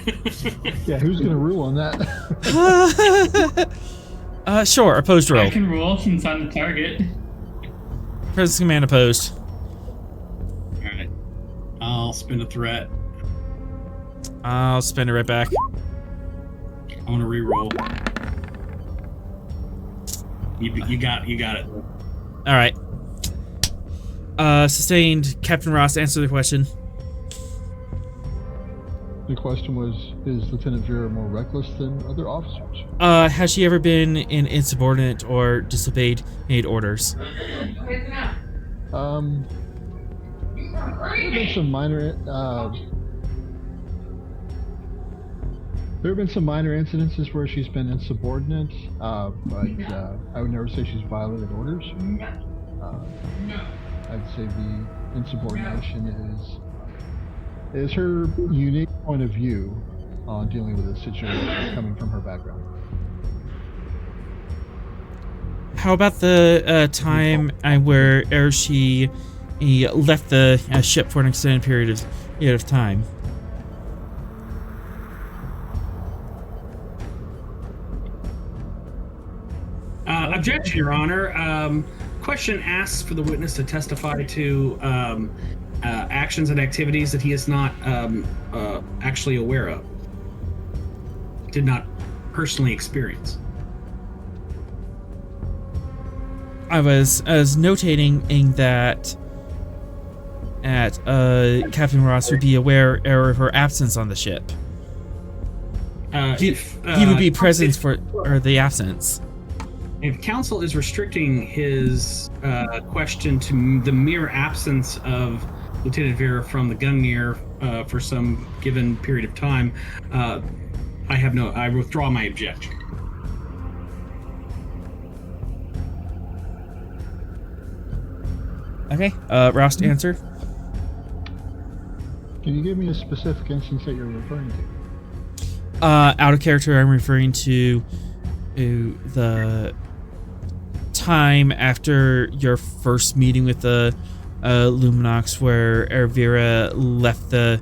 yeah, who's going to rule on that? Sure, opposed roll. I can roll since I'm the target. Presence command opposed. Alright. I'll spend a threat. I'll spin it right back. I want to re-roll. You got it. Alright. Sustained. Captain Ross, answer the question. The question was, is Lieutenant Veera more reckless than other officers? Has she ever been insubordinate or disobeyed orders? There have been some minor incidences where she's been insubordinate, but I would never say she's violated orders. I'd say the insubordination is her unique point of view on dealing with a situation coming from her background. How about the time where she left the ship for an extended period of time? Objection, Your Honor. Question asks for the witness to testify to actions and activities that he is not actually aware of, did not personally experience. I was notating that Captain Ross would be aware of her absence on the ship. He would be present for the absence. If counsel is restricting his question to the mere absence of Lieutenant Veera from the Gungnir for some given period of time, I withdraw my objection. Okay, Ross, answer. Can you give me a specific instance that you're referring to? Out of character, I'm referring to the time after your first meeting with the Luminox, where Veera left the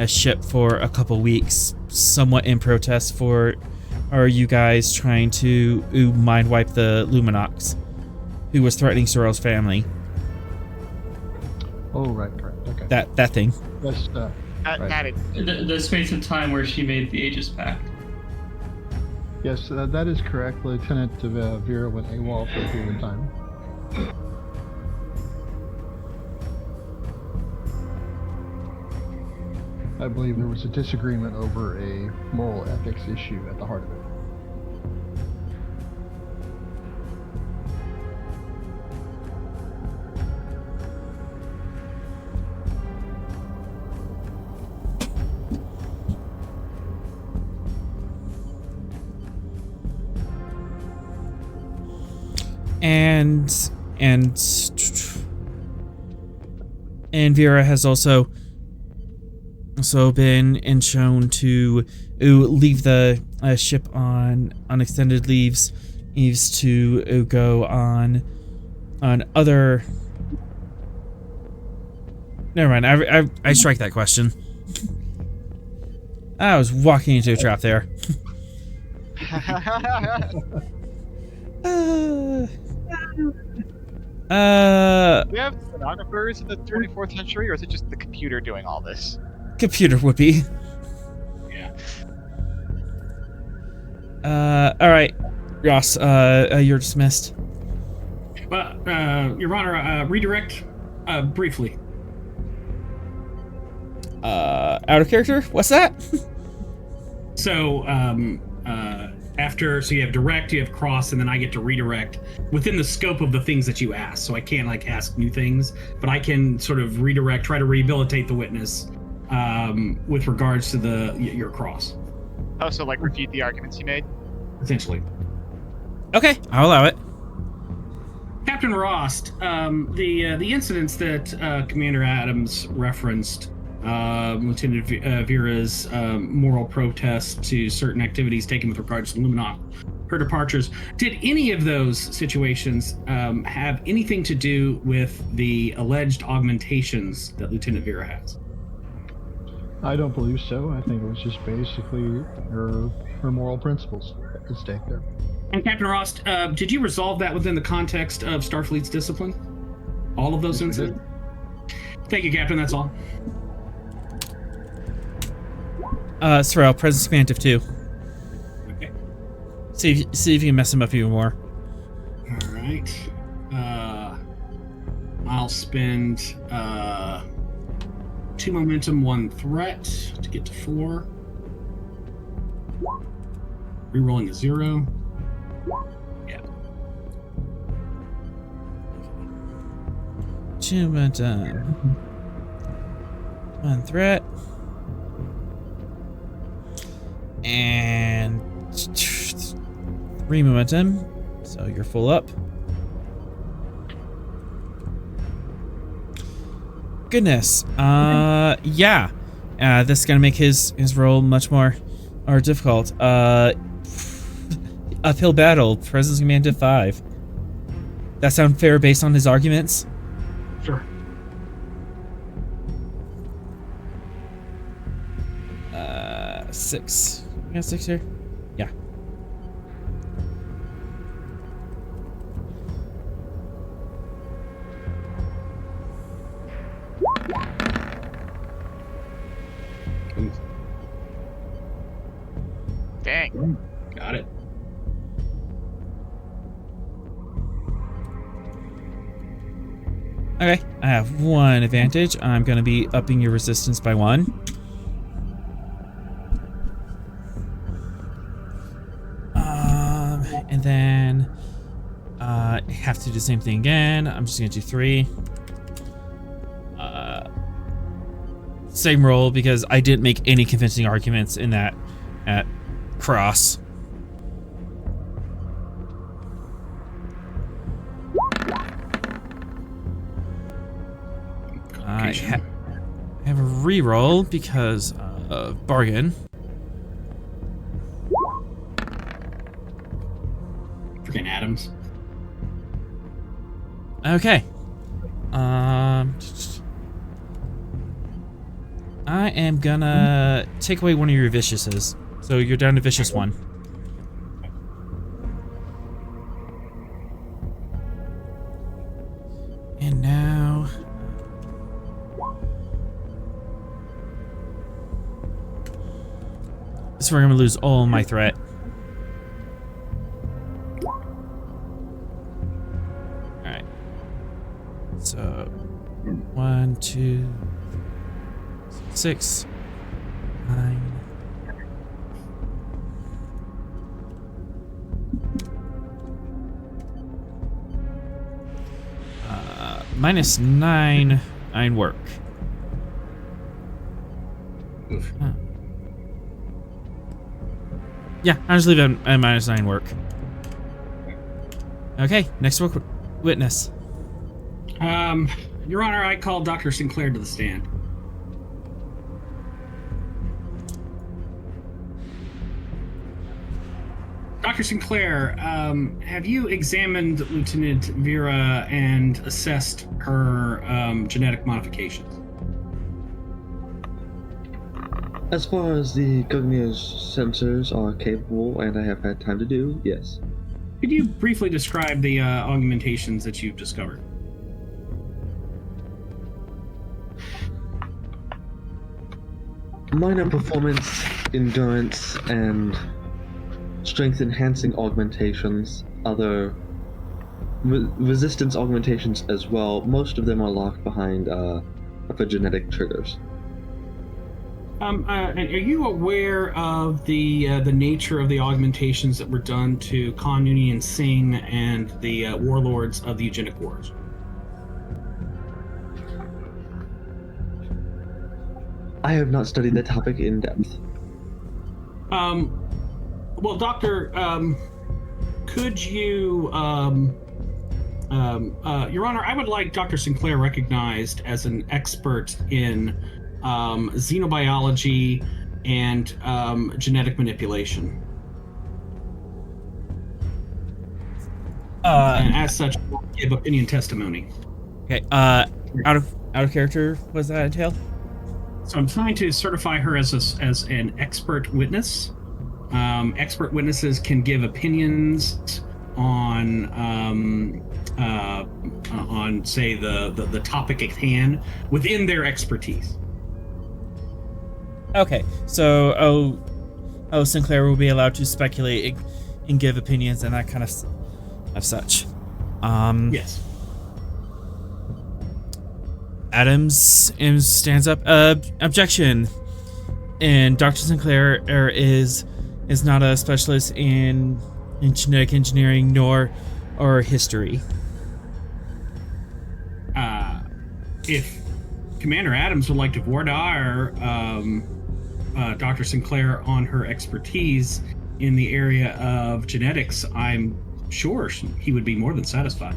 ship for a couple weeks, somewhat in protest for you guys trying to mind wipe the Luminox, who was threatening Sorel's family. Oh, right, okay. That thing. Yes, right. The space of time where she made the Aegis Pact. Yes, that is correct. Lieutenant Veera went AWOL for a period of time. I believe there was a disagreement over a moral ethics issue at the heart of it. And Veera has also been shown to leave the ship on extended leaves to go on other. Never mind. I strike that question. I was walking into a trap there. Do we have stenographers in the 24th century, or is it just the computer doing all this? Computer would be. Yeah. All right, Ross. You're dismissed. Your Honor, redirect briefly. Out of character. What's that? So so you have direct, you have cross, and then I get to redirect within the scope of the things that you ask. So I can't like ask new things, but I can sort of redirect, try to rehabilitate the witness with regards to your cross. Oh, so like refute the arguments you made? Essentially. Okay, I'll allow it. Captain Rost, the incidents that Commander Adams referenced, Lieutenant Veera's moral protest to certain activities taken with regards to Luminok, her departures, did any of those situations have anything to do with the alleged augmentations that Lieutenant Veera has? I don't believe so. I think it was just basically her moral principles at stake there. And Captain Rost, did you resolve that within the context of Starfleet's discipline? All of those incidents? Thank you, Captain. That's all. Sorel, presence command of 2. Okay. See if you can mess him up even more. All right. I'll spend 2 momentum, 1 threat to get to 4. Rerolling a 0. Yeah. 2 momentum. 1 threat. And 3 momentum. So you're full up. Goodness. Yeah. This is gonna make his role much more difficult. Uphill battle. Presence command of 5. That sound fair based on his arguments? Sure. 6. We got 6 here? Yeah. Dang. Got it. Okay, I have 1 advantage. I'm gonna be upping your resistance by 1. And then have to do the same thing again. I'm just gonna do 3. Same roll because I didn't make any convincing arguments in that at cross. I have a reroll because of bargain. Freaking Adams. Okay. I am gonna take away one of your viciouses. So you're down to vicious 1. And now... this is where I'm gonna lose all my threat. Alright. So 1, 2, 6, 9. -9 work. Oof. Huh. Yeah, I'll just leave it at -9 work. Okay, next witness. Your Honor, I call Dr. Sinclair to the stand. Dr. Sinclair, have you examined Lieutenant Veera and assessed her genetic modifications? As far as the Gungnir's sensors are capable, and I have had time to do, yes. Could you briefly describe the augmentations that you've discovered? Minor performance, endurance, and strength enhancing augmentations, other resistance augmentations as well. Most of them are locked behind epigenetic triggers. Are you aware of the nature of the augmentations that were done to Khan Noonien Singh and the warlords of the Eugenic Wars? I have not studied that topic in depth. Well, Doctor, could you, Your Honor, I would like Dr. Sinclair recognized as an expert in xenobiology and genetic manipulation. And as such, give opinion testimony. Okay. Out of character, what does that entail? So I'm trying to certify her as an expert witness. Expert witnesses can give opinions on say the topic at hand within their expertise. Okay, so Sinclair will be allowed to speculate and give opinions and that kind of such. Yes. Adams stands up. Objection. And Dr. Sinclair is not a specialist in genetic engineering nor history. If Commander Adams would like to voir Dr. Sinclair on her expertise in the area of genetics, I'm sure he would be more than satisfied.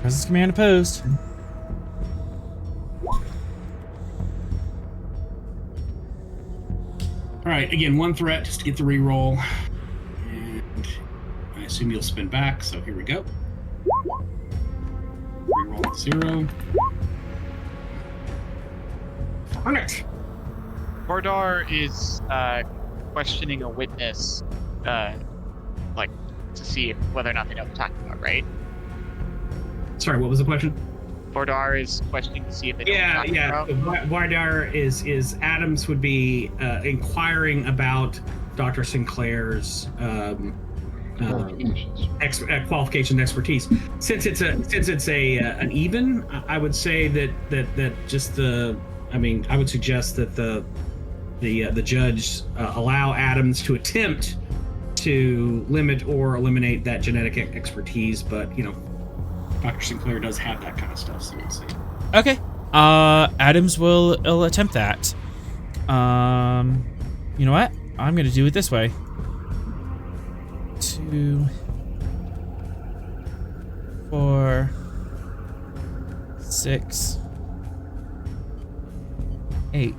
Presence command opposed. All right, again, one threat just to get the reroll. And I assume you'll spin back, so here we go. Reroll 0. Darn it! Bordar is questioning a witness, like, to see whether or not they know what we're talking about, right? Sorry, what was the question? Bordar is questioning to see if they know what we're talking about. Bordar is Adams would be inquiring about Dr. Sinclair's qualifications, expertise. Since it's an even, I would say that just I would suggest that the judge allow Adams to attempt to limit or eliminate that genetic expertise, but Dr. Sinclair does have that kind of stuff, so we'll see. Okay. Adams will attempt that. You know what? I'm gonna do it this way. 2, 4, 6, 8.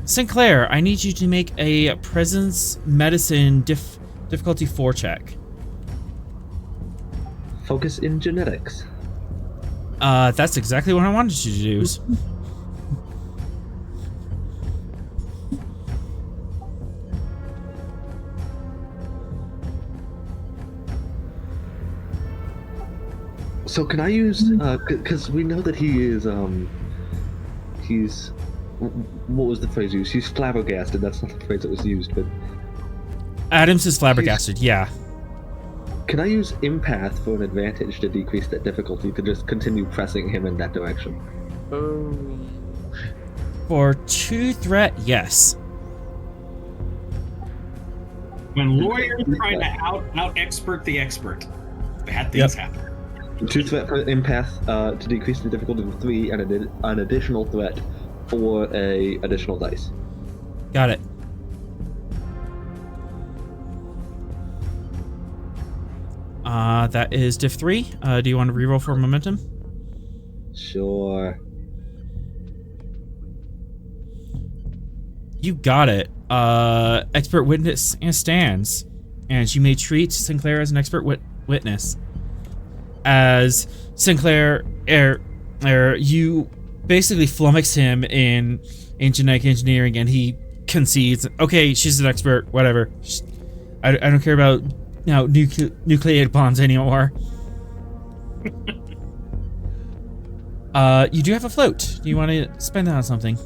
Sinclair, I need you to make a presence medicine difficulty 4 check. Focus in genetics. That's exactly what I wanted you to do. So can I use, because we know that he is, he's, what was the phrase used? He's flabbergasted, that's not the phrase that was used, but... Adams is flabbergasted, yeah. Can I use empath for an advantage to decrease that difficulty, to just continue pressing him in that direction? For 2 threat, yes. When lawyers try to out-expert the expert, bad things happen. 2 threat for empath to decrease the difficulty to 3, and an additional threat for a additional dice. Got it. That is diff 3. Do you want to reroll for momentum? Sure. You got it. Expert witness stands, and you may treat Sinclair as an expert witness. As Sinclair, you basically flummox him in genetic engineering, and he concedes. Okay, she's an expert. Whatever. I don't care about nucleated bonds anymore. You do have a float. Do you want to spend that on something?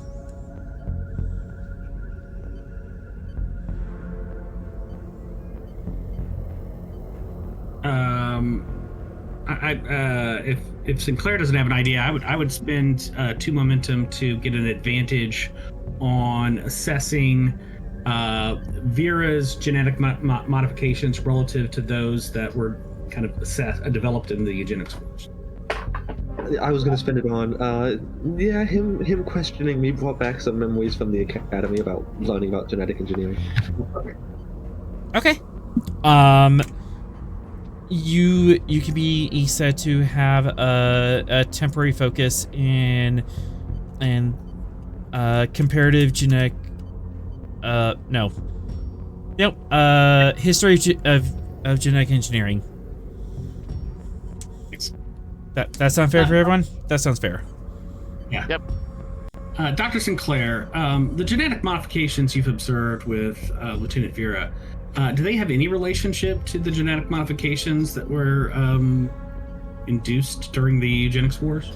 If Sinclair doesn't have an idea, I would spend 2 momentum to get an advantage on assessing Veera's genetic modifications relative to those that were kind of developed in the eugenics course. I was going to spend it on, him questioning me brought back some memories from the academy about learning about genetic engineering. Okay. You can be said to have a temporary focus in comparative genetic history of genetic engineering. That sound fair for everyone? That sounds fair. Yeah. Yep. Dr. Sinclair, the genetic modifications you've observed with Lieutenant Veera, do they have any relationship to the genetic modifications that were induced during the eugenics wars?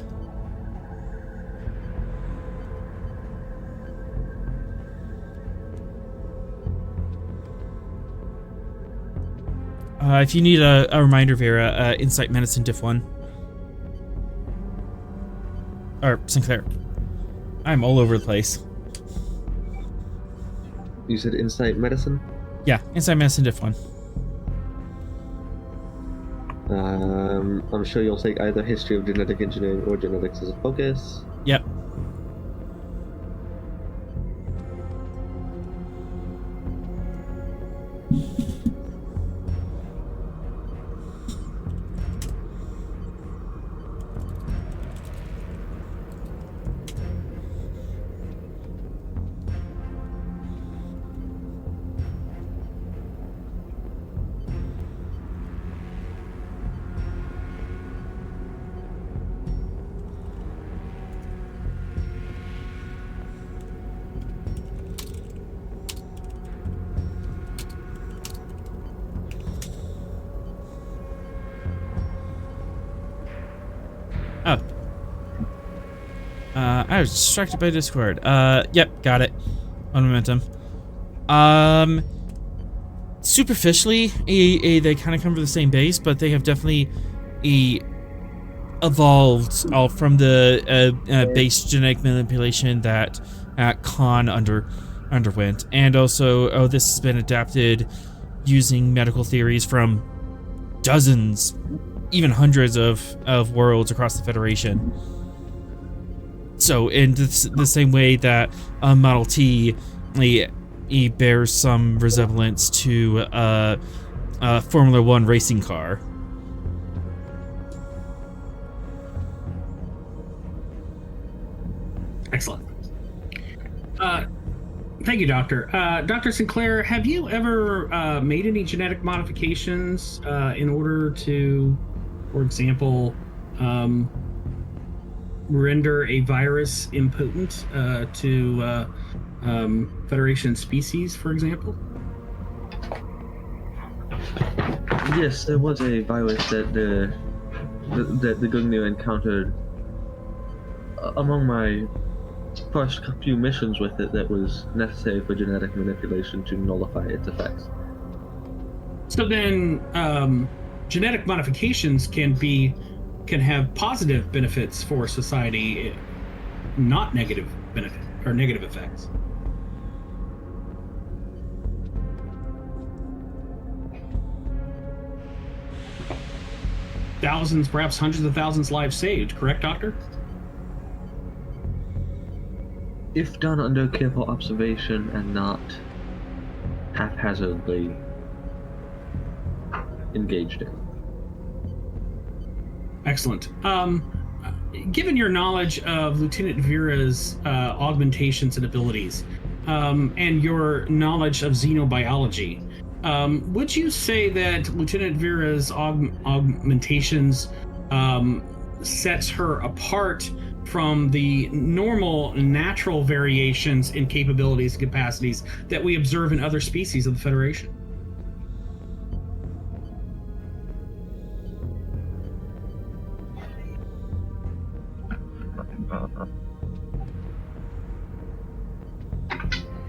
If you need a reminder, Veera, Insight Medicine Diff 1. Or Sinclair. I'm all over the place. You said Insight Medicine? Yeah, Insight Medicine Diff 1. I'm sure you'll take either History of Genetic Engineering or Genetics as a focus. Yep. Oh. I was distracted by Discord. Yep, got it. On momentum. Superficially, they kind of come from the same base, but they have definitely evolved from the base genetic manipulation that Khan underwent. And also, this has been adapted using medical theories from dozens, even hundreds of worlds across the Federation. So in the same way that Model T he bears some resemblance to a Formula 1 racing car. Excellent. Thank you, Doctor. Dr. Sinclair, have you ever made any genetic modifications in order to, for example, render a virus impotent to Federation species, for example? Yes, there was a virus that the Gungnir encountered among my first few missions with it that was necessary for genetic manipulation to nullify its effects. So then, genetic modifications can have positive benefits for society, not negative benefit or negative effects. Thousands, perhaps hundreds of thousands lives saved, correct, Doctor? If done under careful observation and not haphazardly engaged in. Excellent. Given your knowledge of Lieutenant Veera's augmentations and abilities, and your knowledge of xenobiology, would you say that Lieutenant Veera's augmentations sets her apart from the normal natural variations in capabilities and capacities that we observe in other species of the Federation.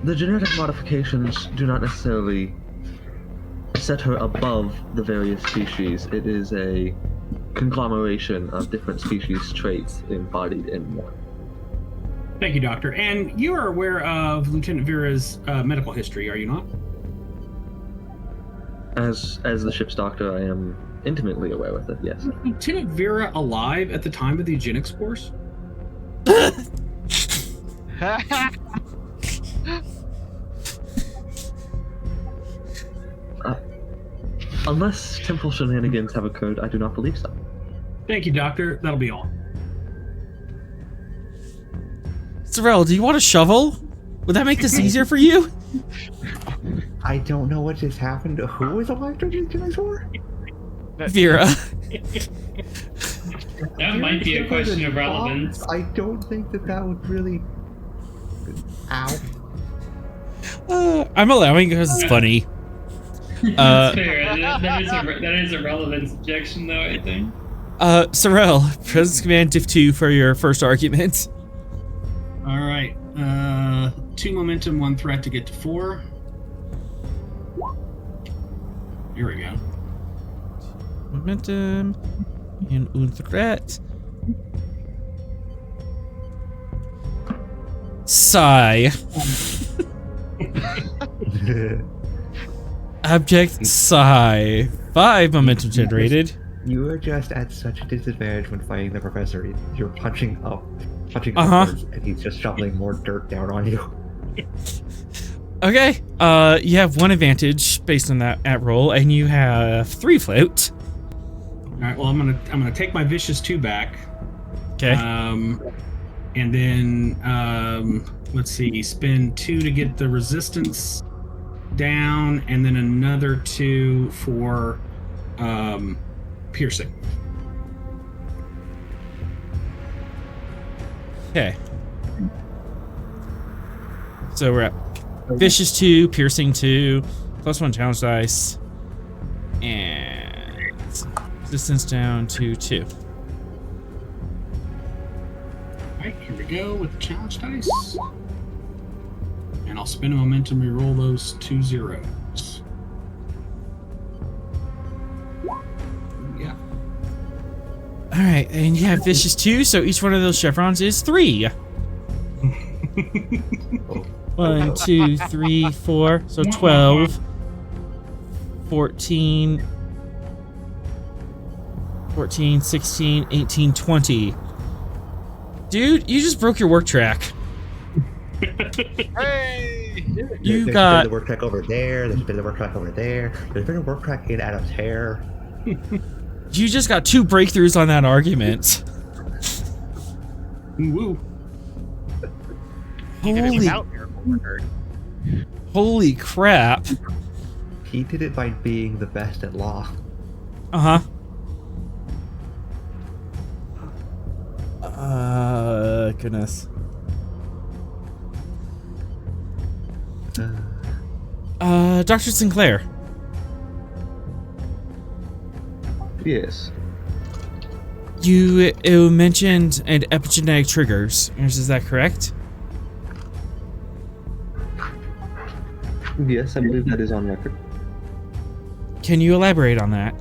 The genetic modifications do not necessarily set her above the various species. It is a conglomeration of different species traits embodied in one. Thank you, Doctor. And you are aware of Lieutenant Veera's medical history, are you not? As the ship's doctor, I am intimately aware with it, yes. Was Lieutenant Veera alive at the time of the eugenics course? Unless temple shenanigans have occurred, I do not believe so. Thank you, Doctor. That'll be all. Sorel, do you want a shovel? Would that make this easier for you? I don't know what just happened. Who was alive during the eugenics war? Veera. That might be a question of relevance. I don't think that would really... Ow. I'm allowing it because it's funny. That's fair. That is a relevance objection, though, I think. Sorel, Presence Command Div 2 for your first argument. All right. 2 momentum, 1 threat to get to 4. Here we go. Momentum and 1 threat. Sigh. Abject sigh. 5 momentum generated. You are just at such a disadvantage when fighting the professor. You're punching upwards, and he's just shoveling more dirt down on you. Okay. You have 1 advantage based on that at roll, and you have 3 float. All right. Well, I'm gonna take my vicious 2 back. Okay. And then let's see, spend 2 to get the resistance down, and then another 2 for piercing. Okay. So we're at vicious 2, piercing 2, +1 challenge dice, and resistance down to 2. Alright, here we go with the challenge dice. And I'll spend a momentum, reroll those 2 zeros. Yeah. Alright, and you have vicious 2, so each one of those chevrons is 3. 1, 2, 3, 4, so 12, 14, 16, 18, 20. Dude, you just broke your work track. Hey! You There's got... a bit of work track over there, there's a bit of work track over there, there's a bit of work track in Adam's hair. You just got 2 breakthroughs on that argument. Woo. Holy crap. He did it by being the best at law. Uh-huh. Goodness. Dr. Sinclair. Yes. You mentioned an epigenetic triggers. Is that correct? Yes, I believe that is on record. Can you elaborate on that?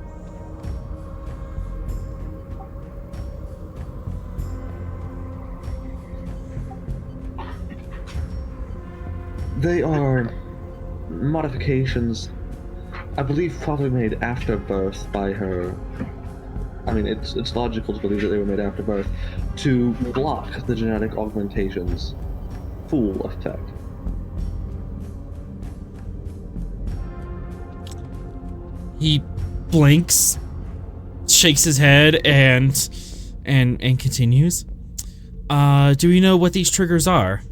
They are modifications, I believe, probably made after birth by her. I mean, it's logical to believe that they were made after birth to block the genetic augmentation's full effect. He blinks, shakes his head, and continues. Do we know what these triggers are?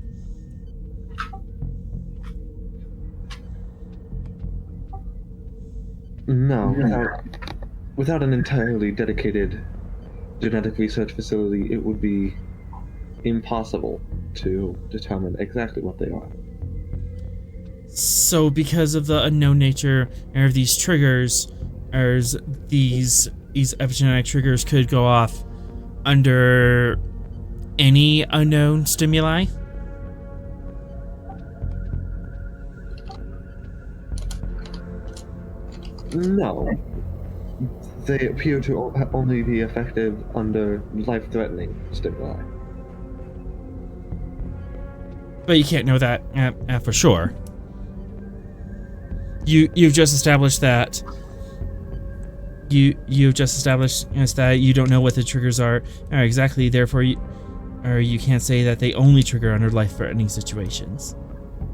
No, without an entirely dedicated genetic research facility, it would be impossible to determine exactly what they are. So because of the unknown nature of these triggers, or these epigenetic triggers could go off under any unknown stimuli? No. They appear to only be effective under life-threatening stimuli. But you can't know that for sure. You've just established that you've just established that you don't know what the triggers are exactly. Therefore, you can't say that they only trigger under life-threatening situations.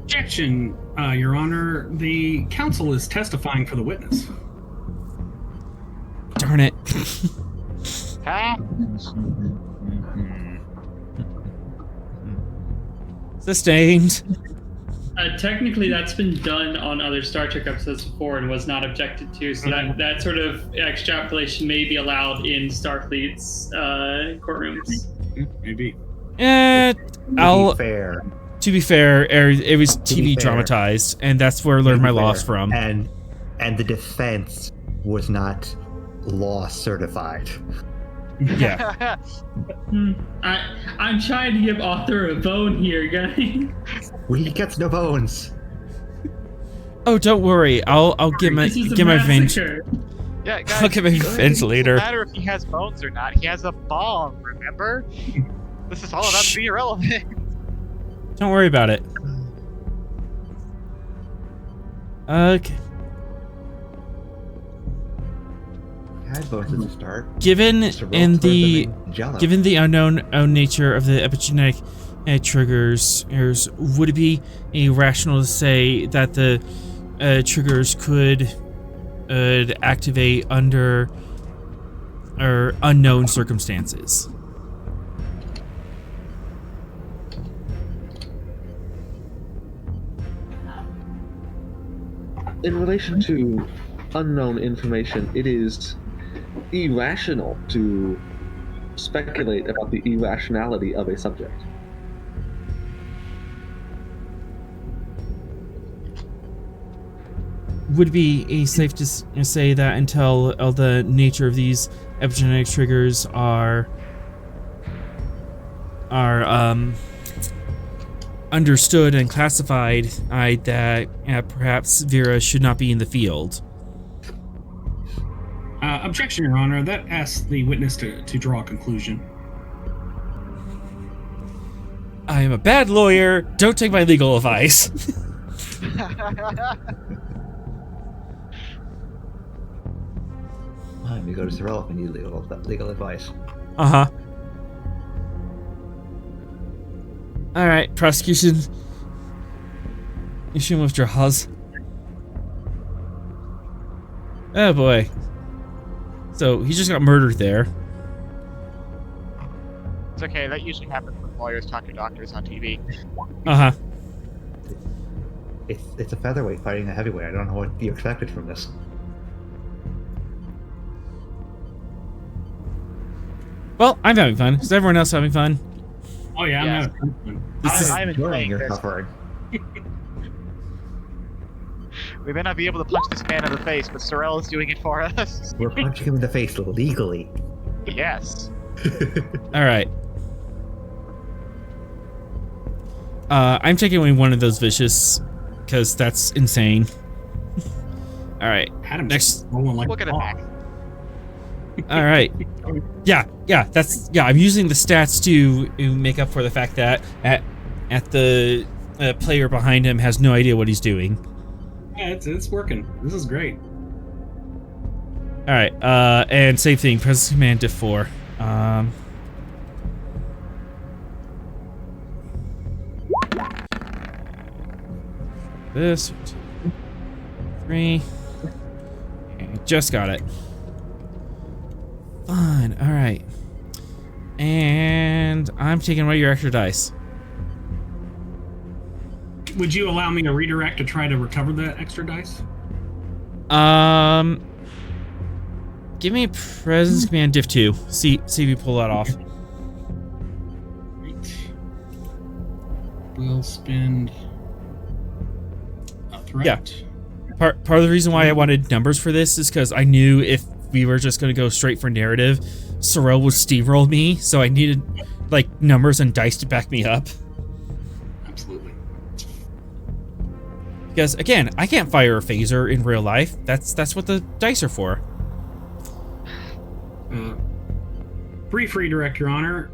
Objection, Your Honor. The counsel is testifying for the witness. Darn it. Huh? Sustained. Technically, that's been done on other Star Trek episodes before and was not objected to, so that sort of extrapolation may be allowed in Starfleet's courtrooms. Maybe. To be fair, it was TV dramatized, and that's where I learned my laws from. And the defense was not law certified. Yeah. I'm trying to give Arthur a bone here, guys. He gets no bones. Oh, don't worry. I'll get my revenge. Yeah, guys, I'll get my revenge later. It doesn't matter if he has bones or not. He has a bomb, remember? This is all about to be irrelevant. Don't worry about it. Okay. Had bones at the start. Given the unknown nature of the epigenetic triggers, would it be irrational to say that the triggers could activate under unknown circumstances? In relation to unknown information, it is irrational to speculate about the irrationality of a subject. Would it be safe to say that until the nature of these epigenetic triggers are understood and classified, that perhaps Veera should not be in the field? Objection, Your Honor. That asks the witness to draw a conclusion. I am a bad lawyer. Don't take my legal advice. Let me go to Sorel if we need legal advice. Uh-huh. Alright, prosecution. Issue withdraws. Oh boy. So, he just got murdered there. It's okay, that usually happens when lawyers talk to doctors on TV. Uh-huh. It's a featherweight fighting a heavyweight. I don't know what you expected from this. Well, I'm having fun. Is everyone else having fun? Oh yeah, Yeah. I'm having fun. I'm enjoying your this. suffering. We may not be able to punch this man in the face, but Sorel is doing it for us. We're punching him in the face legally. Yes. Alright. I'm taking away one of those vicious, because that's insane. Alright. Had him Next. rolling like Look at a him hawk. back. Alright. Yeah, I'm using the stats to make up for the fact that at the player behind him has no idea what he's doing. Yeah, it's working. This is great. Alright, and same thing, press Command Diff 4. This, 1, 2, 3. And just got it. Fine, alright. And I'm taking away your extra dice. Would you allow me to redirect to try to recover the extra dice? Give me Presence Command Diff 2. See if you pull that off. Right. will spend a threat. Yeah. Part of the reason why I wanted numbers for this is because I knew if we were just going to go straight for narrative, Sorel would steamroll me, so I needed like numbers and dice to back me up. Absolutely. Because again, I can't fire a phaser in real life. That's what the dice are for. Brief redirect, Your Honor.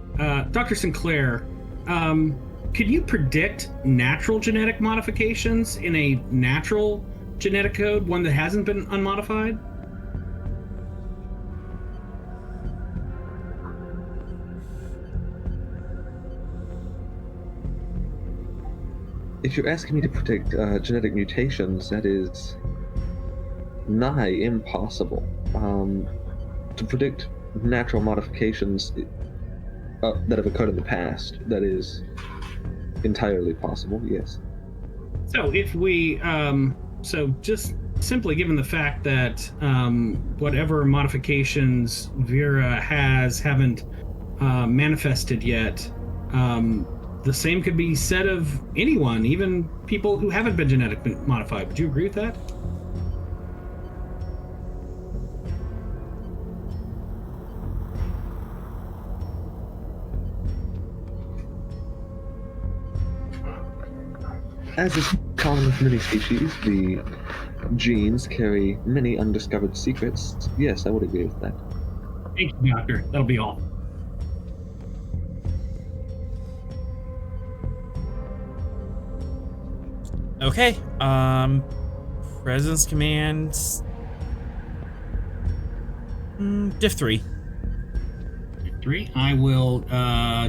Dr. Sinclair, could you predict natural genetic modifications in a natural genetic code, one that hasn't been unmodified? If you're asking me to predict genetic mutations, that is nigh impossible. To predict natural modifications that have occurred in the past, that is entirely possible, yes. So if we, so just simply given the fact that whatever modifications Veera haven't manifested yet, the same could be said of anyone, even people who haven't been genetically modified. Would you agree with that? As is common with many species, the genes carry many undiscovered secrets. Yes, I would agree with that. Thank you, Doctor. That'll be all. Okay. Presence commands. Diff 3. 3. I will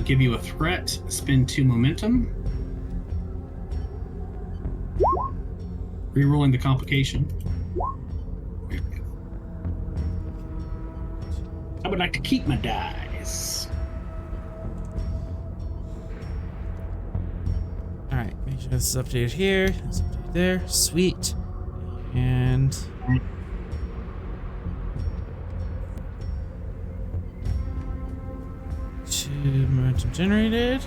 give you a threat. Spend 2 momentum. Rerolling the complication. I would like to keep my dice. Alright, make sure this is updated here. It's updated there. Sweet. And... two momentum generated.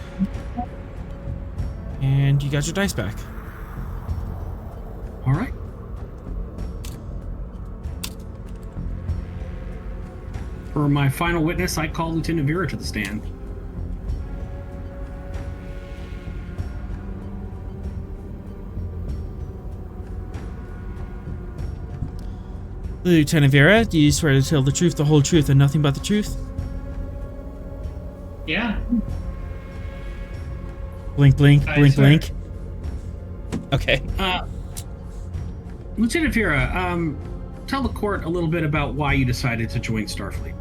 And you got your dice back. All right. For my final witness, I call Lieutenant Veera to the stand. Lieutenant Veera, do you swear to tell the truth, the whole truth, and nothing but the truth? Yeah. Blink, blink, I blink, swear. blink. Okay. Lieutenant Veera, tell the court a little bit about why you decided to join Starfleet.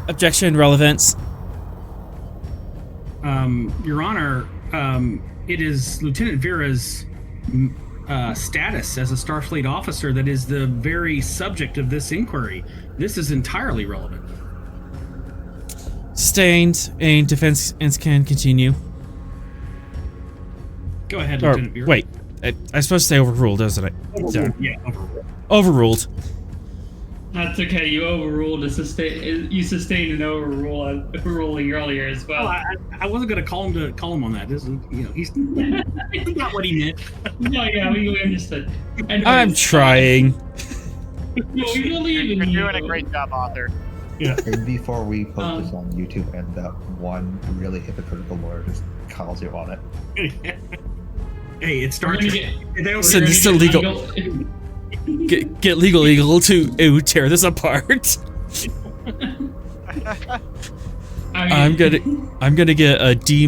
Objection, relevance. Your Honor, it is Lieutenant Veera's status as a Starfleet officer that is the very subject of this inquiry. This is entirely relevant. Sustained, and defense can continue. Go ahead, Or, Lieutenant Veera. wait, I'm supposed to say overruled, isn't it? Overruled. Yeah, overruled. Overruled. That's okay. You overruled a sustain. You sustained an overruling earlier as well. Well, I wasn't going to call him on that. This is, he's not what he meant. No, yeah, we understood. Anyways, I'm trying. No, we believe in you. You're doing a great job, author. And before we post this on YouTube and that one really hypocritical lawyer just calls you on it. Hey, it starts. So this is illegal. Get legal eagle to tear this apart. I'm gonna get a D-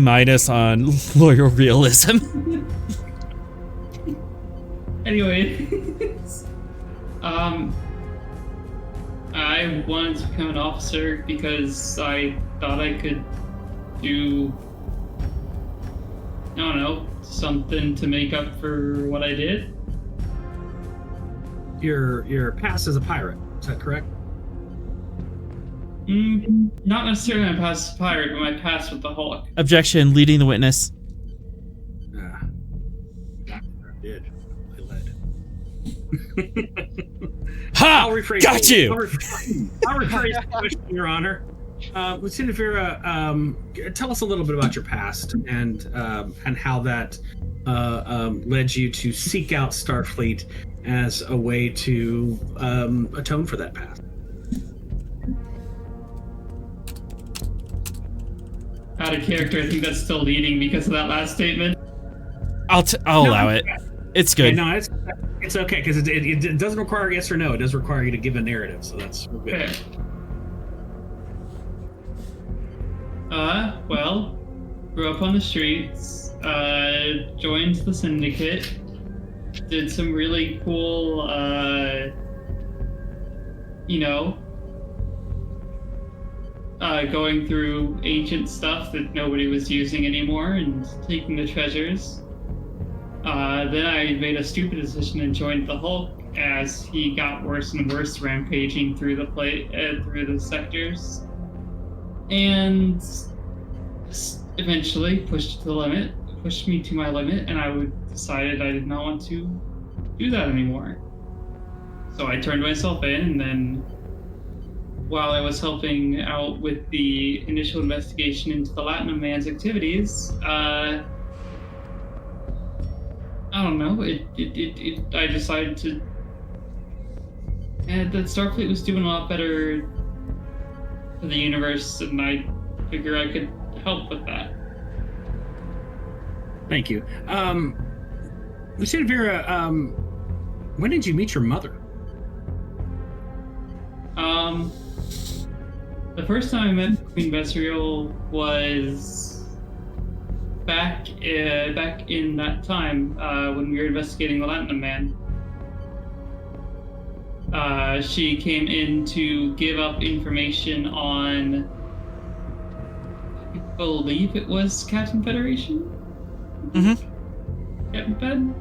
on lawyer realism. Anyway, I wanted to become an officer because I thought I could do, I don't know, something to make up for what I did. Your past as a pirate, is that correct? Not necessarily my past as a pirate, but my past with the Hulk. Objection, leading the witness. I did. I led. Ha! Got you! I'll rephrase the question, Your Honor. Lieutenant Veera, tell us a little bit about your past and how that led you to seek out Starfleet as a way to atone for that past. Out of character, I think that's still leading because of that last statement. I'll allow it. It's good. No, it's okay because it doesn't require a yes or no. It does require you to give a narrative, so that's good. Okay. Well, grew up on the streets, joined the syndicate, did some really cool, going through ancient stuff that nobody was using anymore and taking the treasures. Then I made a stupid decision and joined the Hulk as he got worse and worse, rampaging through through the sectors, and eventually pushed me to my limit, and I decided I did not want to do that anymore. So I turned myself in, and then while I was helping out with the initial investigation into the Latinum man's activities, I don't know, I decided to, that Starfleet was doing a lot better for the universe, and I figure I could help with that. Thank you. Lieutenant Veera, when did you meet your mother? The first time I met Queen Vesriel was back in that time when we were investigating the Latinum man. She came in to give up information on, I believe it was Captain Federation? Mm-hmm. Captain Fed?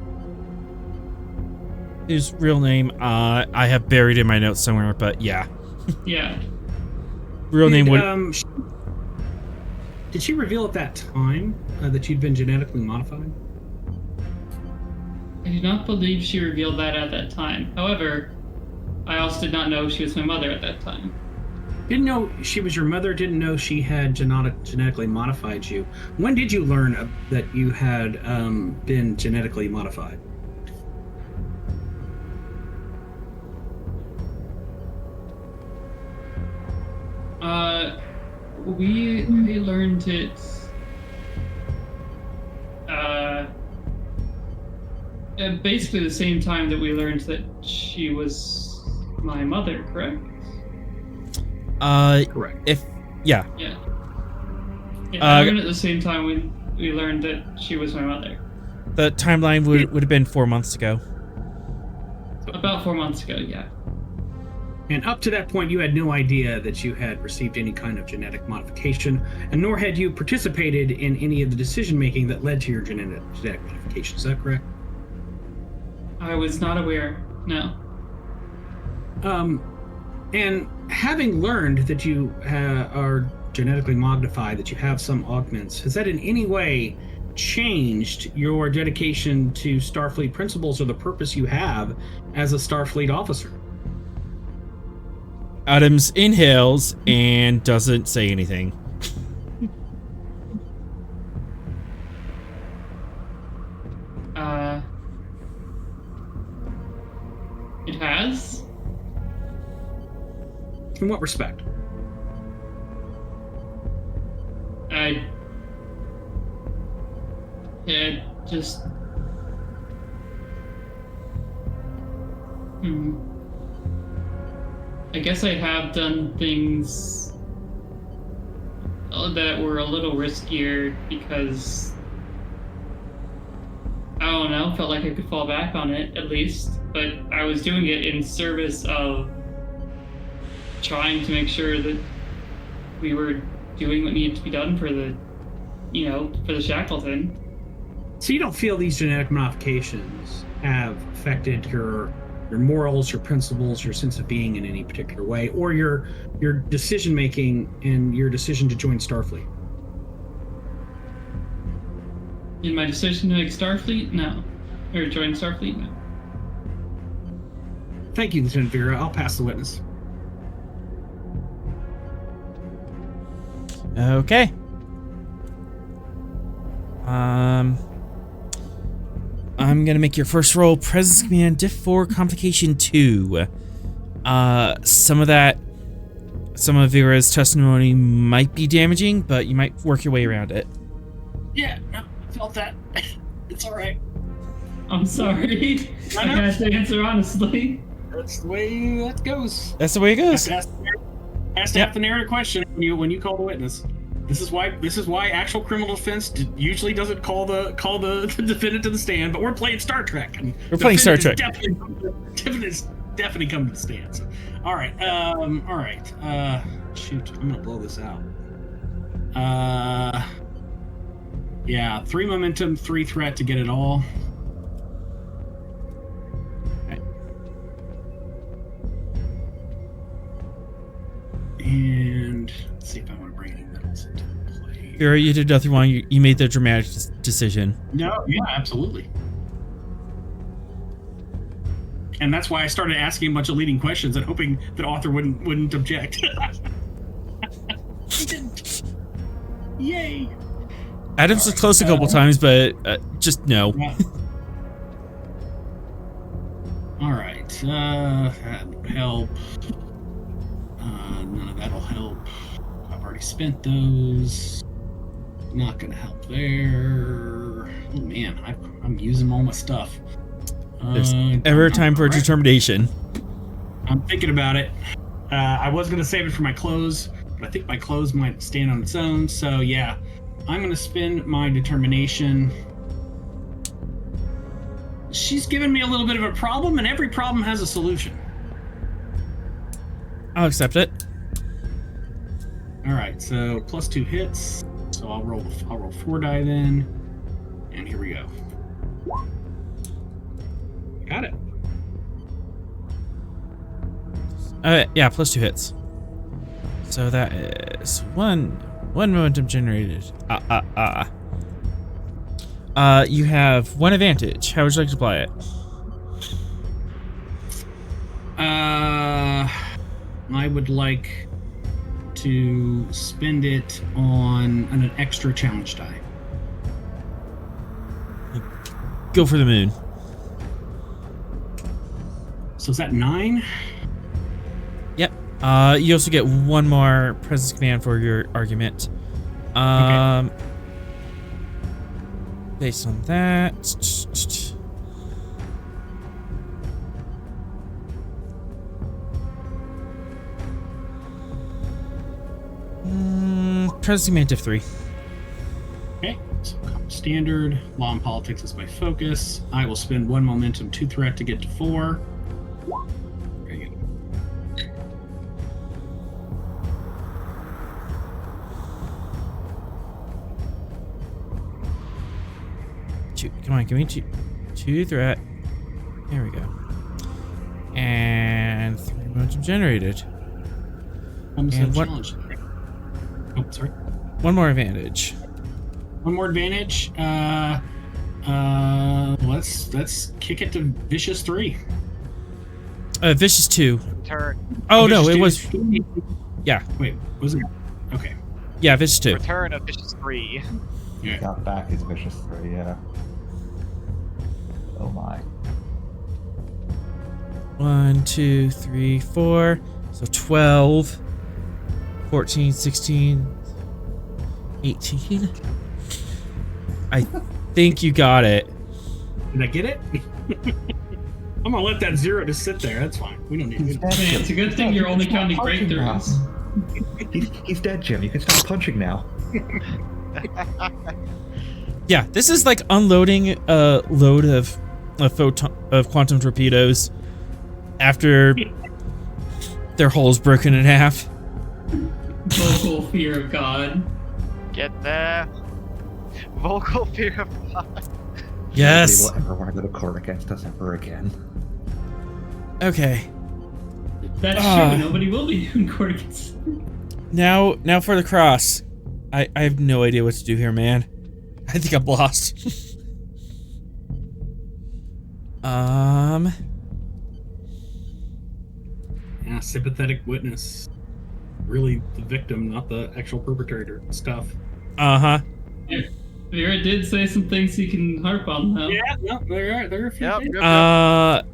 His real name, I have buried in my notes somewhere, but yeah. Yeah. Real name would... Did she reveal at that time that you'd been genetically modified? I do not believe she revealed that at that time. However, I also did not know she was my mother at that time. Didn't know she was your mother, didn't know she had genetically modified you. When did you learn that you had been genetically modified? We learned it at basically the same time that we learned that she was my mother, correct? Correct. Yeah. I learned at the same time we learned that she was my mother. The timeline would have been 4 months ago. About 4 months ago, yeah. And up to that point, you had no idea that you had received any kind of genetic modification, and nor had you participated in any of the decision-making that led to your genetic modification. Is that correct? I was not aware, no. And having learned that you are genetically modified, that you have some augments, has that in any way changed your dedication to Starfleet principles or the purpose you have as a Starfleet officer? Adams inhales and doesn't say anything. It has? In what respect? Just... I guess I have done things that were a little riskier because, I don't know, felt like I could fall back on it at least, but I was doing it in service of trying to make sure that we were doing what needed to be done for the, for the Shackleton. So you don't feel these genetic modifications have affected your morals, your principles, your sense of being in any particular way, or your decision making and your decision to join Starfleet? In my decision to make Starfleet, no. Or join Starfleet, no. Thank you, Lieutenant Veera. I'll pass the witness. Okay. I'm gonna make your first roll presence command diff 4 complication 2. Some of Veera's testimony might be damaging, but you might work your way around it. Yeah, no, I felt that. It's all right. I'm sorry. I had to answer honestly. That's the way that goes. That's the way it goes. Has to have to narrow the question when you call the witness. This is why actual criminal defense usually doesn't call the defendant to the stand, but we're playing Star Trek. And we're playing Star Trek. Defendant's definitely come to the stand. So. All right. Shoot, I'm gonna blow this out. Yeah, 3 momentum, 3 threat to get it all. Okay. And let's see if I want to bring any metals into play. Veera, you did nothing wrong. You made the dramatic decision. No, yeah, absolutely. And that's why I started asking a bunch of leading questions and hoping that author wouldn't object. He didn't. Yay! Adams was close a couple times, but just no. Yeah. All right. That'll help. None of that'll help. I've already spent those. Not gonna help there. Oh man, I'm using all my stuff. There's ever time for determination. I'm thinking about it. I was gonna save it for my clothes, but I think my clothes might stand on its own. So yeah, I'm gonna spend my determination. She's given me a little bit of a problem, and every problem has a solution. I'll accept it. All right, so +2 hits. So I'll roll 4 die then, and here we go. Got it. Yeah, +2 hits. So that is one momentum generated. You have 1 advantage. How would you like to apply it? I would like to spend it on an extra challenge die. Go for the moon. So is that 9? Yep. You also get 1 more presence command for your argument. Okay. Based on that. Presence command diff 3. Okay, so standard. Law and politics is my focus. I will spend 1 momentum, 2 threat to get to 4. Very good. Come on, give me 2 threat. There we go. And 3 momentum generated. Almost And had a challenge. Oh, sorry. 1 more advantage. 1 more advantage. Let's kick it to Vicious 3. Vicious 2. Turn. Oh no, Vicious it 2. was. Yeah. Wait, was it? Okay. Yeah, Vicious 2. Return of Vicious 3. Yeah. Got back his vicious 3, yeah. Oh my. 1, 2, 3, 4. So 12. 14, 16, 18. I think you got it. Did I get it? I'm gonna let that 0 just sit there. That's fine. We don't need it. Man, it's a good thing you're only counting breakthroughs. He's dead, Jim. You can stop punching now. Yeah, this is like unloading a load of quantum torpedoes after their hull's broken in half. Vocal fear of God. Get there. Vocal fear of God. Yes. Nobody will ever want to go to court against us ever again. Okay. That's true. Nobody will be in court against. Now for the cross. I have no idea what to do here, man. I think I'm lost. Yeah, sympathetic witness. really the victim, not the actual perpetrator stuff. Uh-huh. Veera did say some things you can harp on, though. Yeah, no, there are a few Yep, things. yep,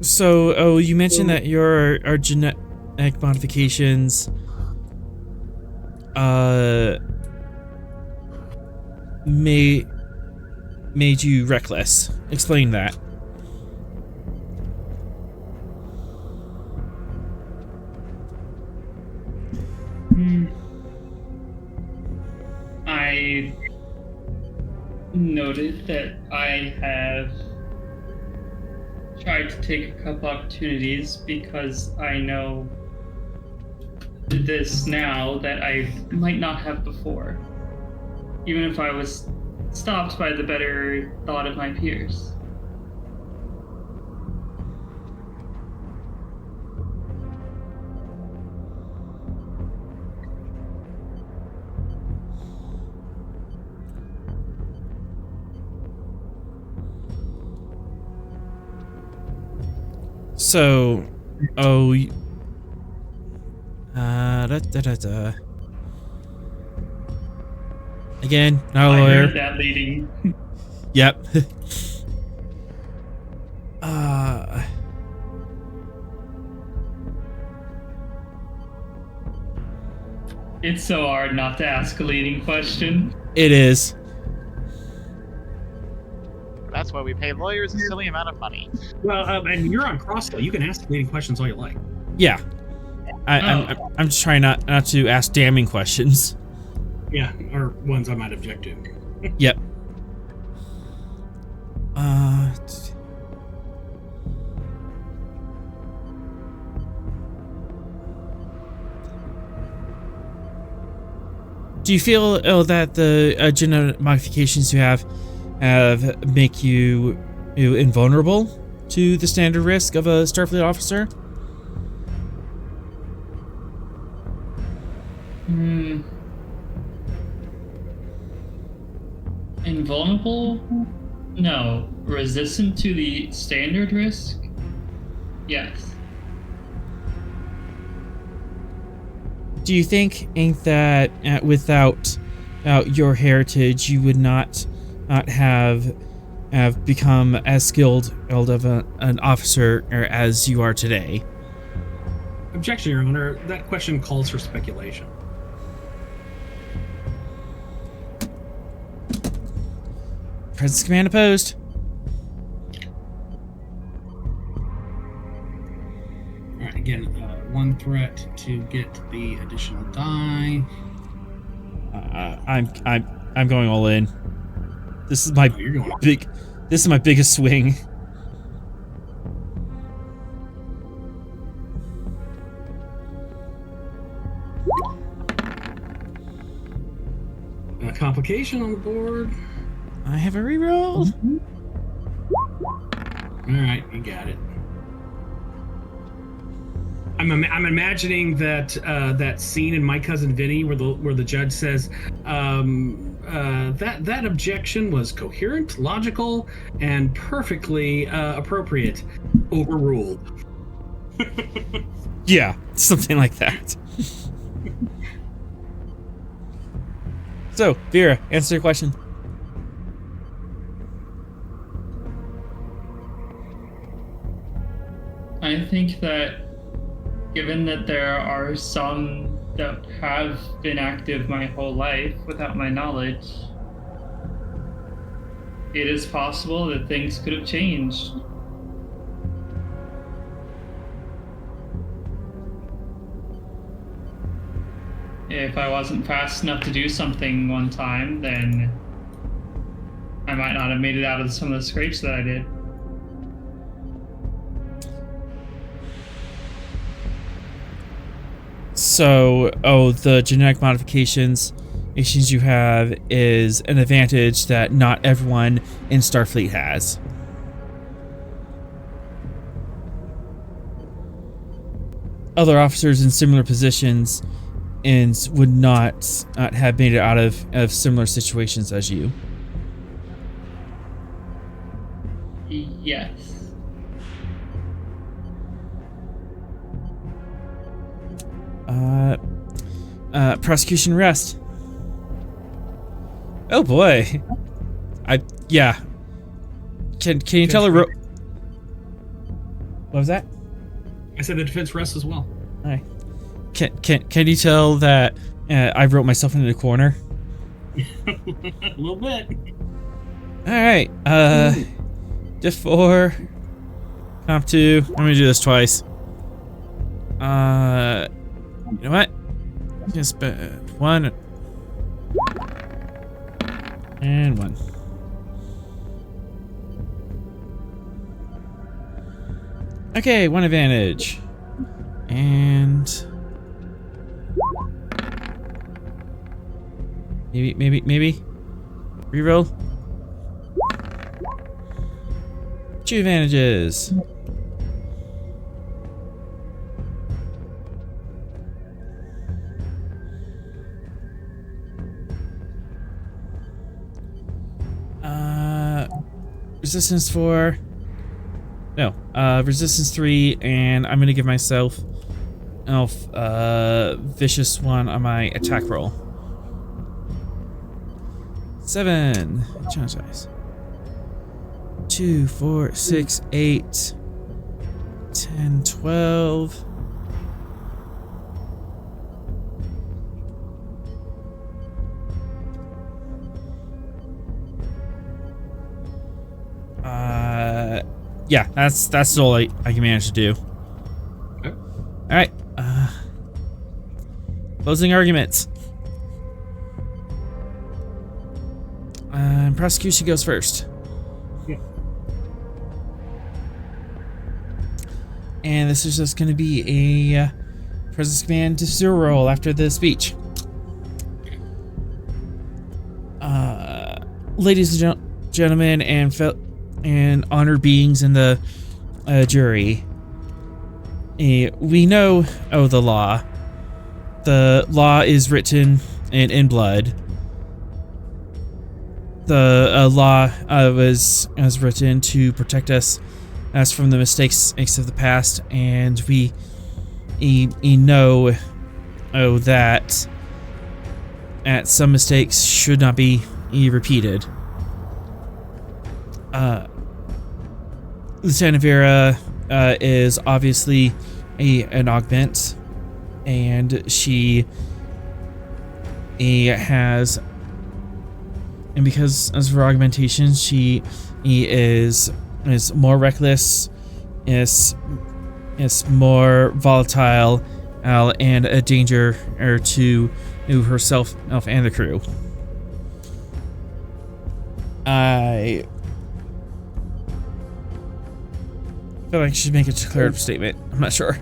So you mentioned that your genetic modifications made you reckless. Explain that. I noted that I have tried to take a couple opportunities because I know this now that I might not have before, even if I was stopped by the better thought of my peers. So, Again, not a I lawyer. heard that leading. Yep. It's so hard not to ask a leading question. It is. That's why we pay lawyers a silly amount of money. Well, and you're on cross though. You can ask leading questions all you like. Yeah. I'm just trying not to ask damning questions. Yeah, or ones I might object to. Yep. Do you feel that the genetic modifications you have make you invulnerable to the standard risk of a Starfleet officer? Invulnerable? No. Resistant to the standard risk? Yes. Do you think that without your heritage, you would not have become as skilled of an officer as you are today? Objection, Your Honor. That question calls for speculation. Presence command opposed. All right, again, one threat to get the additional die. I'm going all in. This is my This is my biggest swing. A complication on the board. I have a reroll. All right, you got it. I'm imagining that that scene in My Cousin Vinny where the judge says that objection was coherent, logical, and perfectly appropriate. Overruled. Yeah, something like that. So, Veera, answer your question. I think that given that there are some that have been active my whole life without my knowledge, it is possible that things could have changed. If I wasn't fast enough to do something one time, then I might not have made it out of some of the scrapes that I did. So, the genetic modifications issues you have is an advantage that not everyone in Starfleet has. Other officers in similar positions would not have made it out of similar situations as you. Yes. Prosecution arrest. Oh boy. Yeah. Can you tell her? What was that? I said the defense rests as well. All right. Can you tell that I wrote myself into the corner? A little bit. All right. Diff 4, comp 2. I'm gonna do this twice. You know what? Just 1 and 1. Okay, 1 advantage. And maybe reroll. 2 advantages. Resistance 4. No, resistance 3, and I'm gonna give myself vicious 1 on my attack roll. 7. Challenge dice. 2, 4, 6, 8, 10, 12. Yeah, that's all I can manage to do. Okay. All right. Closing arguments. Prosecution goes first. Yeah. And this is just going to be a presence command to Sorel after the speech. Ladies and gentlemen, and honored beings in the jury, we know the law. The law is written in blood. The law was written to protect us from the mistakes of the past, and we know that some mistakes should not be repeated. Lieutenant Veera is obviously an augment, and she has, and because of her augmentation, she is more reckless, is more volatile, and a danger to herself and the crew. I feel like I should make a declarative statement. I'm not sure.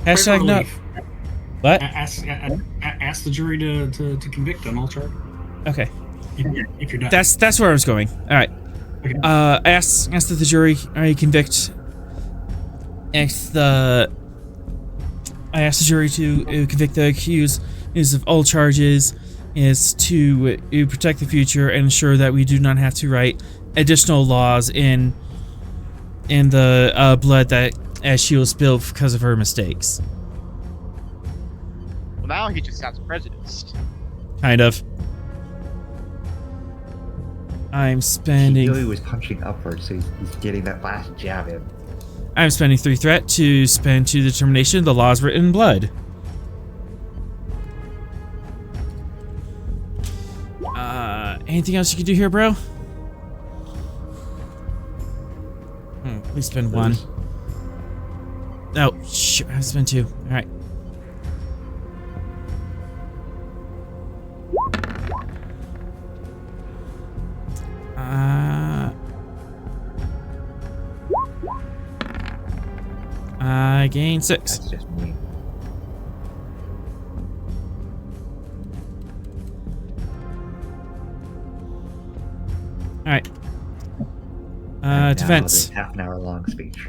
Hashtag no. What? Ask the jury to convict on all charges. Okay. If you're done. That's where I was going. All right. Okay. Ask that the jury convict. I asked the jury to convict the accused of all charges, is to protect the future and ensure that we do not have to write additional laws in the blood that as she will spill because of her mistakes. Well, now he just sounds prejudiced. Kind of. I'm spending. He knew he was punching upwards, so he's getting that last jab in. I'm spending 3 threat to spend 2 determination. The law is written in blood. Anything else you can do here, bro? Please spend 1. Oh, shoot, I spent 2. All right. I gain 6. That's just me. All right. Now Defense. the half an hour long speech.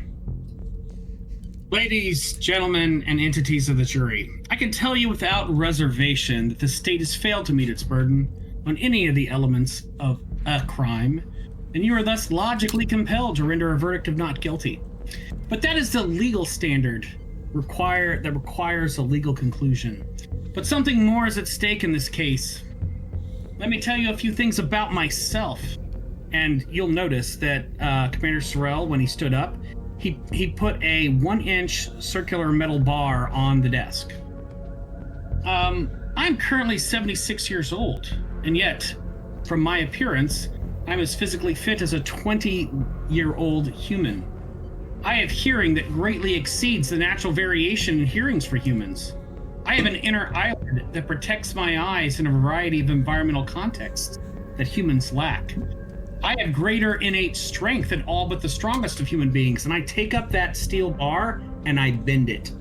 Ladies, gentlemen, and entities of the jury, I can tell you without reservation that the state has failed to meet its burden on any of the elements of a crime and you are thus logically compelled to render a verdict of not guilty. But that is the legal standard that requires a legal conclusion. But something more is at stake in this case. Let me tell you a few things about myself. And you'll notice that Commander Sorel, when he stood up, he put a 1-inch circular metal bar on the desk. I'm currently 76 years old, and yet, from my appearance, I'm as physically fit as a 20-year-old human. I have hearing that greatly exceeds the natural variation in hearings for humans. I have an inner eyelid that protects my eyes in a variety of environmental contexts that humans lack. I have greater innate strength than all but the strongest of human beings, and I take up that steel bar and I bend it.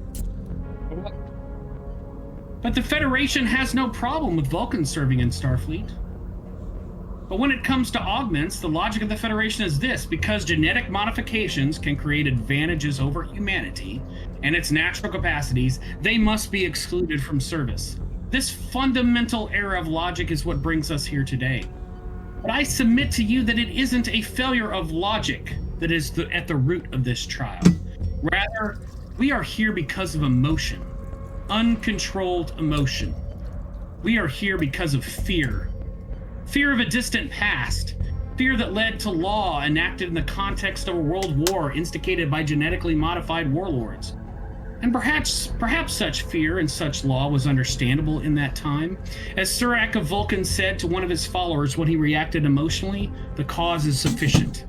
But the Federation has no problem with Vulcans serving in Starfleet. But when it comes to augments, the logic of the Federation is this: because genetic modifications can create advantages over humanity and its natural capacities, they must be excluded from service. This fundamental error of logic is what brings us here today. But I submit to you that it isn't a failure of logic that is at the root of this trial. Rather, we are here because of emotion, uncontrolled emotion. We are here because of fear. Fear of a distant past, fear that led to law enacted in the context of a world war instigated by genetically modified warlords. And perhaps such fear and such law was understandable in that time. As Surak of Vulcan said to one of his followers when he reacted emotionally, the cause is sufficient.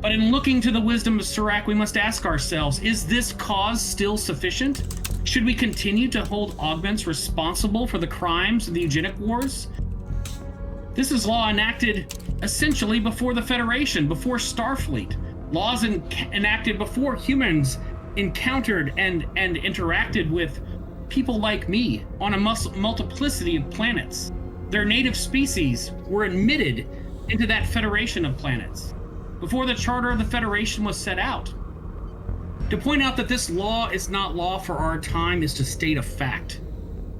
But in looking to the wisdom of Surak, we must ask ourselves, is this cause still sufficient? Should we continue to hold augments responsible for the crimes of the eugenic wars? This is law enacted essentially before the Federation, before Starfleet. Laws enacted before humans encountered and interacted with people like me on a multiplicity of planets. Their native species were admitted into that federation of planets before the charter of the Federation was set out. To point out that this law is not law for our time is to state a fact.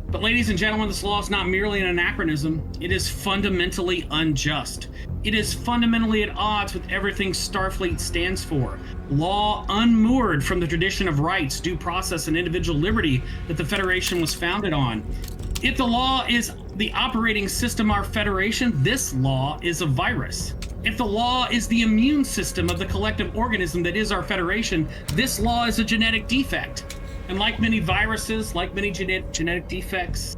But ladies and gentlemen, this law is not merely an anachronism. It is fundamentally unjust. It is fundamentally at odds with everything Starfleet stands for. Law unmoored from the tradition of rights, due process, and individual liberty that the Federation was founded on. If the law is the operating system of our Federation, this law is a virus. If the law is the immune system of the collective organism that is our Federation, this law is a genetic defect. And like many viruses, like many genetic defects,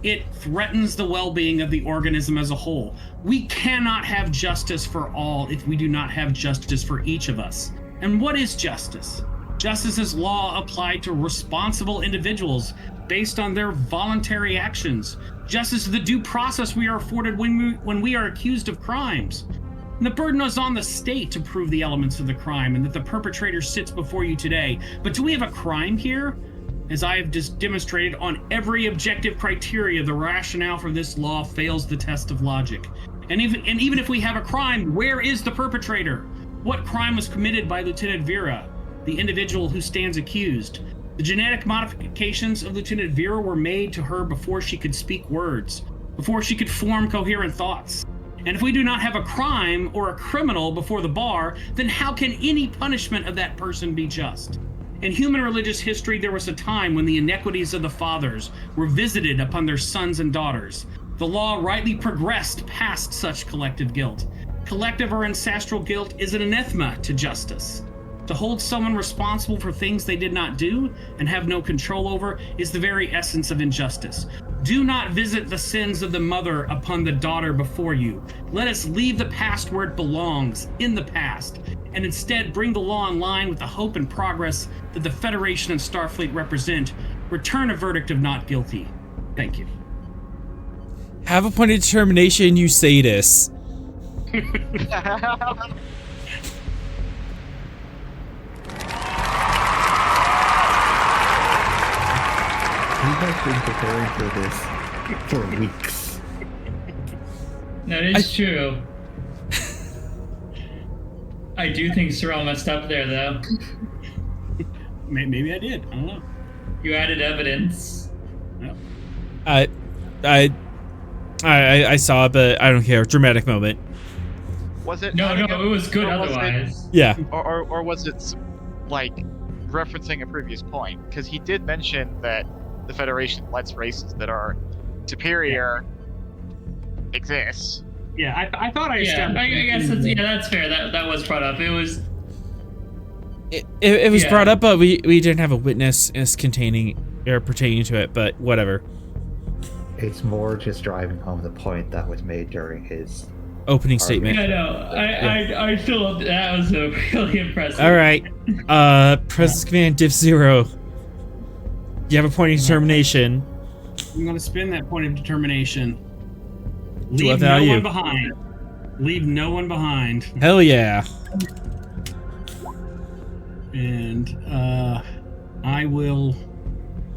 it threatens the well-being of the organism as a whole. We cannot have justice for all if we do not have justice for each of us. And what is justice? Justice is law applied to responsible individuals based on their voluntary actions. Justice is the due process we are afforded when we are accused of crimes. And the burden is on the state to prove the elements of the crime and that the perpetrator sits before you today. But do we have a crime here? As I have just demonstrated on every objective criteria, the rationale for this law fails the test of logic. And even if we have a crime, where is the perpetrator? What crime was committed by Lieutenant Veera, the individual who stands accused? The genetic modifications of Lieutenant Veera were made to her before she could speak words, before she could form coherent thoughts. And if we do not have a crime or a criminal before the bar, then how can any punishment of that person be just? In human religious history, there was a time when the iniquities of the fathers were visited upon their sons and daughters. The law rightly progressed past such collective guilt. Collective or ancestral guilt is an anathema to justice. To hold someone responsible for things they did not do and have no control over is the very essence of injustice. Do not visit the sins of the mother upon the daughter before you. Let us leave the past where it belongs, in the past, and instead bring the law in line with the hope and progress that the Federation and Starfleet represent. Return a verdict of not guilty. Thank you. Have a point of determination, you sadist. He has been preparing for this for weeks. That is true. I do think Sorel messed up there, though. Maybe I did. I don't know. You added evidence. Yep. I saw it, but I don't care. Dramatic moment. Was it? No, Hannigan? it was good Or was it- otherwise. Yeah. Or was it like referencing a previous point? Because he did mention that the Federation lets races that are superior exist. Yeah, I thought I Yeah, established. I guess that's fair. That was brought up. It was. It was Yeah. brought up, but we didn't have a witness as containing or pertaining to it. But whatever. It's more just driving home the point that was made during his Opening statement. Yeah, no, I still that was really impressive. All right. Press command diff 0. You have a point of determination. I'm going to spin that point of determination. To what Leave no value? one behind. Leave no one behind. Hell yeah. And I will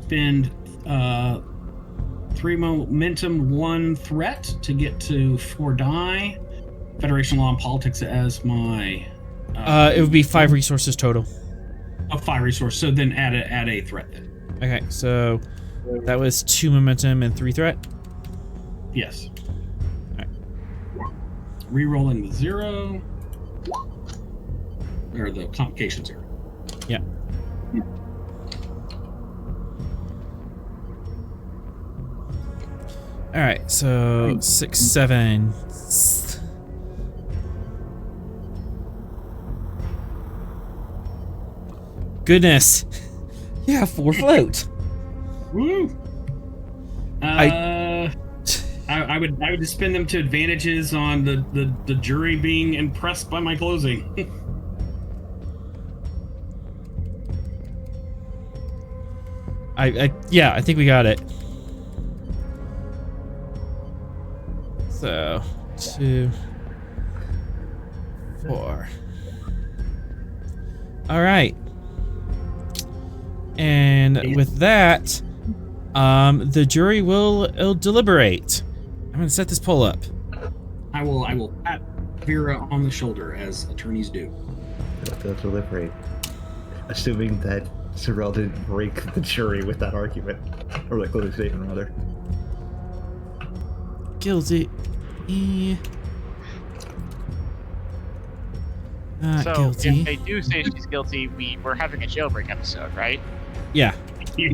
spend 3 momentum, 1 threat to get to 4 die. Federation Law and Politics as my. It would be 5 resources total. A 5 resource. So then add a threat then. Okay, so that was 2 momentum and 3 threat. Yes. Alright. Rerolling the 0. Or the complication 0. Yeah. All right, so 6, 7. Goodness. Yeah, 4 float. Woo! I would just spin them to advantages on the jury being impressed by my closing. I think we got it. So 2, 4. All right. And with that, the jury will deliberate. I'm gonna set this poll up. I will pat Veera on the shoulder as attorneys do. They'll deliberate. Assuming that Sorel didn't break the jury with that argument. Or the closing statement, rather. Guilty. Not So guilty. if they do say she's guilty, we're having a jailbreak episode, right? Yeah. Yeah.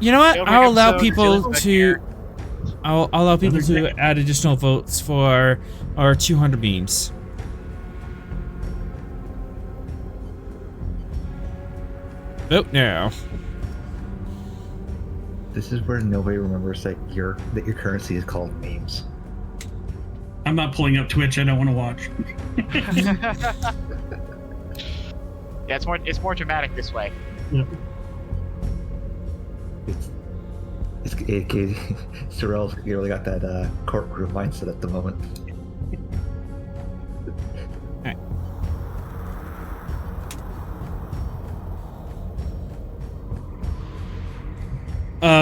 You know what? Jailbreak I'll allow episode, people Jill's to. here. I'll allow people to add additional votes for our 200 memes. Vote now. This is where nobody remembers that your currency is called memes. I'm not pulling up Twitch. I don't want to watch. Yeah, it's more dramatic this way. Sorel's really got that courtroom mindset at the moment.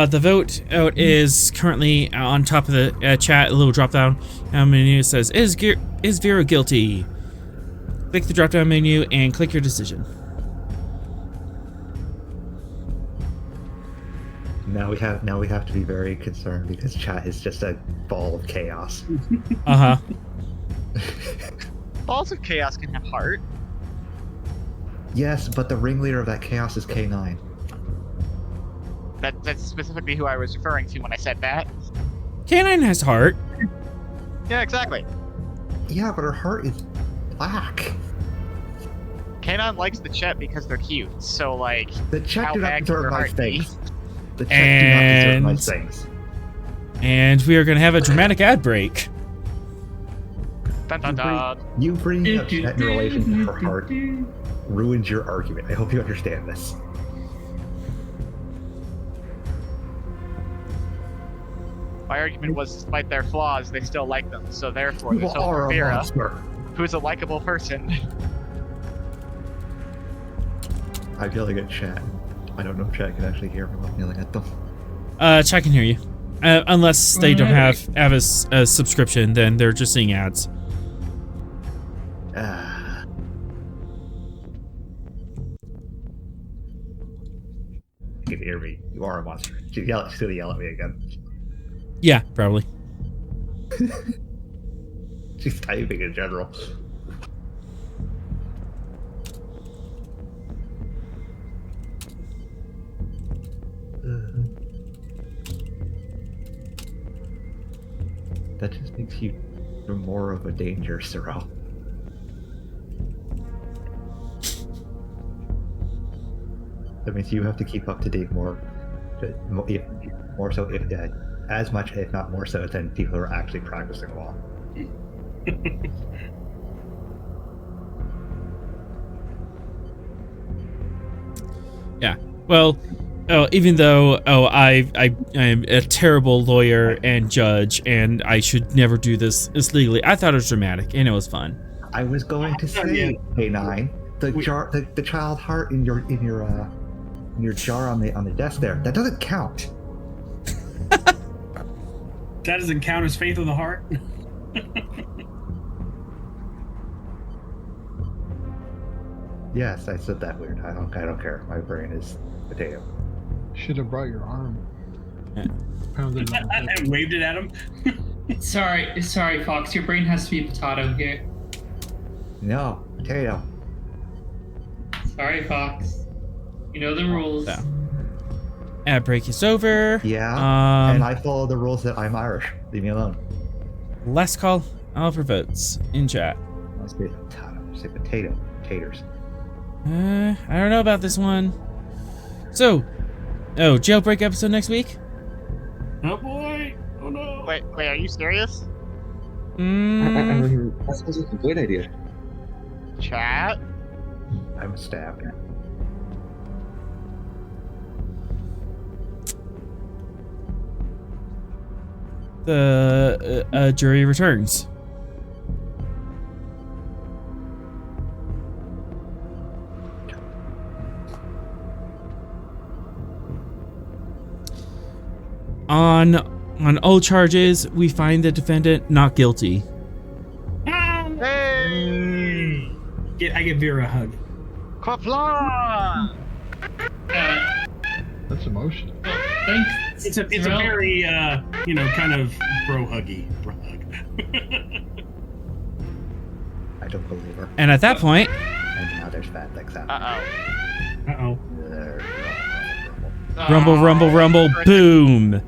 The vote out is currently on top of the chat, a little drop down menu says, is Veera guilty? Click the drop down menu and click your decision. Now we have to be very concerned because chat is just a ball of chaos. Uh-huh. Balls of chaos can have heart. Yes, but the ringleader of that chaos is K9. That's specifically who I was referring to when I said that. K9 has heart. Yeah, exactly. Yeah, but her heart is black. Kanon likes the Chet because they're cute. So like, The Chet how do not bad deserve could her nice heart be? things. The Chet do not deserve nice And- things. And we are going to have a dramatic ad break. Dun dun dun. You bringing up Chet in relation to her heart ruins your argument. I hope you understand this. My argument was, despite their flaws, they still like them. So therefore, You there's hope are for a Veera, monster. who's a likable person. I'm yelling at chat. I don't know if chat can actually hear me while I'm yelling at them. Chat can hear you. Unless they don't have a subscription, then they're just seeing ads. Ah. You can hear me. You are a monster. She's gonna yell at me again. Yeah, probably. She's Just typing in general. That just makes you more of a danger, Sorel. That means you have to keep up to date more so, if as much, if not more so, than people who are actually practicing law. Yeah. Well, even though I am a terrible lawyer and judge, and I should never do this legally, I thought it was dramatic and it was fun. I was going to say, K9, the child heart in your jar on the desk there, that doesn't count. That doesn't count as faith of the heart. Yes, I said that weird. I don't care. My brain is potato. Should have brought your arm. Yeah. Pounded it on the I head. waved it at him. Sorry, Fox. Your brain has to be potato here. No, potato. Sorry, Fox. You know the rules. So. Ad break is over. Yeah, and I follow the rules that I'm Irish. Leave me alone. Last call for votes in chat. Let's say potato. Say potato. Taters. I don't know about this one. So, jailbreak episode next week? Oh boy! Oh no! Wait, are you serious? I mean, that sounds like a great idea. Chat? I'm stabbed. The jury returns. On all charges, we find the defendant not guilty. Hey! I give Veera a hug. Kapla! That's emotional. Well, thanks. It's a very kind of bro huggy. Bro hug. I don't believe her. And at that point, And now there's bad things happening. Uh-oh. rumble, rumble, rumble, boom.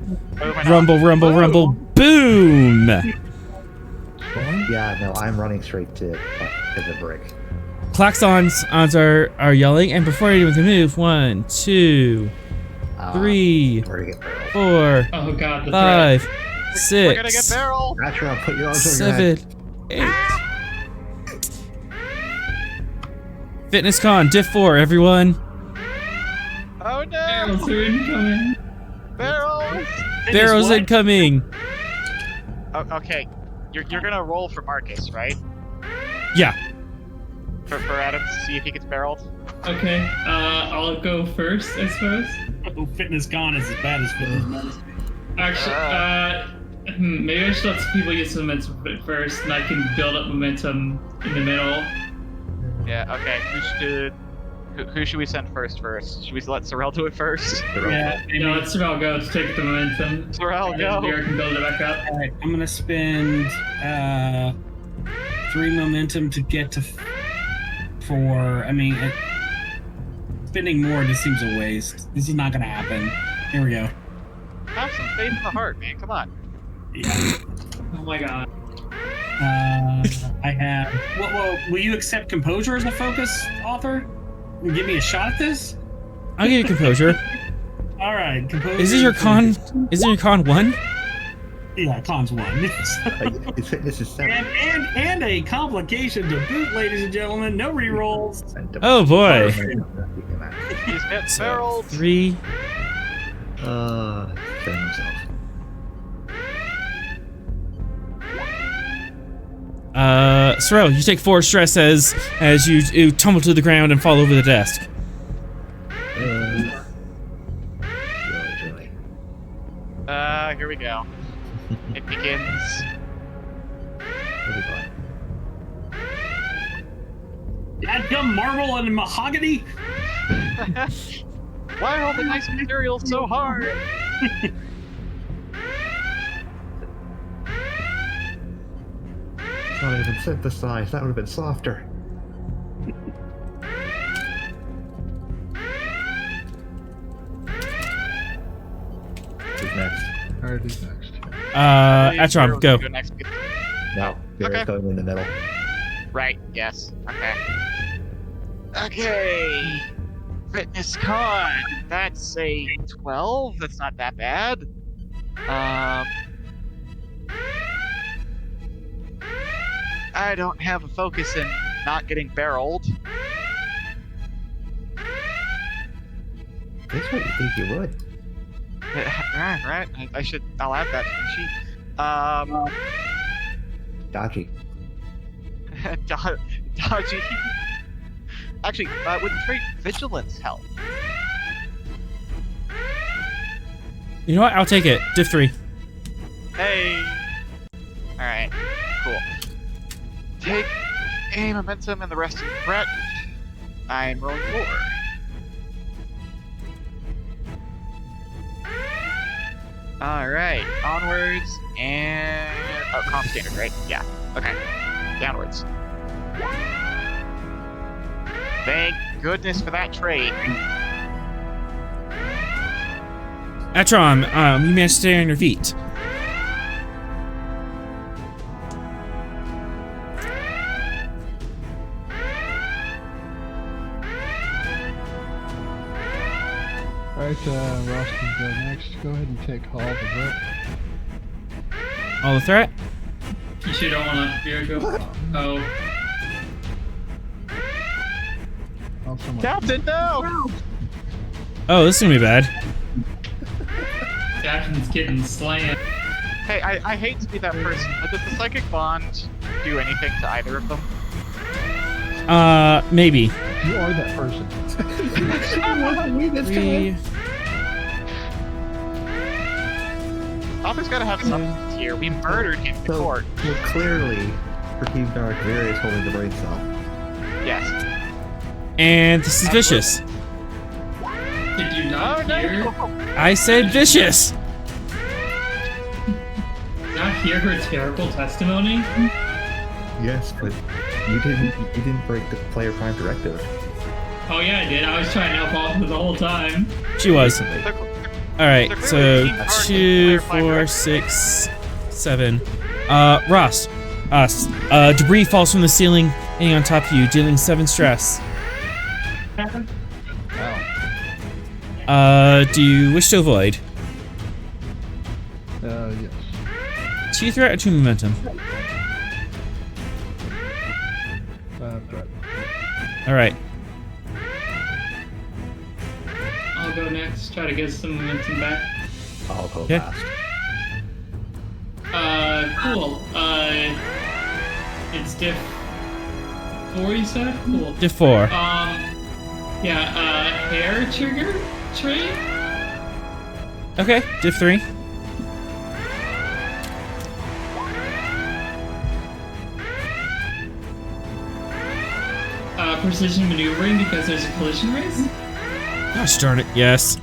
Rumble, rumble, rumble, boom. Yeah, no, I'm running straight to the brick. Klaxons are yelling, and before anyone can move, 1, 2, 3, Where to get barreled? 4, Oh god, the 5, We're gonna get 6, barrel! Natural, put your arms on your head. 7, 8. Fitness Con, Diff 4, everyone. Oh no! barrels are incoming. Barrels! Barrels what? incoming. Oh, okay, you're gonna roll for Marcus, right? Yeah. For Adam to see if he gets barreled? Okay, I'll go first, I suppose. Oh, fitness gone is as bad as fitness medicine. Actually, maybe I should let some people get some momentum first, and I can build up momentum in the middle. Yeah, okay, who should we send first? Should we let Sorel do it first? Yeah, maybe. No, let Sorel go to take the momentum. Sorel, And then go! Veera can build it back up. Alright, I'm gonna spend 3 momentum to get to 4. I mean, spending more just seems a waste. This is not gonna happen. Here we go. Have some faith in the heart, man, come on. Yeah. Oh my god. I have. Well, will you accept composure as a focus, author? And give me a shot at this? I'll give you composure. All right, composure. Is it your con? Is it your con 1? Yeah, con's 1. His fitness is 7. and a complication to boot, ladies and gentlemen. No rerolls. Oh boy. He's get So, barreled! 3. Killing himself. Sorel, you take 4 stress as you tumble to the ground and fall over the desk. Really. Here we go. It begins. Really fine. Dadgum marble and mahogany. Why are all the nice materials so hard? So not even synthesized. That would have been softer. Who's next? Alright, who's next? Atron, go. Next. No, Veera's okay. going in the middle. Right, yes. Okay. Okay. Fitness con. That's a 12. That's not that bad. I don't have a focus in not getting barreled. That's what you think you would. Right. I'll add that to the sheet. Dodgy. Dodgy. Actually, would the trait vigilance help? You know what? I'll take it. Div 3. Hey. All right. Cool. Take a momentum and the rest of the threat. I'm rolling 4. All right. Onwards and comp standard, right? Yeah. Okay. Downwards. Thank goodness for that trait. Atron, you managed to stay on your feet. Alright, Ross can go next. Go ahead and take all the threat. All the threat? You sure don't want to let Veera go? Oh. Oh, someone. Captain, no! Oh, this is gonna be bad. Captain's getting slammed. Hey, I hate to be that person, but does the psychic bond do anything to either of them? Maybe. You are that person. Three. Author's gotta have something here. We murdered him in court. So clearly, for Team Dark, Veera is holding the brain cell. Yes. And this is vicious. Did you not hear? No. I said vicious. Not hear her terrible testimony? Yes, but you didn't break the player prime directive. Oh yeah, I did. I was trying to help Alpha the whole time. She was. Alright, so They're 2, clearly 4, 6, 7. Ross. Debris falls from the ceiling, hanging on top of you, dealing 7 stress. Wow. Do you wish to avoid? Yes. 2 threat or 2 momentum? Threat. Alright. I'll go next. Try to get some momentum back. I'll go Okay. last. Cool. It's diff 4, you said? Cool. Div 4. Hair trigger trait? Okay, Div 3. Precision maneuvering because there's a collision race? Gosh darn it, yes.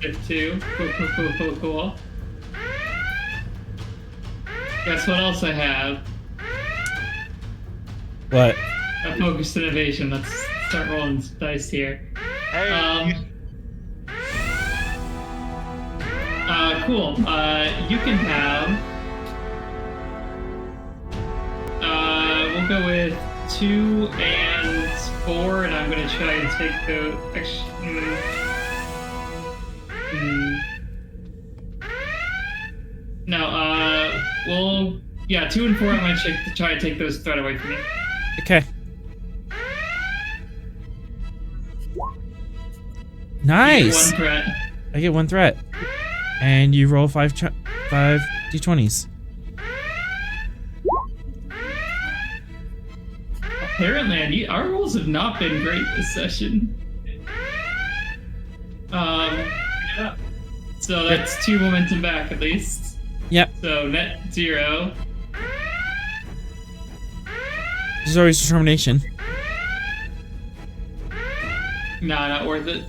Div 2. Cool. Guess what else I have? What? A focused innovation. Let's start rolling some dice here. Hey. Cool. You can have. We'll go with 2 and 4, and I'm gonna try and take the. No. 2 and 4. I'm gonna try and take those threat away from you. Okay. Nice. You get 1 threat. I get 1 threat. And you roll 5 d20s. Apparently, our rolls have not been great this session. So that's 2 momentum back at least. Yep. So net 0. There's always determination. Nah, not worth it.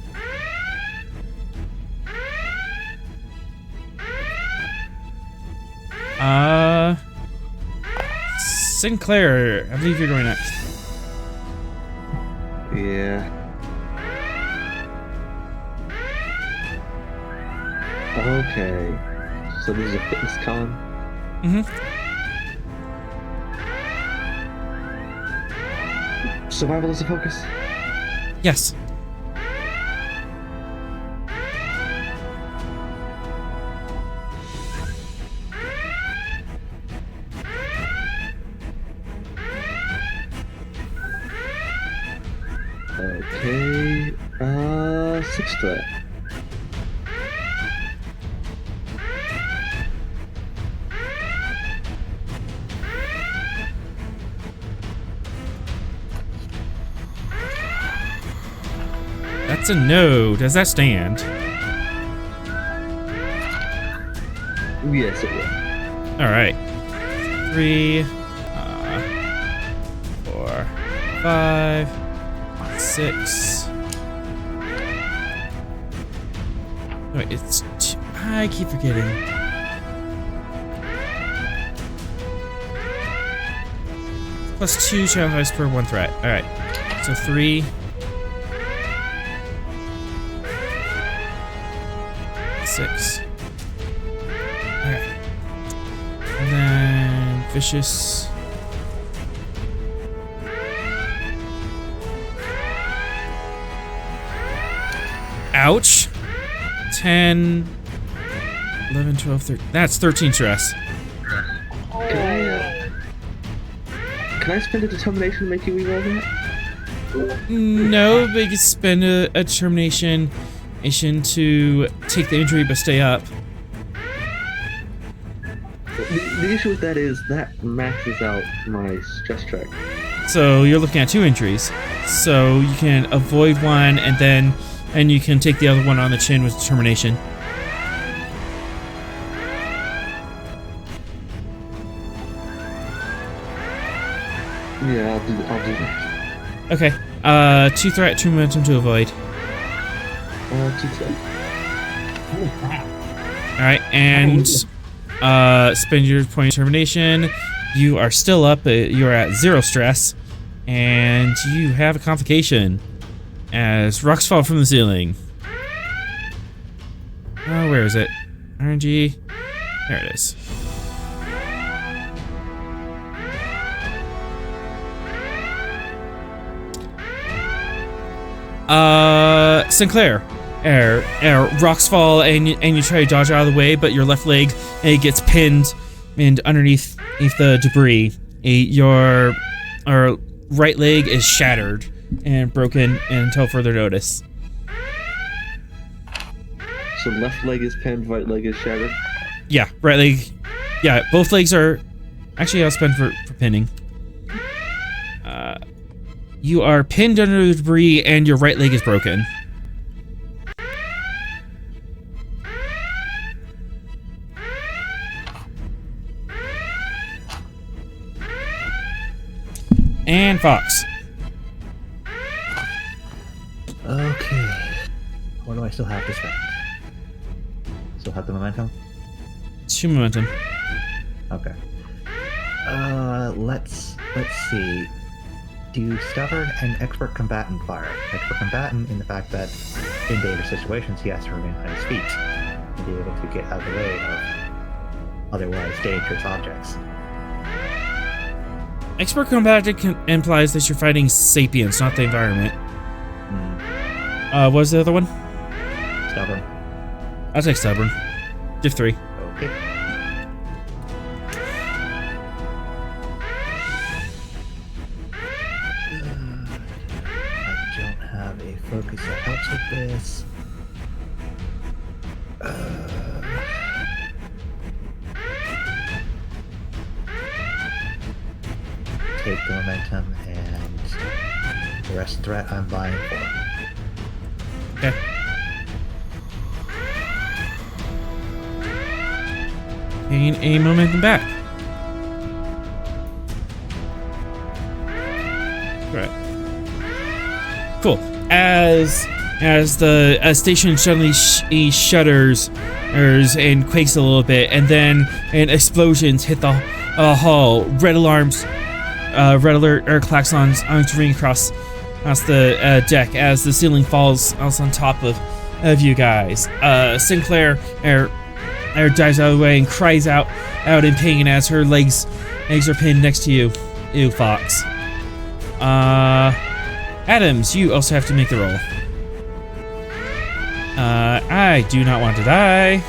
Sinclair, I believe you're going next. Yeah. Okay. So this is a fitness con? Mm-hmm. Survival is a focus? Yes. Okay. 6 threat. That's a no. Does that stand? Yes, it will. All right. 3, 4, 5, 6. Wait, it's 2. I keep forgetting. Plus 2 challenge dice per 1 threat. All right. So 3. 6. Alright. And then vicious. Ouch. 10, 11, 12, 13. That's 13 stress. Can I spend a determination to make you reroll that? No, but you can spend a determination to take the injury but stay up. The issue with that is that maxes out my stress check. So you're looking at 2 injuries. So you can avoid one and you can take the other one on the chin with determination. Yeah, I'll do that. Okay. 2 threat, 2 momentum to avoid. 2 threat. Alright, and spend your point of determination. You are still up, you're at 0 stress. And you have a complication as rocks fall from the ceiling. Oh, where is it? RNG. There it is. Sinclair. Rocks fall and you try to dodge out of the way, but your left leg gets pinned underneath the debris. Your right leg is shattered and broken until further notice. So left leg is pinned, right leg is shattered? Yeah, right leg. Yeah, both legs are... Actually, I'll spend for pinning. You are pinned under the debris and your right leg is broken. And Fox. Okay. What do I still have to spend? Still have the momentum? 2 momentum. Okay. Let's see. Do stubborn and expert combatant fire? Expert combatant in the fact that in dangerous situations he has to remain on his feet and be able to get out of the way of otherwise dangerous objects. Expert combat implies that you're fighting sapiens, not the environment. What was the other one? Stubborn. I'll take stubborn. Div 3. Okay. I don't have a focus that helps with this. Take the momentum and the rest threat I'm buying for. Okay. Gain a momentum back. Right. Cool. As the station suddenly shudders and quakes a little bit, and explosions hit the hall. Red alarms red alert or klaxons ring across the deck as the ceiling falls on top of you guys. Sinclair dives out of the way and cries out in pain as her legs are pinned next to you. Ew, Fox. Adams, you also have to make the roll. I do not want to die.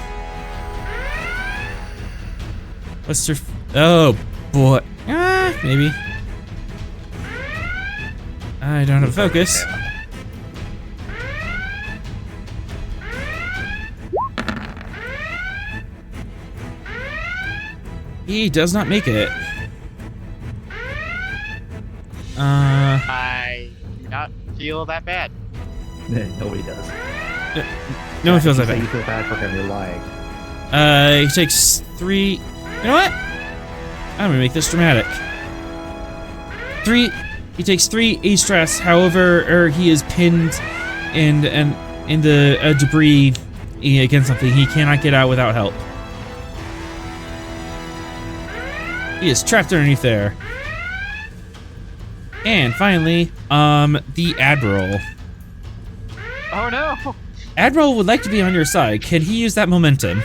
What's your... Oh, boy. Maybe. I don't have focus. He does not make it. I do not feel that bad. Nobody does. No one feels that You bad. feel bad for him, you're lying. He takes 3... You know what? I'm gonna make this dramatic. 3... He takes 3 E stress, however, he is pinned in the debris against something. He cannot get out without help. He is trapped underneath there. And finally, the Admiral. Oh no! Admiral would like to be on your side. Can he use that momentum?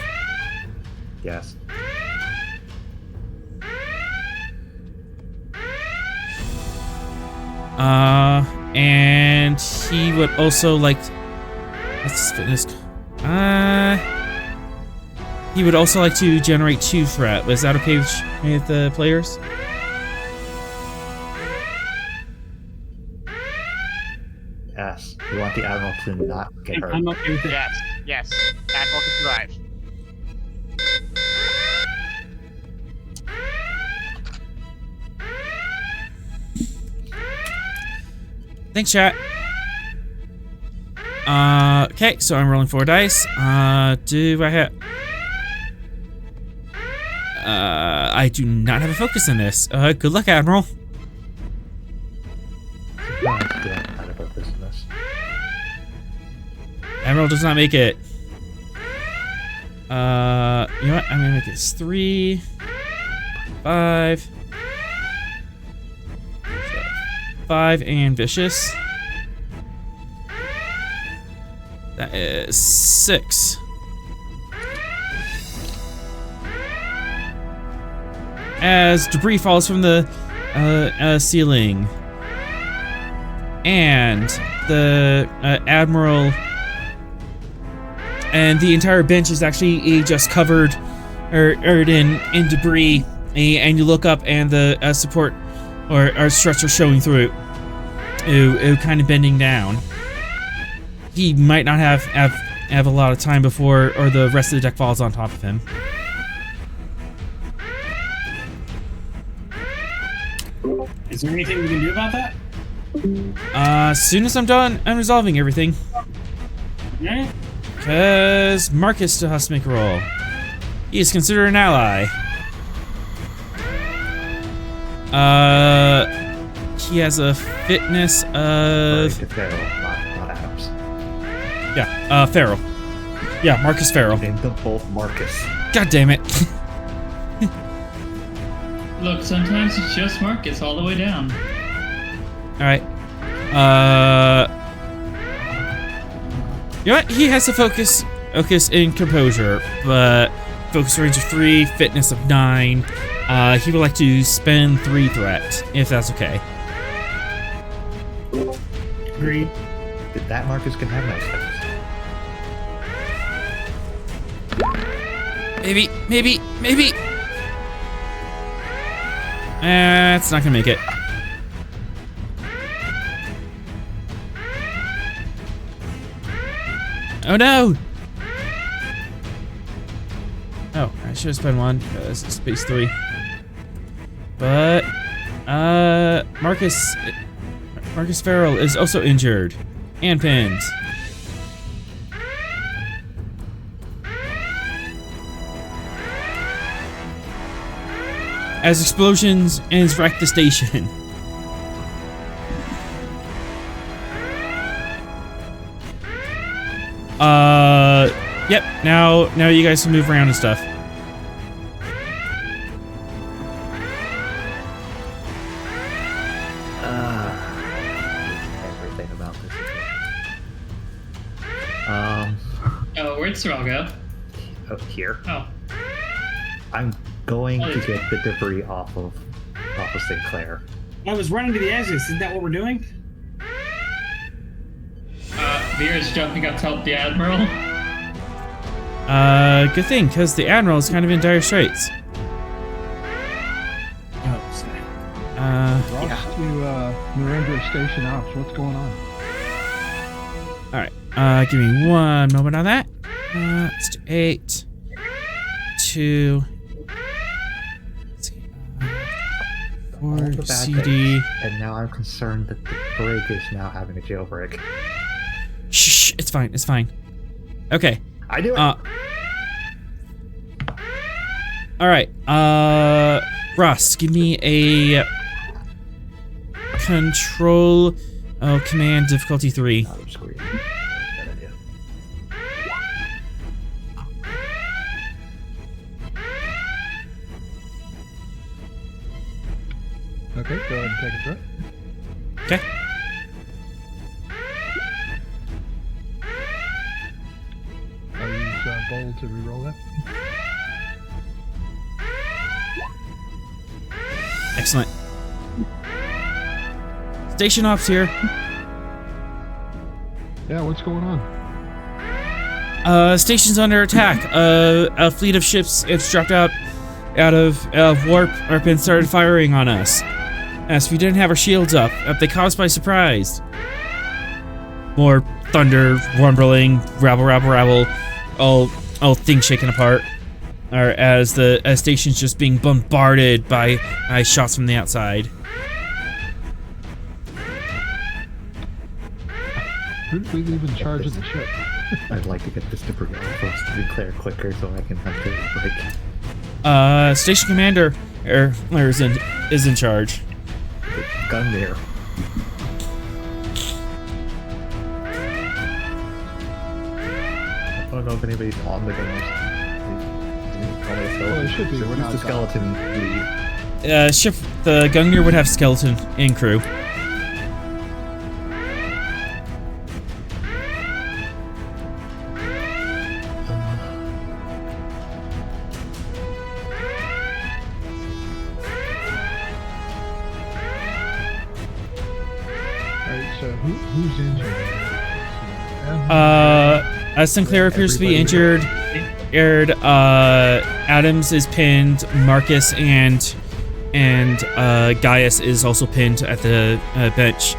Yes. And he would also like... Let's fitness. He would also like to generate 2 threat. Is that okay with the players? Yes. We want the Admiral to not get hurt. I'm okay with it. Yes. Admiral can survive. Thanks, chat. Okay, so I'm rolling 4 dice. Do I have... I do not have a focus in this. Good luck, Admiral. Admiral does not make it. You know what? I'm gonna make this 3, 5, 5, and vicious. That is 6. As debris falls from the ceiling, and the Admiral and the entire bench is actually just covered in debris, and you look up and the support or stretcher showing through it, kind of bending down. He might not have a lot of time before the rest of the deck falls on top of him. Is there anything we can do about that? As soon as I'm done, I'm resolving everything. Yeah. Because Marcus still has to make a roll. He is considered an ally. He has a fitness of... Feral, not Adams. Yeah, Feral. Yeah, Marcus Feral. Name them both Marcus. God damn it. Look, sometimes it's just Marcus all the way down. Alright. You know what? He has a focus in composure, but focus range of 3, fitness of 9. He would like to spend 3 threat, if that's okay. Agreed. That Marcus can have nice things. Maybe. It's not gonna make it. Oh no! Oh, I should have spent 1 because it's space 3. But Marcus Feral is also injured and pinned. As explosions and wreck the station. Yep. Now you guys can move around and stuff. Oh, where'd Sorel go? Up here. Oh. I'm going to get the debris off of Sinclair. I was running to the exits. Isn't that what we're doing? Veera's jumping up to help the Admiral. Good thing, because the Admiral is kind of in dire straits. Oh, snap. Ross to Narendra Station Ops. What's going on? Alright, give me one moment on that. Let's do 8, 2, let's see, 4, All the bad CD. things, and now I'm concerned that the break is now having a jailbreak. Shh, it's fine, it's fine. Okay. I do it. Alright, Ross, give me a control, command difficulty 3. I'm screwed. Bad idea. Okay, go ahead and take a threat. Okay. I'll use Bold to reroll that. Excellent. Station ops here. Yeah, what's going on? Station's under attack. A fleet of ships it's dropped out of warp or been started firing on us. As we didn't have our shields up, they caught us by surprise. More thunder, rumbling, rabble, rabble, rabble, all things shaken apart. Or as the station's just being bombarded by shots from the outside. Who did we leave in charge of the ship? I'd like to get this debris off of Sinclair quicker so I can have the break. Station commander is in charge. Gungnir. I don't know if anybody's on the gunners. Well, it should be. We're Who's not the skeleton lead? The Gungnir would have skeleton in crew. Alright, so who's injured? Sinclair appears to be injured. Adams is pinned. Marcus and Gaius is also pinned at the bench.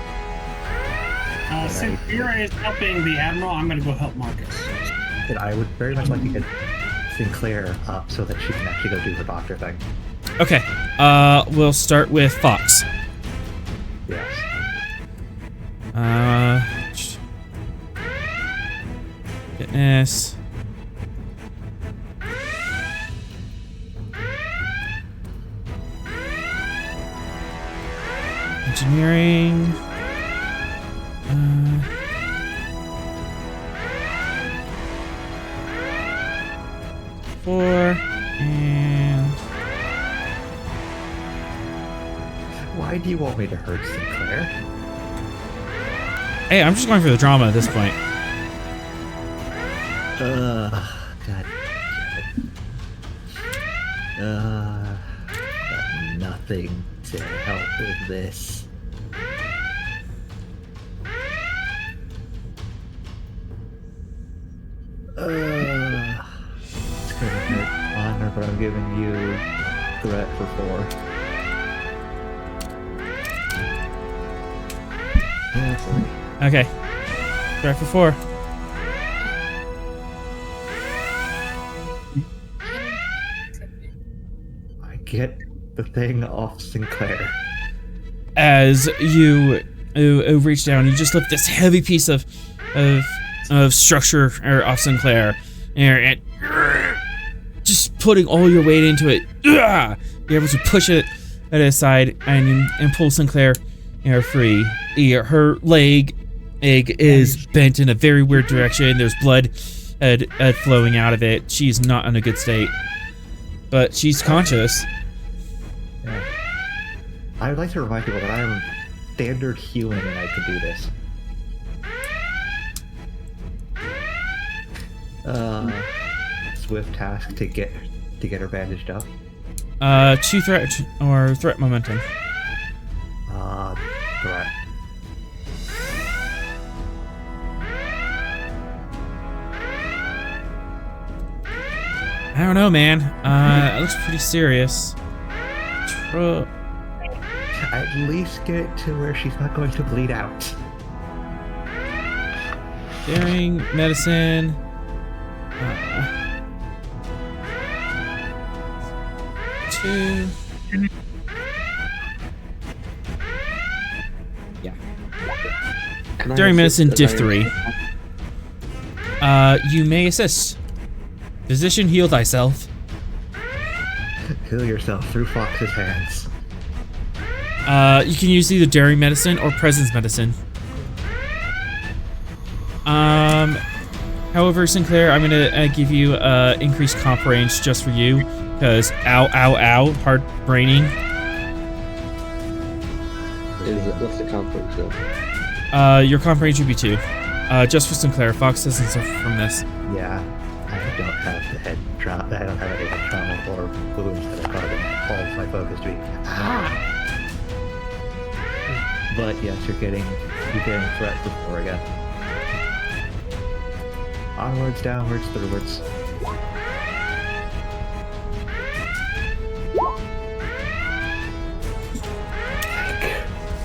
Since Veera is helping the Admiral, I'm going to go help Marcus. And I would very much like to get Sinclair up so that she can actually go do the doctor thing. Okay. We'll start with Fox. Yes. Fitness. Engineering. 4 and Why do you want me to hurt Sinclair? hey, I'm just going for the drama at this point. God. Got nothing to help with this. It's gonna hurt honor, but I'm giving you threat for 4. Yeah, 3. Okay. Threat for 4. I get the thing off Sinclair. As you reach down, you just lift this heavy piece of structure off Sinclair, and just putting all your weight into it. You're able to push it aside and pull Sinclair free. Her leg is bent in a very weird direction. There's blood flowing out of it. She's not in a good state, but she's conscious. Yeah. I would like to remind people that I am a standard human and I can do this. Swift task to get her bandaged up. 2 threat or threat momentum. Threat. I don't know, man. It looks pretty serious. At least get it to where she's not going to bleed out. Daring medicine. Two. Yeah. Daring medicine, diff 3. You may assist. Physician, heal thyself. Heal yourself through Fox's hands. You can use either daring medicine or presence medicine. However, Sinclair, I'm gonna give you increased comp range just for you, because ow, ow, ow, hard braining. What's the comp range? Your comp range would be 2. Just for Sinclair. Fox doesn't suffer from this. Yeah, I don't have the head trauma. I don't have any head trauma or wounds that are causing my focus to be. But yes, you're getting threat before again. Onwards, downwards, throughwards.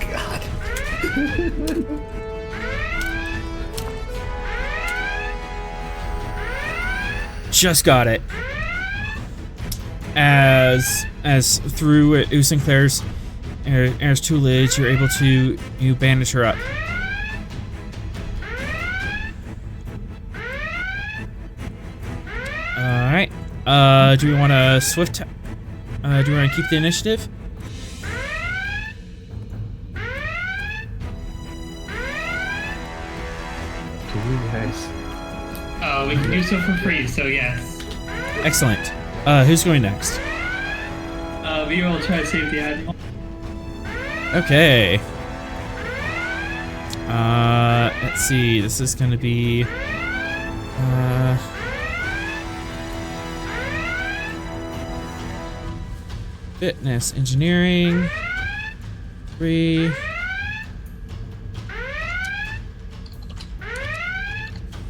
God. Just got it. As through Sinclair's Air's 2 lids, you're able to bandage her up. Alright. Do we want to swift? Do we want to keep the initiative? To you guys. We can do so for free, so yes. Excellent. Who's going next? Veera will try to save the admiral. Okay. Let's see. This is going to be fitness, engineering, 3,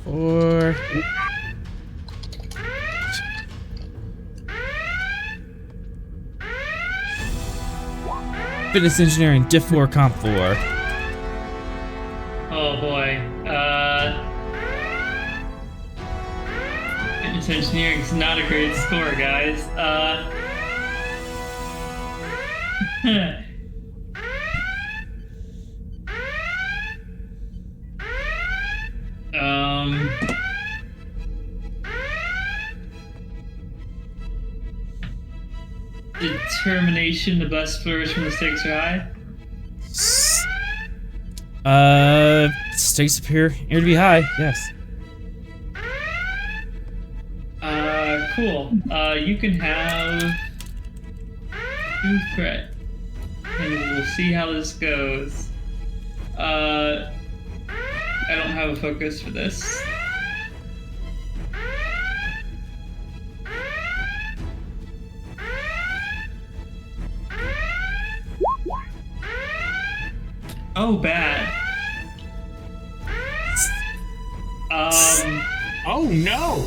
4. Fitness engineering, diff 4, comp 4. Oh boy. Fitness engineering's not a great score, guys. Determination, the best flourish when the stakes are high. Stakes appear here to be high, yes. Cool. You can have 2 threat. And we'll see how this goes. I don't have a focus for this. Oh, bad. Oh no!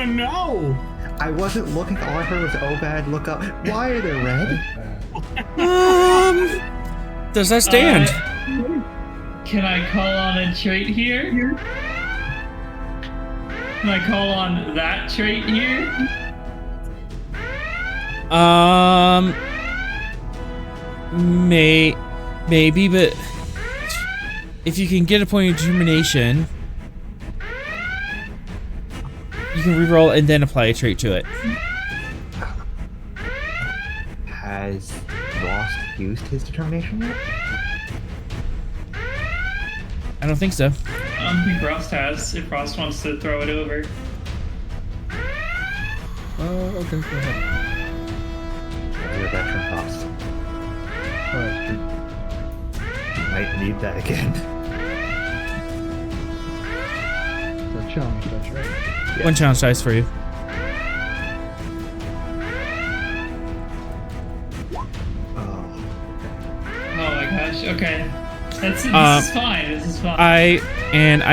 No! I wasn't looking. All I heard was "oh bad." Look up. Why are they red? Does that stand? Can I call on a trait here? Can I call on that trait here? Maybe, but if you can get a point of determination, you can reroll and then apply a trait to it. Has Ross used his determination yet? I don't think so. I don't think Frost has, if Frost wants to throw it over. Oh, okay, go ahead. You're a veteran, Ross. Alright, You might need that again. the challenge, that's right. Yeah. One challenge dice for you. Oh, Oh my gosh. Okay. This is fine. This is fine. I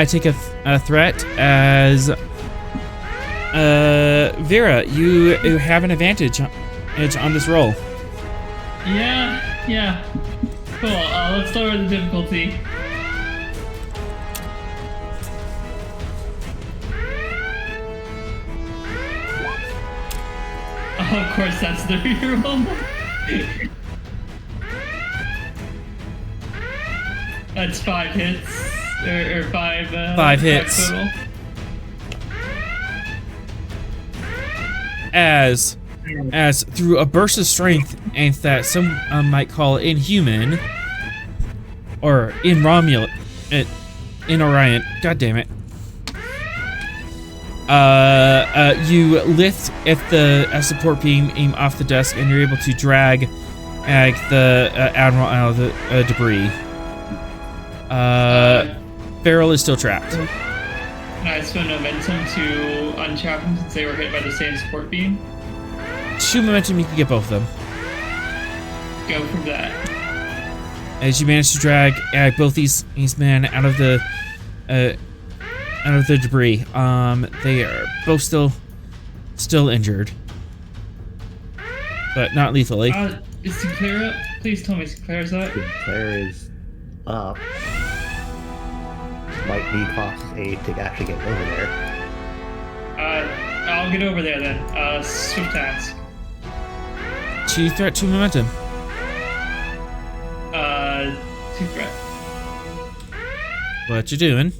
take a threat as Veera, you have an advantage on this roll. Yeah. Cool. Let's lower the difficulty. Oh, of course, that's the reroll. That's 5 hits. Or 5, 5 hits. total. As through a burst of strength, and that some might call inhuman, or in Romulan, in Orion. God damn it. You lift at the support beam off the desk, and you're able to drag the admiral out of the debris. Farrell is still trapped. Can I spend momentum to untrap them since they were hit by the same support beam? 2 momentum, you can get both of them. Go for that. As you manage to drag both these men out of the debris. They are both still injured, but not lethally. Is Sinclair up? Please tell me Sinclair's up. Sinclair is up. Might need Fox's aid to actually get over there. I'll get over there then. Swift task. 2 threat, 2 momentum. 2 threat. What you doing?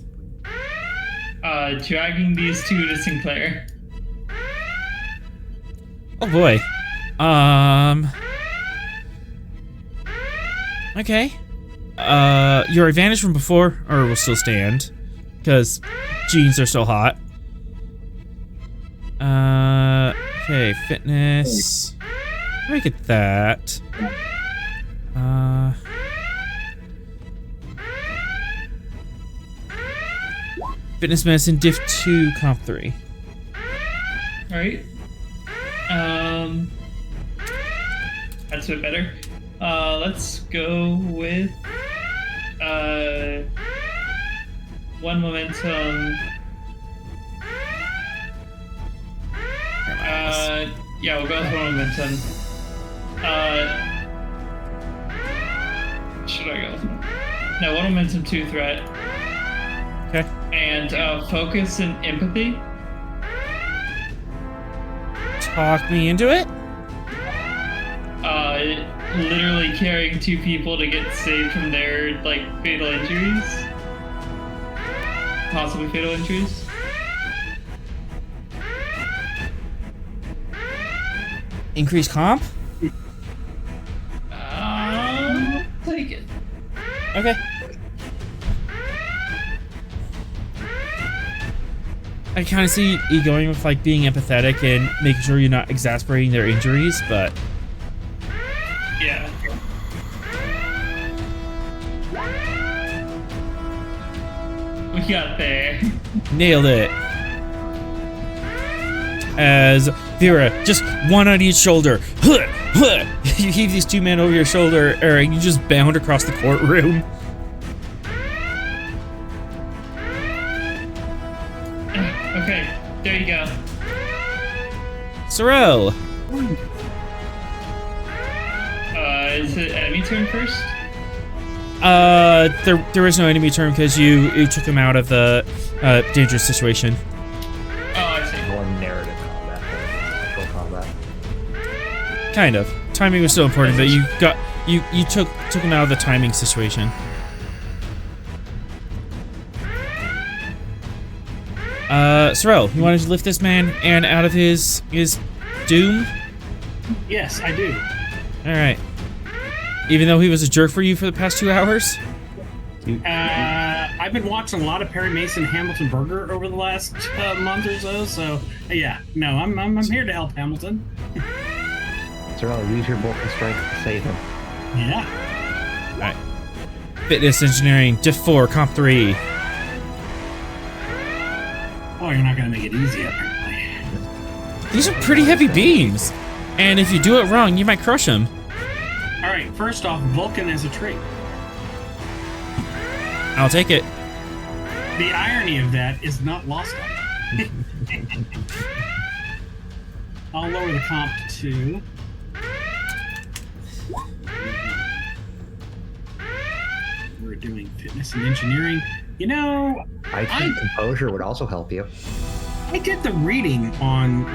Dragging these 2 to Sinclair. Oh boy. Okay. Your advantage from before will still stand, because jeans are still hot. Okay, fitness. Let me get that. Fitness medicine, diff 2, comp 3. Alright. That's a bit better. Let's go with 1 momentum. Yeah, we'll go with 1 momentum. Should I go with 1? No, 1 momentum, 2 threat. Okay. And focus and empathy. Talk me into it. Literally carrying 2 people to get saved from their fatal injuries. Possibly fatal injuries. Increase comp. Take it. Okay. I kind of see you going with being empathetic and making sure you're not exasperating their injuries, but yeah. We got there. nailed it. As Veera, just one on each shoulder. You heave these 2 men over your shoulder, and you just bound across the courtroom. Okay, there you go. Sorel. Is it enemy turn first? There is no enemy turn because you took him out of the dangerous situation. Oh, I see. More narrative combat than actual combat. Kind of. Timing was still important, but you took him out of the timing situation. Sorel, you wanted to lift this man and out of his doom? Yes, I do. All right. Even though he was a jerk for you for the past 2 hours? I've been watching a lot of Perry Mason Hamilton Burger over the last month or so yeah, no, I'm here to help Hamilton. Sorel, use your bulk of strength to save him. Yeah. All right. Fitness engineering, diff 4, comp 3. Oh, you're not gonna make it easy, apparently. These are pretty heavy beams. And if you do it wrong, you might crush them. Alright, first off, Vulcan is a trait. I'll take it. The irony of that is not lost on me. I'll lower the comp to 2. We're doing fitness and engineering. You know, I think composure would also help you. I did the reading on,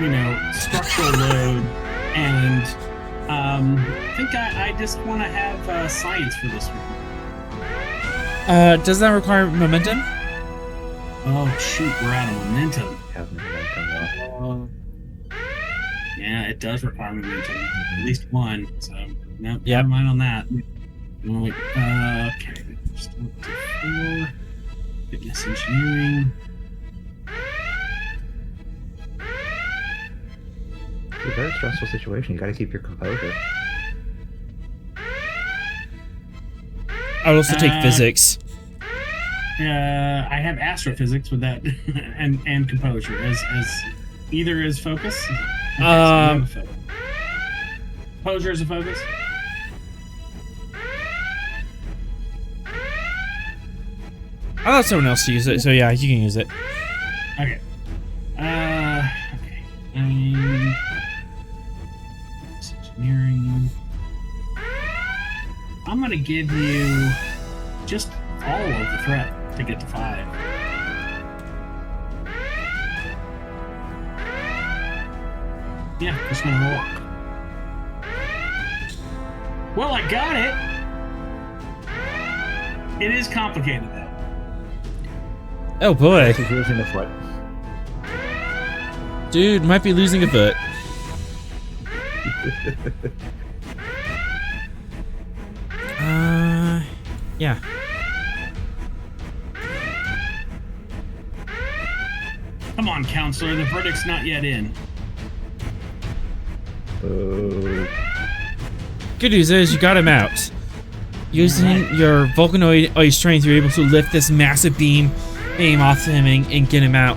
structural load, and I think I just want to have science for this one. Does that require momentum? Oh, shoot, we're out of momentum. Have momentum, Yeah, it does require momentum. At least one, so no, Yep. never mind on that. Okay, still up to 4. Fitness engineering. It's a very stressful situation. You got to keep your composure. I would also take physics. I have astrophysics with that, and composure as either is focus. Okay, so you have a focus. Composure is a focus. I thought someone else used it, so yeah, you can use it. Okay. Okay. Engineering. I'm gonna give you just all of the threat to get to 5. Yeah, just gonna roll. Well, I got it. It is complicated though. Oh boy. He's losing a foot. Dude might be losing a foot. Yeah. Come on, counselor, the verdict's not yet in. Good news is you got him out. Using your Vulcanoid ice strength, you're able to lift this massive beam off him and get him out.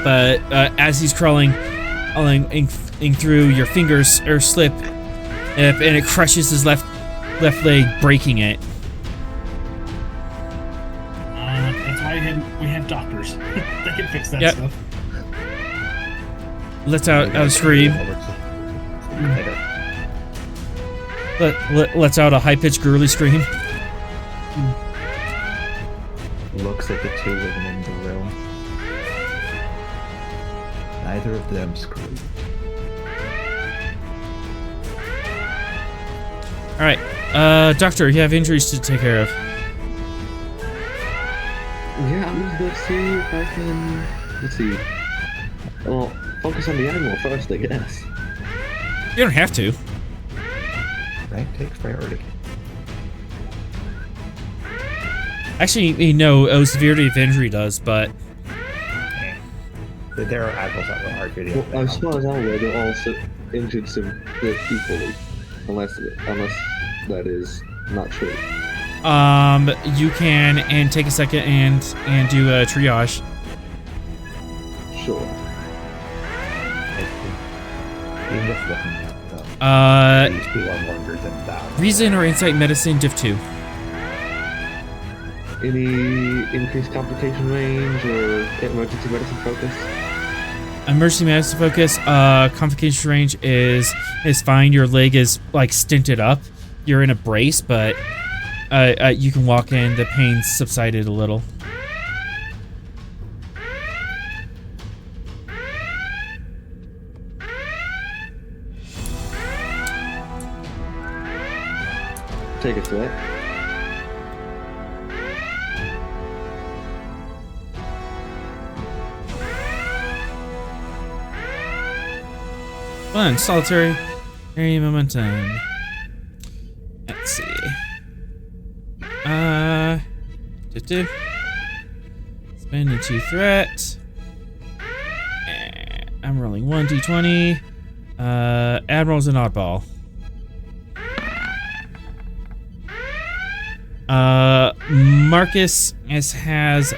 But as he's crawling through, your fingers slip, and it crushes his left leg, breaking it. That's why we have doctors. They can fix that stuff. Lets out a scream. Lets out a high-pitched girly scream. Looks at the two women in the room. Neither of them scream. Alright, Doctor, you have injuries to take care of. Yeah, I'm just gonna see if I can. Let's see. Well, focus on the animal first, I guess. You don't have to. Rank takes priority. Actually, no, severity of injury does, but... There are admirals that will argue. Well, as far as I'm aware, they're all injured equally. Unless that is not true. You can and take a second and do a triage. Sure. Even just looking at these people are longer than that. Reason or insight medicine, diff 2. Any increased complication range or emergency medicine focus? Emergency medicine focus, complication range is fine. Your leg is like stinted up. You're in a brace, but you can walk in. The pain subsided a little. Take a threat. Fun, solitary area momentum. Let's see. Spend into threat. I'm rolling 1d20. Admiral's an oddball. Marcus has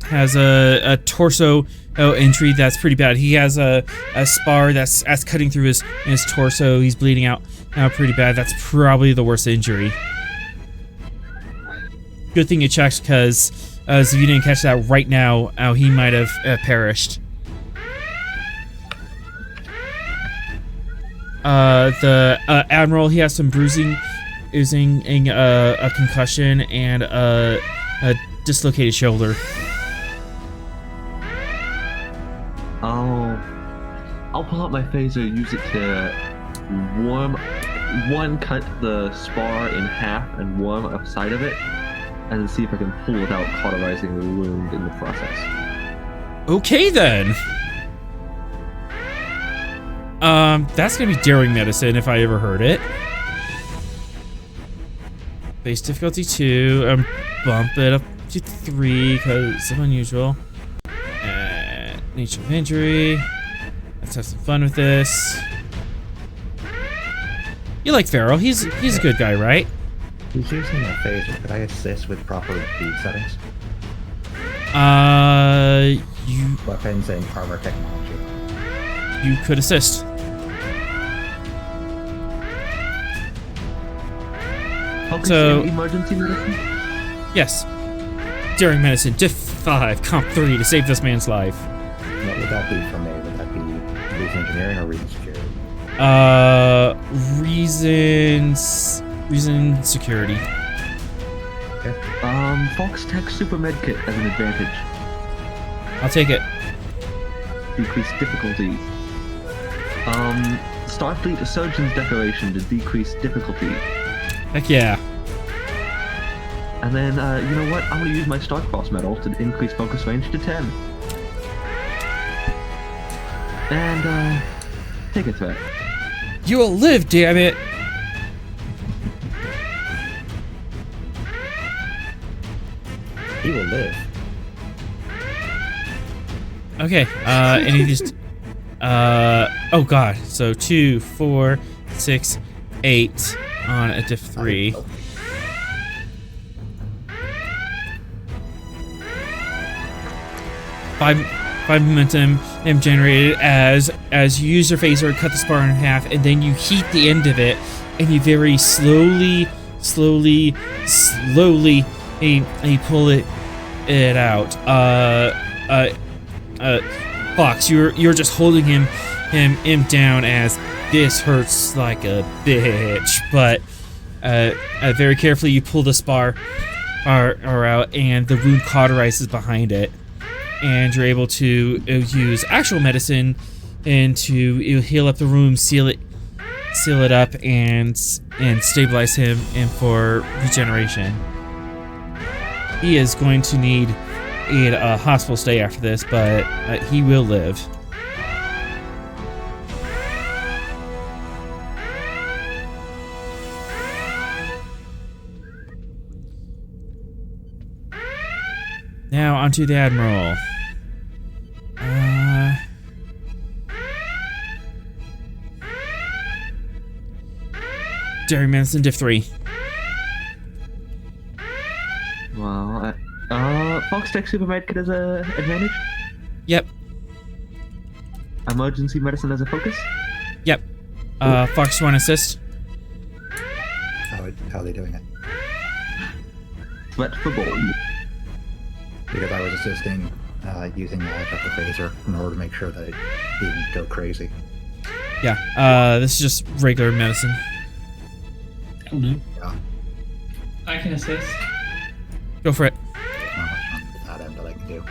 has a torso injury that's pretty bad. He has a spar that's cutting through his torso. He's bleeding out now pretty bad. That's probably the worst injury. Good thing you checked, because if you didn't catch that right now, he might have perished. The Admiral, he has some bruising, oozing a concussion, and a dislocated shoulder. I'll pull out my phaser, use it to cut the spar in half and warm a side of it, and then see if I can pull without cauterizing the wound in the process. Okay then. That's gonna be daring medicine if I ever heard it. Base difficulty 2. Bump it up to 3 because it's unusual. Nature of injury. Let's have some fun with this. You like Farrell? He's a good guy, right? He's using a phaser. Could I assist with proper bead settings? Weapons and armor technology. You could assist. So, emergency medicine? Yes. Daring medicine, diff 5, comp 3 to save this man's life. What would that be for me? Would that be reason engineering or reason security? Reason security. Okay. Fox Tech Super Medkit as an advantage. I'll take it. Decrease difficulty. Starfleet Surgeon's Decoration to decrease difficulty. Heck yeah. And then, you know what? I'm gonna use my Starcross medal to increase focus range to 10. And, take a threat. You will live, damn it! He will live. Okay, and he just... oh god, so 2, 4, 6, 8 on a diff 3. Five momentum generated as you use your phaser, cut the spar in half, and then you heat the end of it, and you very slowly you pull it out. Fox, you're just holding him down as this hurts like a bitch, but very carefully you pull the spar out, and the wound cauterizes behind it. And you're able to use actual medicine and to heal up the room, seal it up, and stabilize him and for regeneration. He is going to need a hospital stay after this, but he will live. Now onto the Admiral. Daring medicine, diff 3. Well, Fox Tech Super Medkit as a advantage? Yep. Emergency medicine as a focus? Yep. Fox, you want to assist? How are they doing it? Threat for gold. Because I was assisting using the phaser in order to make sure that it didn't go crazy. Yeah, this is just regular medicine. That'll do. Yeah. I can assist. Go for it. There's not much on that end that I can do.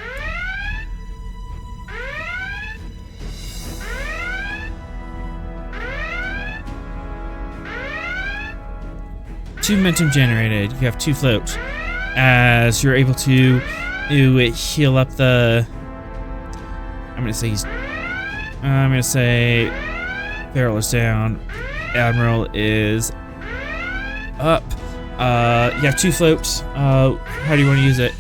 Two momentum generated. You have 2 float. As you're able to heal up the... I'm gonna say Farrell is down. Admiral is up. You have 2 floats. How do you want to use it?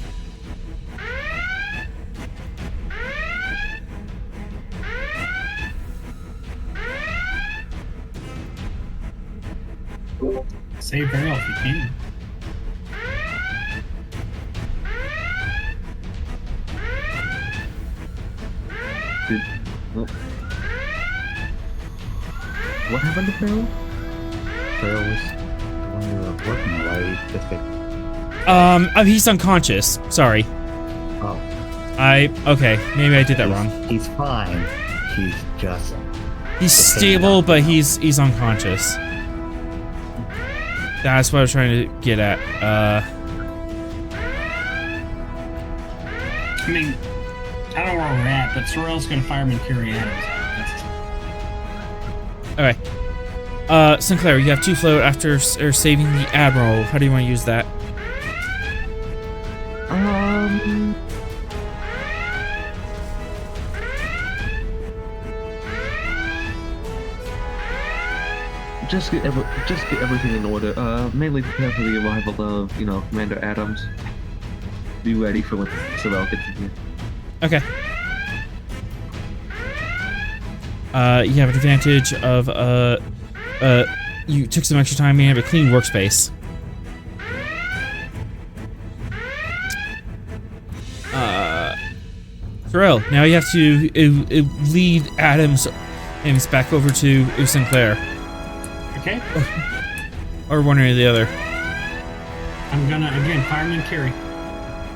Save Veera if you can. What happened to Pharaoh? Sorel was the one we were working on. Why did he just get... He's unconscious. Sorry. Oh. Okay, maybe I did that wrong. He's fine. He's just... He's stable, but he's unconscious. That's what I was trying to get at. I mean, I don't know where we're at, but Sorel's gonna fireman carry Adams out. Okay. Sinclair, you have 2 float after saving the Admiral. How do you want to use that? Just get everything in order. Mainly prepare for the arrival of, Commander Adams. Be ready for when Sorel gets in here. Okay. You have an advantage of, you took some extra time and you have a clean workspace. Sorel, now you have to lead Adams back over to Sinclair. Okay. Or one or the other. I'm gonna, again, fireman carry.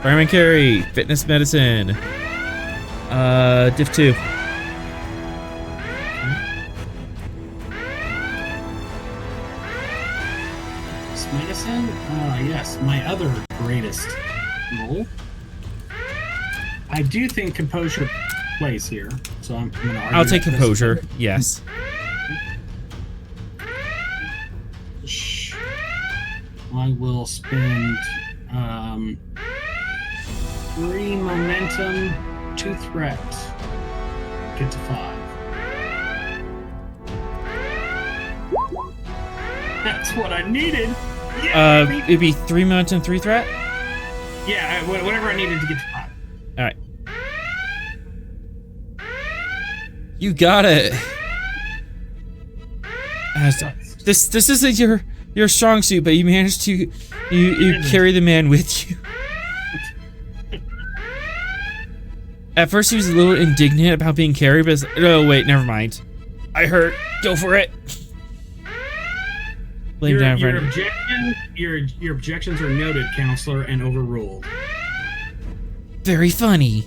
Fireman carry, fitness medicine. Div 2. Medicine? Yes, my other greatest role. I do think composure plays here, so I'm gonna argue. I'll take composure, yes. I will spend 3 momentum, 2 threat. Get to 5. That's what I needed. Yeah, it'd be 3 momentum, 3 threat? Yeah, whatever I needed to get to 5. Alright. You got it. This isn't your strong suit, but you managed to you carry the man with you. At first he was a little indignant about being carried, but oh wait, never mind. I hurt. Go for it. Your objections are noted, counselor, and overruled. Very funny.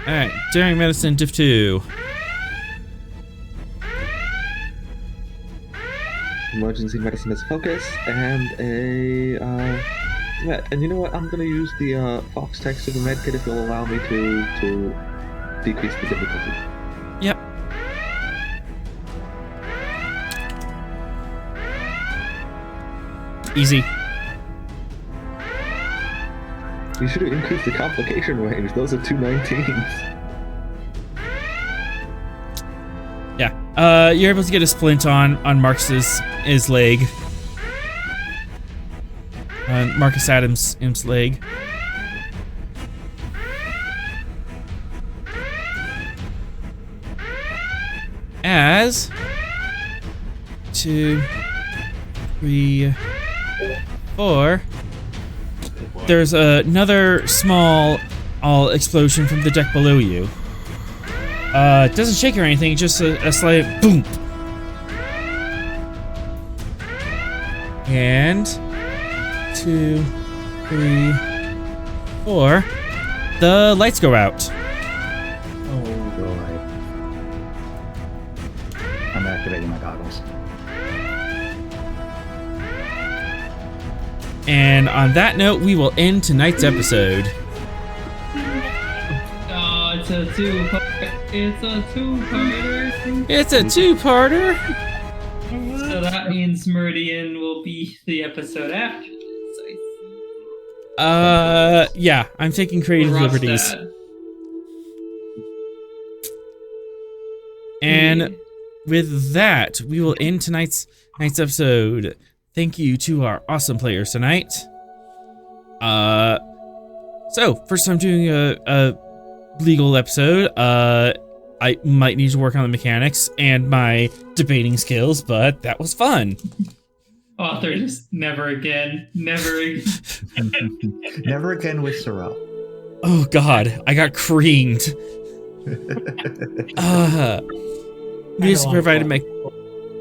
Alright, daring medicine, div 2. Emergency medicine is focus, and yeah, and you know what? I'm gonna use the Fox text of the medkit if you'll allow me to decrease the difficulty. Yep. Easy. You should have increased the complication range. Those are 2 19s. Yeah. You're able to get a splint on Marcus's leg. Marcus Adams' leg. As 2, 3, 4. There's another small explosion from the deck below you. It doesn't shake or anything, just a slight boom. And 2, 3, 4. The lights go out. Oh boy. I'm activating my goggles. And on that note, we will end tonight's episode. Oh, it's a two-parter. It's a two-parter. So that means Meridian will be the episode after this. Yeah, I'm taking creative liberties. And with that, we will end tonight's episode. Thank you to our awesome players tonight. So first time doing a legal episode. I might need to work on the mechanics and my debating skills, but that was fun. Author just never again. Never again. Never again with Sorel. Oh God, I got creamed.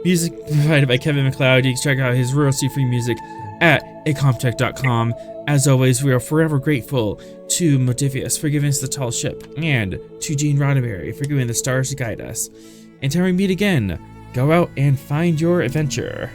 Music provided by Kevin Macload. You can check out his royalty-free music at acomtech.com. As always, we are forever grateful to Modifius for giving us the tall ship, and to Gene Roddenberry for giving the stars to guide us. Until we meet again, go out and find your adventure.